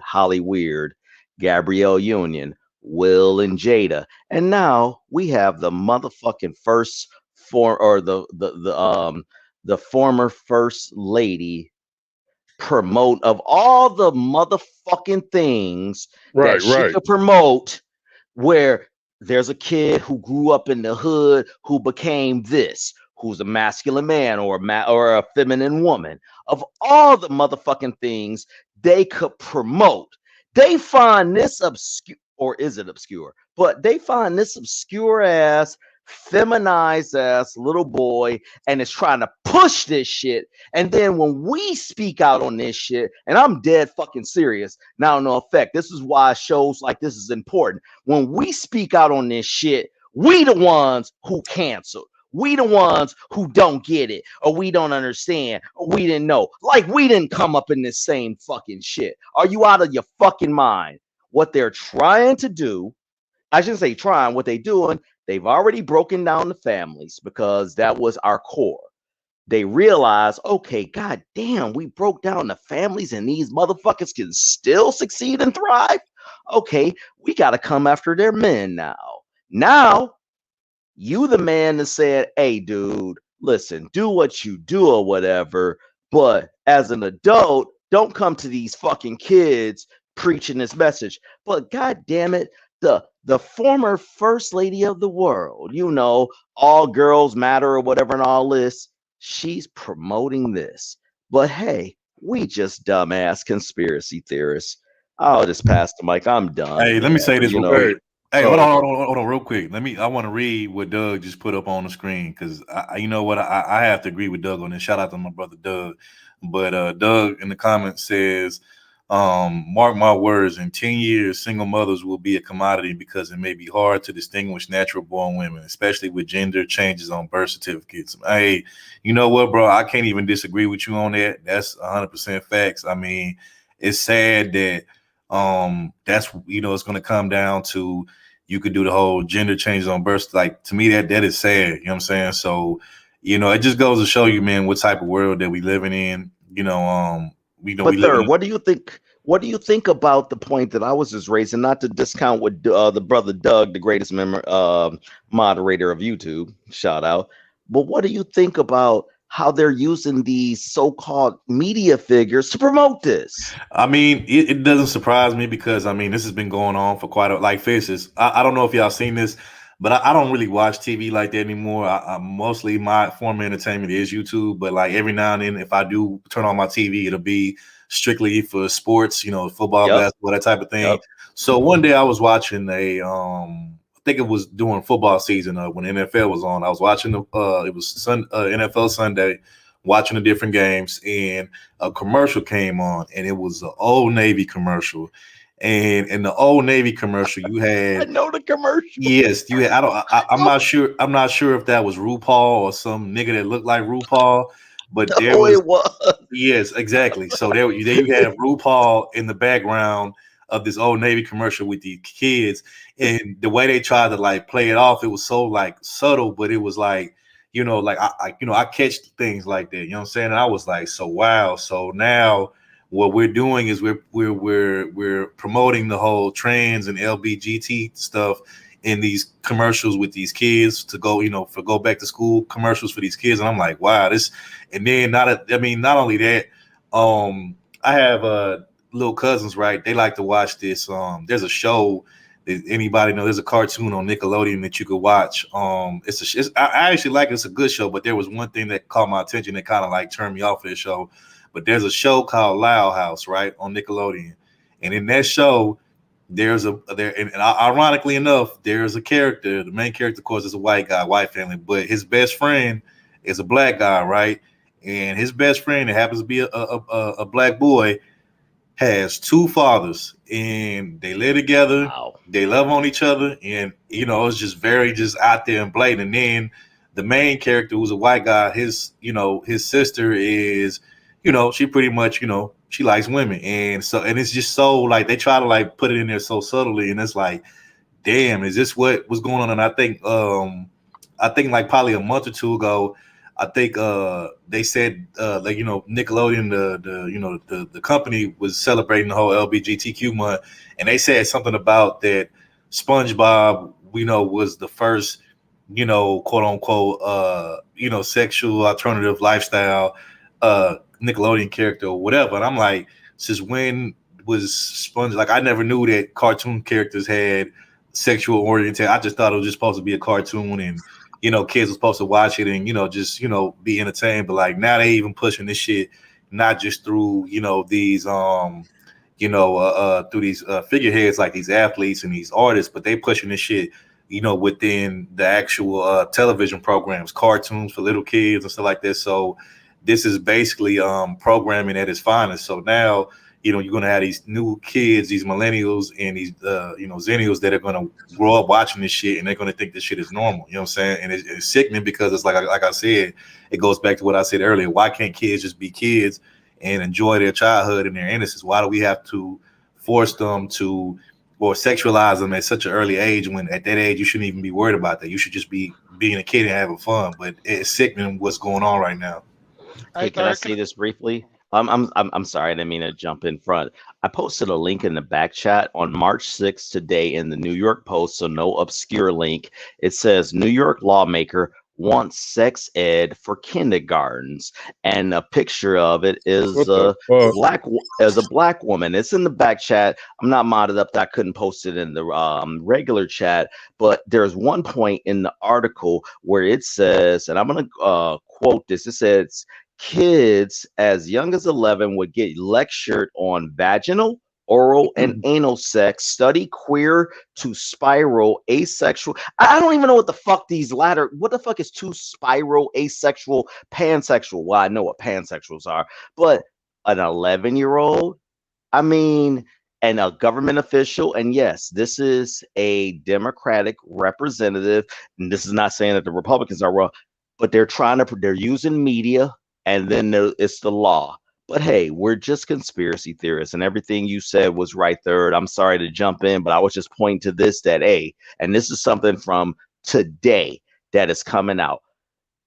Gabrielle Union, Will and Jada. And now we have the motherfucking the former first lady promote of all the motherfucking things that she could promote, where there's a kid who grew up in the hood who became this, who's a masculine man or a feminine woman. Of all the motherfucking things they could promote, they find this obscure, or is it obscure? But they find this obscure ass, feminized ass little boy and is trying to push this shit. And then when we speak out on this shit, and I'm dead fucking serious, now no effect, this is why shows like this is important. When we speak out on this shit, we the ones who cancel. We the ones who don't get it, or we don't understand, or we didn't know. Like we didn't come up in this same fucking shit. Are you out of your fucking mind? What they're trying to do, I shouldn't say trying, what they doing, they've already broken down the families, because that was our core. They realize, okay, god damn, we broke down the families and these motherfuckers can still succeed and thrive. Okay, we got to come after their men now. Now, you the man that said, hey, dude, listen, do what you do or whatever, but as an adult, don't come to these fucking kids preaching this message. But god damn it, the former first lady of the world, all girls matter or whatever and all this, she's promoting this. But hey, we just dumbass conspiracy theorists. I'll just pass the mic. I'm done. Hey, let me say this real quick. Hey, hold on, real quick. I want to read what Doug just put up on the screen, because you know what, I have to agree with Doug on this. Shout out to my brother Doug. But Doug in the comments says, mark my words, in 10 years, single mothers will be a commodity, because it may be hard to distinguish natural born women, especially with gender changes on birth certificates. Hey, you know what, bro? I can't even disagree with you on that. That's 100% facts. I mean, it's sad that that's, it's going to come down to, you could do the whole gender changes on birth. Like, to me, that is sad. You know what I'm saying? So, it just goes to show you, man, what type of world that we living in. But Third, what do you think What do you think about the point that I was just raising? Not to discount what the brother Doug, the greatest moderator of YouTube, shout out. But what do you think about how they're using these so-called media figures to promote this? I mean, it doesn't surprise me because I mean this has been going on for quite a like Faces. I don't know if y'all seen this, but I don't really watch TV like that anymore. I mostly my form of entertainment is YouTube, but like every now and then, if I do turn on my TV, it'll be strictly for sports, you know, football, basketball, that type of thing. So one day I was watching I think it was during football season when NFL was on. I was watching it was NFL Sunday, watching the different games, and a commercial came on, and it was an Old Navy commercial. And in the Old Navy commercial, you had I know the commercial. Yes, you had. I'm not sure. I'm not sure if that was RuPaul or some nigga that looked like RuPaul, but there it was. Yes, exactly. So there you have RuPaul in the background of this Old Navy commercial with these kids, and the way they tried to like play it off, it was so like subtle, but it was like, you know, like I catch things like that. You know what I'm saying? And I was like, so wow. So now what we're doing is we're promoting the whole trans and LBGT stuff in these commercials with these kids to go, you know, for go back to school commercials for these kids. And I'm like, wow, this. And then not only that, I have little cousins, right? They like to watch this. There's a show that anybody know. There's a cartoon on Nickelodeon that you could watch. I actually like it. It's a good show, but there was one thing that caught my attention that kind of like turned me off of this show. But there's a show called Loud House, right, on Nickelodeon, and in that show, ironically enough, there's a character. The main character, of course, is a white guy, white family, but his best friend is a black guy, right? And his best friend, that happens to be a black boy, has two fathers, and they live together. Wow. They love on each other, and you know, it's just very just out there and blatant. And then the main character, who's a white guy, his sister is, you know, she pretty much, you know, she likes women, and it's just so like they try to like put it in there so subtly, and it's like, damn, is this what was going on? And I think like probably a month or two ago, I think they said like, you know, Nickelodeon, the company was celebrating the whole LGBTQ month, and they said something about that SpongeBob, you know, was the first, you know, quote unquote, you know, sexual alternative lifestyle Nickelodeon character or whatever. And I'm like, since when was Sponge? Like, I never knew that cartoon characters had sexual orientation. I just thought it was just supposed to be a cartoon, and you know, kids were supposed to watch it and, you know, just, you know, be entertained. But like now they even pushing this shit, not just through, you know, these through these figureheads like these athletes and these artists, but they pushing this shit, you know, within the actual television programs, cartoons for little kids and stuff like this. So this is basically programming at its finest. So now, you know, you're going to have these new kids, these millennials and these, zennials that are going to grow up watching this shit, and they're going to think this shit is normal. You know what I'm saying? And it's sickening because it's like I said, it goes back to what I said earlier. Why can't kids just be kids and enjoy their childhood and their innocence? Why do we have to force them to or sexualize them at such an early age when at that age you shouldn't even be worried about that? You should just be being a kid and having fun. But it's sickening what's going on right now. Hey, can I say this briefly? I'm sorry, I didn't mean to jump in front. I posted a link in the back chat on March 6th today in the New York Post, so no obscure link. It says New York lawmaker wants sex ed for kindergartens, and a picture of it is a black woman. It's in the back chat. I'm not modded up that I couldn't post it in the regular chat, but there's one point in the article where it says, and I'm going to quote this. It says, kids as young as 11 would get lectured on vaginal, oral, and anal sex, study queer to spiral, asexual. I don't even know what the fuck these latter, what the fuck is to spiral, asexual, pansexual? Well, I know what pansexuals are, but an 11-year-old, I mean, and a government official, and yes, this is a Democratic representative, and this is not saying that the Republicans are wrong, but they're using media, and then it's the law. But hey, we're just conspiracy theorists, and everything you said was right there. I'm sorry to jump in, but I was just pointing to this, that and this is something from today that is coming out.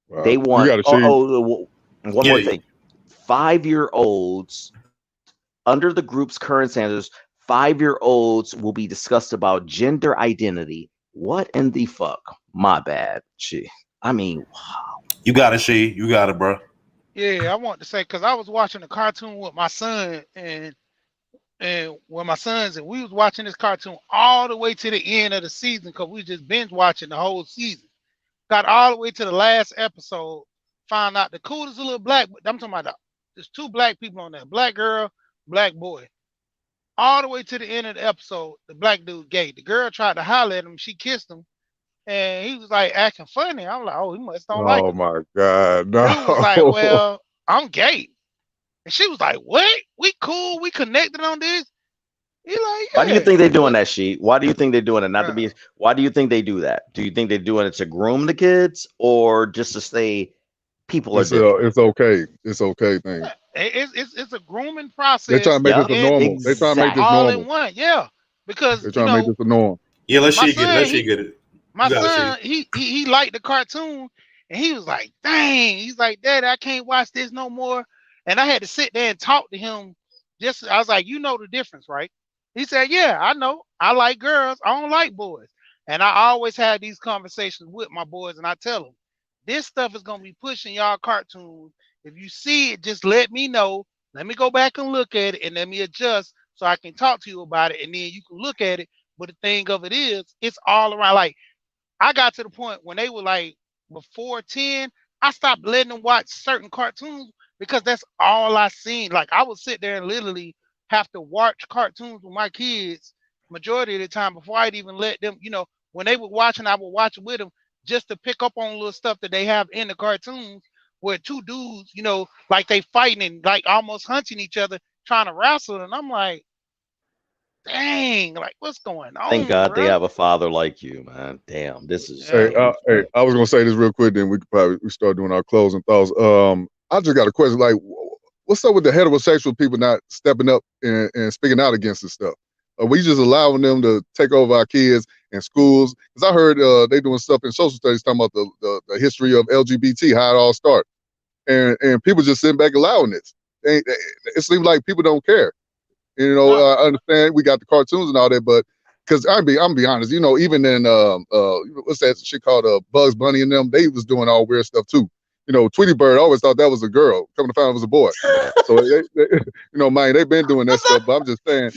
Wow. They want one more thing. 5-year-olds Under the group's current standards, 5-year-olds will be discussed about gender identity. What in the fuck? My bad. I mean, wow. You got it, you got it, bro. Yeah, I want to say, because I was watching a cartoon with my son and with my sons, and we was watching this cartoon all the way to the end of the season because we just binge watching the whole season. Got all the way to the last episode, found out the coolest little black, I'm talking about there's 2 black people on there, black girl, black boy. All the way to the end of the episode, the black dude gay. The girl tried to holler at him, she kissed him, and he was like acting funny. I'm like, oh, he must don't like him. Oh my God, no. Dude was like, well, I'm gay. And she was like, what? We cool, we connected on this. He like, yeah. Why do you think they're doing that, Why do you think they're doing it? Not to be. Why do you think they do that? Do you think they're doing it to groom the kids, or just to say people are different? It's okay. It's okay thing. It's a grooming process. They're trying to make this a normal. They're trying to make this all normal. in one, yeah. Because they're trying to make this a norm. Yeah, let's get it. My son, he liked the cartoon, and he was like, dang. He's like, Dad, I can't watch this no more. And I had to sit there and talk to him. I was like, you know the difference, right? He said, yeah, I know. I like girls. I don't like boys. And I always have these conversations with my boys, and I tell them, this stuff is going to be pushing y'all cartoons. If you see it, just let me know. Let me go back and look at it, and let me adjust so I can talk to you about it, and then you can look at it. But the thing of it is, it's all around. Like, I got to the point when they were like before 10, I stopped letting them watch certain cartoons because that's all I seen. Like, I would sit there and literally have to watch cartoons with my kids majority of the time before I'd even let them, when they were watching, I would watch it with them just to pick up on little stuff that they have in the cartoons where 2 dudes, like they fighting and like almost hunting each other, trying to wrestle. And I'm like, dang, like what's going on? Thank God bro? They have a father like you, man. Damn, this is. Hey, I was gonna say this real quick, then we start doing our closing thoughts. I just got a question, like, what's up with the heterosexual people not stepping up and speaking out against this stuff? Are we just allowing them to take over our kids in schools? Because I heard they doing stuff in social studies talking about the history of LGBT, how it all started, and people just sitting back allowing this. It seems like people don't care. I understand we got the cartoons and all that, but because I'm be honest, even in what's that shit called Bugs Bunny and them, they was doing all weird stuff too. Tweety Bird, I always thought that was a girl. Coming to find out it was a boy. So man, they've been doing that stuff. But I'm just saying,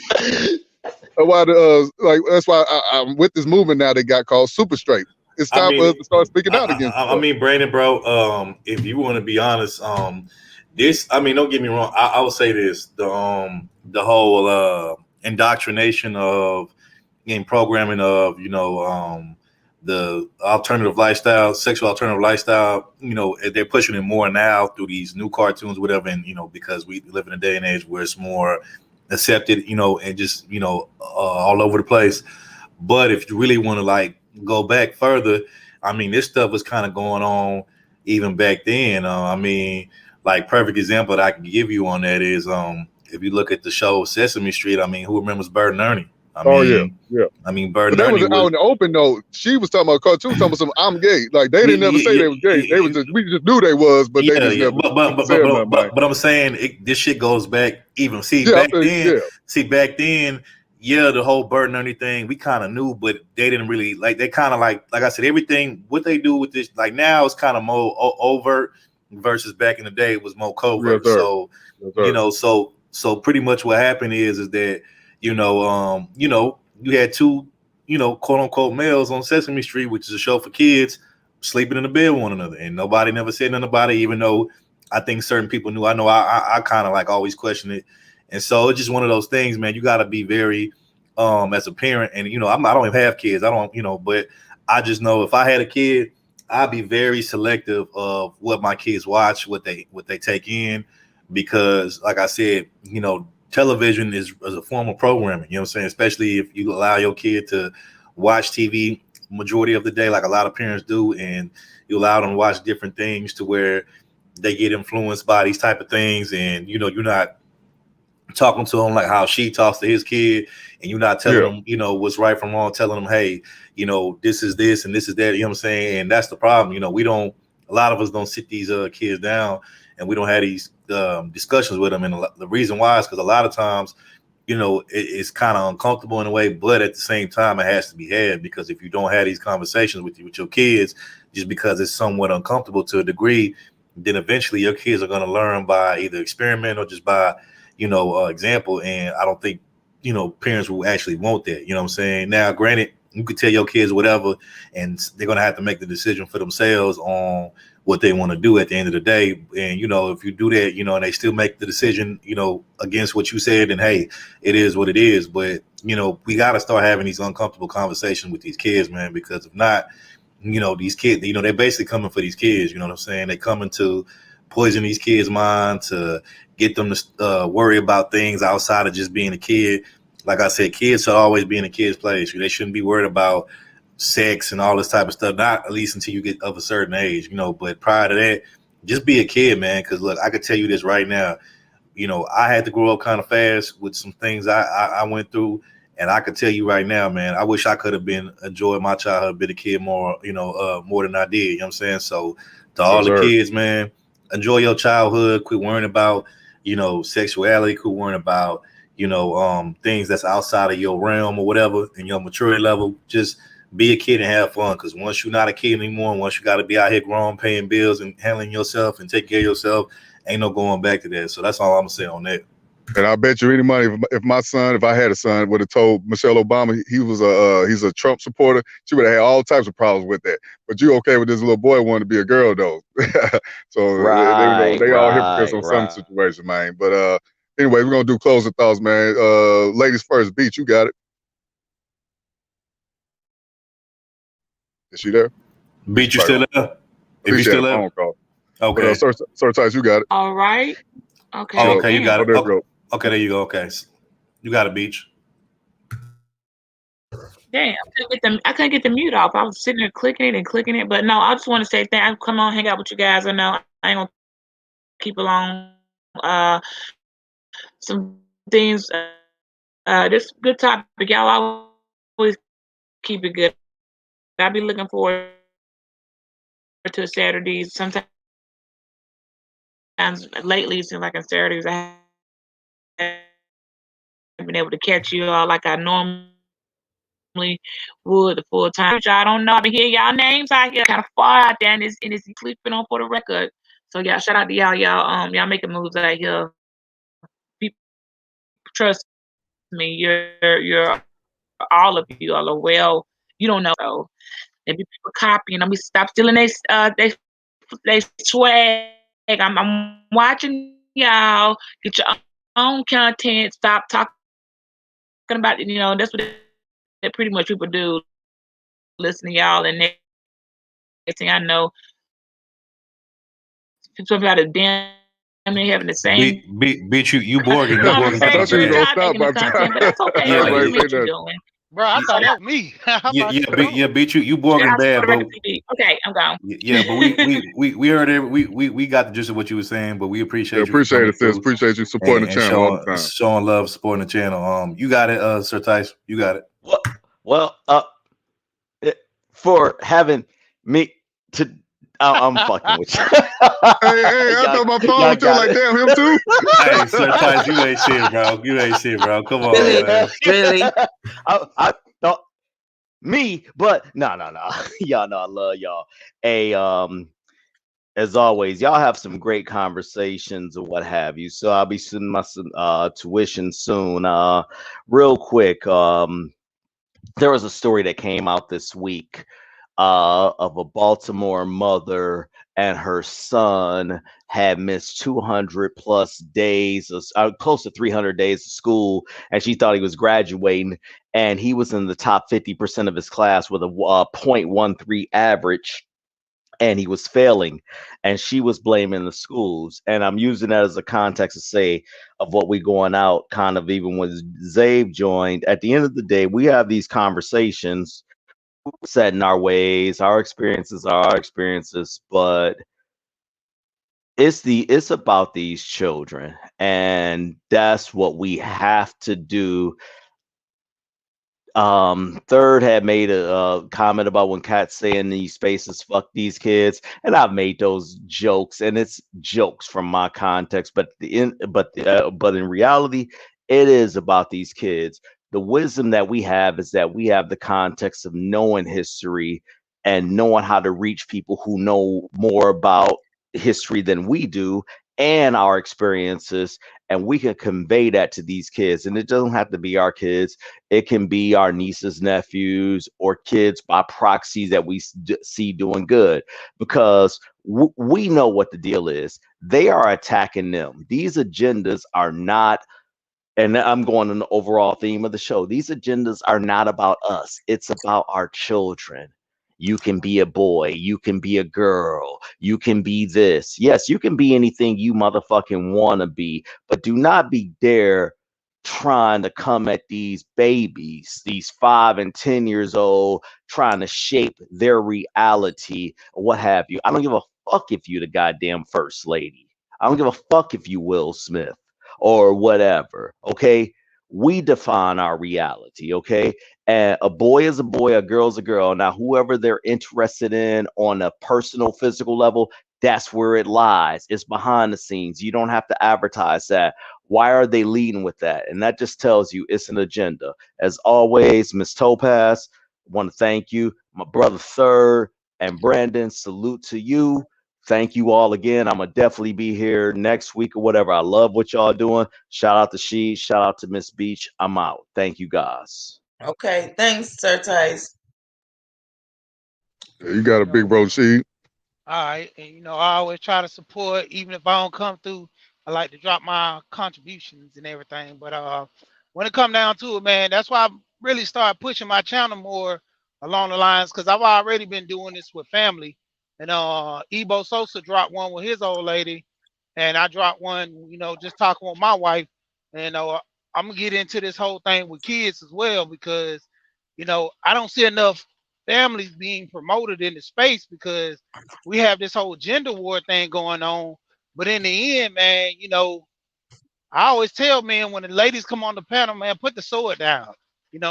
why that's why I'm with this movement now. They got called Super Straight. It's time for us to start speaking out against. I mean, Brandon, bro. If you want to be honest, this. I mean, don't get me wrong. I would say this: the whole indoctrination of programming of the alternative lifestyle, sexual alternative lifestyle, they're pushing it more now through these new cartoons, whatever. And, because we live in a day and age where it's more accepted, and just, all over the place. But if you really want to like go back further, I mean, this stuff was kind of going on even back then. I mean, like perfect example that I can give you on that is, if you look at the show Sesame Street, I mean, who remembers Bert and Ernie? Yeah. I mean, Bert and Ernie was out in the open though. She was talking about cartoons, talking about some I'm gay. Like they didn't never say they was gay. They was just, we just knew they was, but they just never. But I'm saying this shit goes back even. Back then, the whole Bert and Ernie thing we kind of knew, but they didn't really like. They kind of like I said, everything what they do with this like now is kind of more overt versus back in the day it was more covert. So so pretty much what happened is that. You had 2, quote unquote males on Sesame Street, which is a show for kids, sleeping in the bed with one another, and nobody never said nothing about it. Even though I think certain people knew. I know I kind of like always question it, and so it's just one of those things, man. You got to be very, as a parent, and I don't even have kids. I don't, but I just know if I had a kid, I'd be very selective of what my kids watch, what they take in, because like I said, television is a form of programming, you know what I'm saying? Especially if you allow your kid to watch TV majority of the day, like a lot of parents do, and you allow them to watch different things to where they get influenced by these type of things. And, you're not talking to them like how she talks to his kid, and you're not telling them, what's right from wrong, telling them, hey, this is this and this is that, you know what I'm saying? And that's the problem. We don't, a lot of us don't sit these kids down and we don't have these discussions with them. And the reason why is because a lot of times, you know, it's kind of uncomfortable in a way, but at the same time, it has to be had, because if you don't have these conversations with your kids, just because it's somewhat uncomfortable to a degree, then eventually your kids are going to learn by either experiment or just by, you know, example. And I don't think, you know, parents will actually want that. You know what I'm saying? Now, granted, you could tell your kids whatever, and they're going to have to make the decision for themselves on what they want to do at the end of the day. And, you know, if you do that, you know, and they still make the decision, you know, against what you said, then, hey, it is what it is. But, you know, we got to start having these uncomfortable conversations with these kids, man, because if not, you know, these kids, you know, they're basically coming for these kids. You know what I'm saying? They're coming to poison these kids' mind, to get them to worry about things outside of just being a kid. Like I said, kids should always be in a kid's place. They shouldn't be worried about sex and all this type of stuff, not at least until you get of a certain age, you know. But prior to that, just be a kid, man. Because look, I could tell you this right now, you know, I had to grow up kind of fast with some things I went through, and I could tell you right now, man, I wish I could have been enjoying my childhood, been a kid more, you know, more than I did. You know what I'm saying? So to all the kids, man, enjoy your childhood. Quit worrying about, you know, sexuality. Quit worrying about, you know, things that's outside of your realm or whatever, and your maturity level. Just be a kid and have fun, because once you're not a kid anymore, once you got to be out here grown, paying bills and handling yourself and taking care of yourself, ain't no going back to that. So that's all I'm gonna say on that. And I bet you any money, if I had a son, would have told Michelle Obama he's a Trump supporter, she would have had all types of problems with that. But you okay with this little boy wanting to be a girl though? So they all hypocrites on some situation, man. But anyway, we're gonna do closing thoughts, man. Ladies first. Beach, you got it. Is she there? Beach, you still there? If you still there? Okay. Sir Tice, you got it. All right. Okay. Oh, okay, you got it. Oh, okay, there you go. Okay, you got it, Beach. Damn, I couldn't get the mute off. I was sitting there clicking it, but no, I just want to say thank. Come on, hang out with you guys. I know I ain't gonna keep along. Some things. This good topic. Y'all always keep it good. I'll be looking forward to Saturdays. Sometimes lately, it seems like on Saturdays I haven't been able to catch you all like I normally would the full time. I don't know. I been hearing y'all names out here kind of far out there, and it's sleeping on for the record. So yeah, shout out to y'all. Y'all making moves out here. People trust me. You're all of you all are well. You don't know. So if people copying, I'm gonna stop stealing they swag. I'm watching y'all. Get your own content. Stop talking about it. You know, that's what pretty much people do. Listen to y'all, and next thing I know, people about a damn near having the same. Beat you Borgin. I thought you were gonna stop by time. But that's okay. Yeah, What you doing? Bro, I thought that was me. Beat you Borgin bad, bro. Okay, I'm gone. Yeah, but we heard it. We got the gist of what you were saying, but we appreciate you. Appreciate it, sis. Appreciate you supporting the channel all the time. Showing love, supporting the channel. You got it, Sir Tice. You got it. Well, for having me to. I'm fucking with you. hey, I thought my phone was like, damn, him too. Hey, Sir Tice, you ain't shit, bro. You ain't shit, bro. Come on, man. Really? I thought me, but no. Y'all know I love y'all. Hey, as always, y'all have some great conversations or what have you. So I'll be sending my tuition soon. Real quick, there was a story that came out this week of a Baltimore mother and her son had missed 200 plus days, close to 300 days of school, and she thought he was graduating, and he was in the top 50% of his class with a 0.13 average, and he was failing, and she was blaming the schools. And I'm using that as a context to say of what we going out, kind of even when Zabe joined. At the end of the day, we have these conversations set in our ways, our experiences are our experiences, but it's about these children, and that's what we have to do. Third had made a comment about when cats say in these spaces, "Fuck these kids," and I've made those jokes, and it's jokes from my context, but in reality, it is about these kids. The wisdom that we have is that we have the context of knowing history and knowing how to reach people who know more about history than we do and our experiences, and we can convey that to these kids. And it doesn't have to be our kids, it can be our nieces, nephews, or kids by proxy that we see doing good, because we know what the deal is. They are attacking them. These agendas are not, and I'm going on the overall theme of the show, these agendas are not about us, it's about our children. You can be a boy, you can be a girl, you can be this. Yes, you can be anything you motherfucking want to be, but do not be there trying to come at these babies, these 5 and 10 years old, trying to shape their reality or what have you. I don't give a fuck if you the goddamn first lady. I don't give a fuck if you Will Smith or whatever. Okay, we define our reality. Okay, and a boy is a boy, a girl's a girl. Now, whoever they're interested in on a personal, physical level, that's where it lies. It's behind the scenes. You don't have to advertise that. Why are they leading with that? And that just tells you it's an agenda. As always, Miss Topaz, want to thank you. My brother Third and Brandon, salute to you. Thank you all again. I'm gonna definitely be here next week or whatever. I love what y'all doing. Shout out to She, shout out to Miss Beach. I'm out. Thank you guys. Okay, thanks, Sir Tice. You got a big bro, She. All right, and I always try to support, even if I don't come through. I like to drop my contributions and everything. But when it come down to it, man, that's why I really started pushing my channel more along the lines, because I've already been doing this with family. And Ebo Sosa dropped one with his old lady, and I dropped one, just talking with my wife. And I'm gonna get into this whole thing with kids as well, because I don't see enough families being promoted in the space, because we have this whole gender war thing going on. But in the end, man, I always tell men, when the ladies come on the panel, man, put the sword down.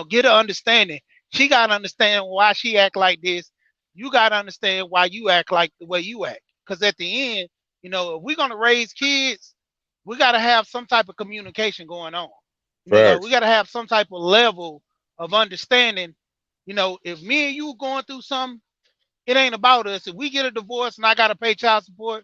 Get an understanding. She got to understand why she act like this. You got to understand why you act like the way you act. Because at the end, if we're going to raise kids, we got to have some type of communication going on. We got to have some type of level of understanding. If me and you going through something, it ain't about us. If we get a divorce and I got to pay child support,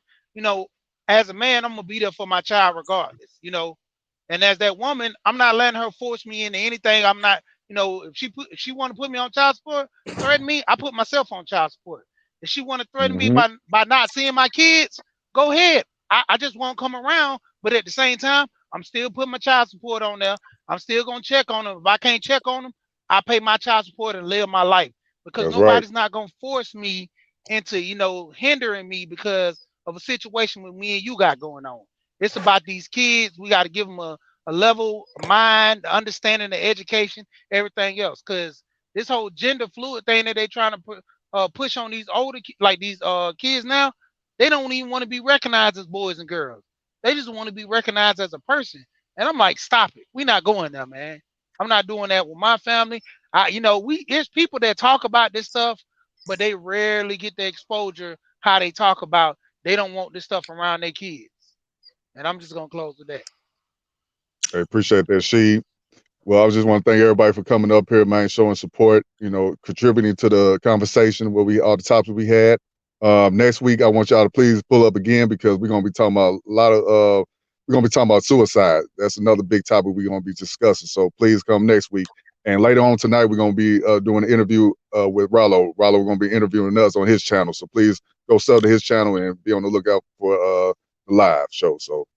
as a man, I'm going to be there for my child regardless, And as that woman, I'm not letting her force me into anything. I'm not, if she want to put me on child support, threaten me, I put myself on child support. If she want to threaten me by not seeing my kids, go ahead. I just won't come around. But at the same time, I'm still putting my child support on there. I'm still going to check on them. If I can't check on them, I pay my child support and live my life, because nobody's not going to force me into, hindering me because of a situation with me and you got going on. It's about these kids. We got to give them a level of mind, understanding, the education, everything else. Because this whole gender fluid thing that they trying to push on these older, these kids now, they don't even want to be recognized as boys and girls. They just want to be recognized as a person. And I'm like, stop it. We're not going there, man. I'm not doing that with my family. There's people that talk about this stuff, but they rarely get the exposure how they talk about. They don't want this stuff around their kids. And I'm just gonna close with that. I appreciate that, She. Well, I just want to thank everybody for coming up here, man, showing support, contributing to the conversation all the topics we had. Next week, I want y'all to please pull up again, because we're gonna be talking about we're gonna be talking about suicide. That's another big topic we're gonna be discussing. So please come next week. And later on tonight, we're gonna be doing an interview with Rollo. Rollo, we're gonna be interviewing us on his channel. So please go sub to his channel and be on the lookout for the live show. So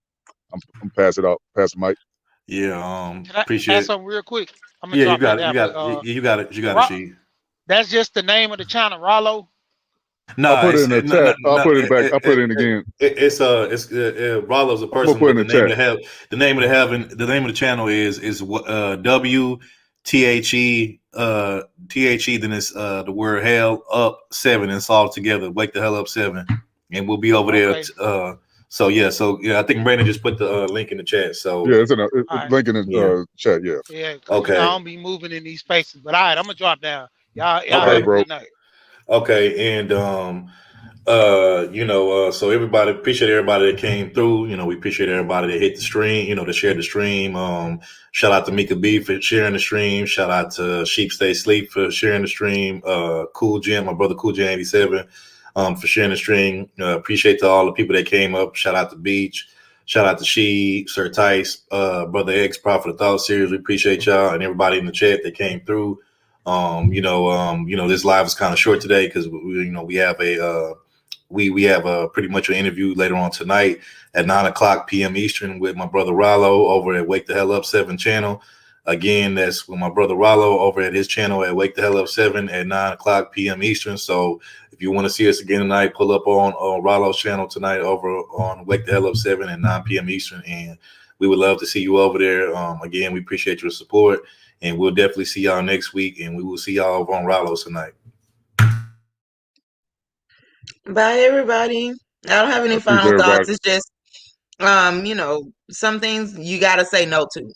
I'm pass the mic. Yeah, Can I appreciate add it. something real quick? I'm gonna Yeah, drop you got that it. down. You got it. She. That's just the name of the channel, Rollo. No, I'll put it in the chat. I'll put it back. I'll put it in again. It's Rollo's a person, but the name of the channel is WTHE then it's the word hell up 7, and it's all together. Wake the hell up 7, and we'll be over there. So yeah, I think Brandon just put the link in the chat. So yeah, it's in a link in the chat. Yeah. Yeah. Okay. I don't be moving in these spaces, but all right, I'm gonna drop down. Y'all Okay, have a bro. good night. Okay, and so everybody, appreciate everybody that came through. We appreciate everybody that hit the stream, that shared the stream. Shout out to Mika B for sharing the stream. Shout out to Sheep Stay Sleep for sharing the stream. Cool Jim, my brother Cool Jim 87, for sharing the stream. Appreciate to all the people that came up. Shout out to Beach. Shout out to She, Sir Tice, Brother X, Prophet of Thought Series. We appreciate y'all and everybody in the chat that came through. This live is kind of short today because we have a pretty much an interview later on tonight at 9:00 p.m. Eastern with my brother Rollo over at Wake the Hell Up 7 channel. Again, that's with my brother Rollo over at his channel at Wake the Hell Up 7 at 9:00 p.m. Eastern. So if you want to see us again tonight, pull up on Rollo's channel tonight over on Wake the Hell Up 7 at 9 p.m. Eastern, and we would love to see you over there. Again, we appreciate your support, and we'll definitely see y'all next week, and we will see y'all over on Rollo's tonight. Bye, everybody. I don't have any final thoughts. It's just, some things you got to say no to.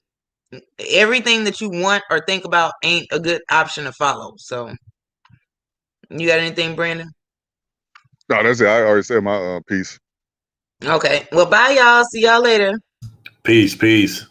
Everything that you want or think about ain't a good option to follow. So, you got anything, Brandon? No, that's it. I already said my piece. Okay. Well, bye, y'all. See y'all later. Peace.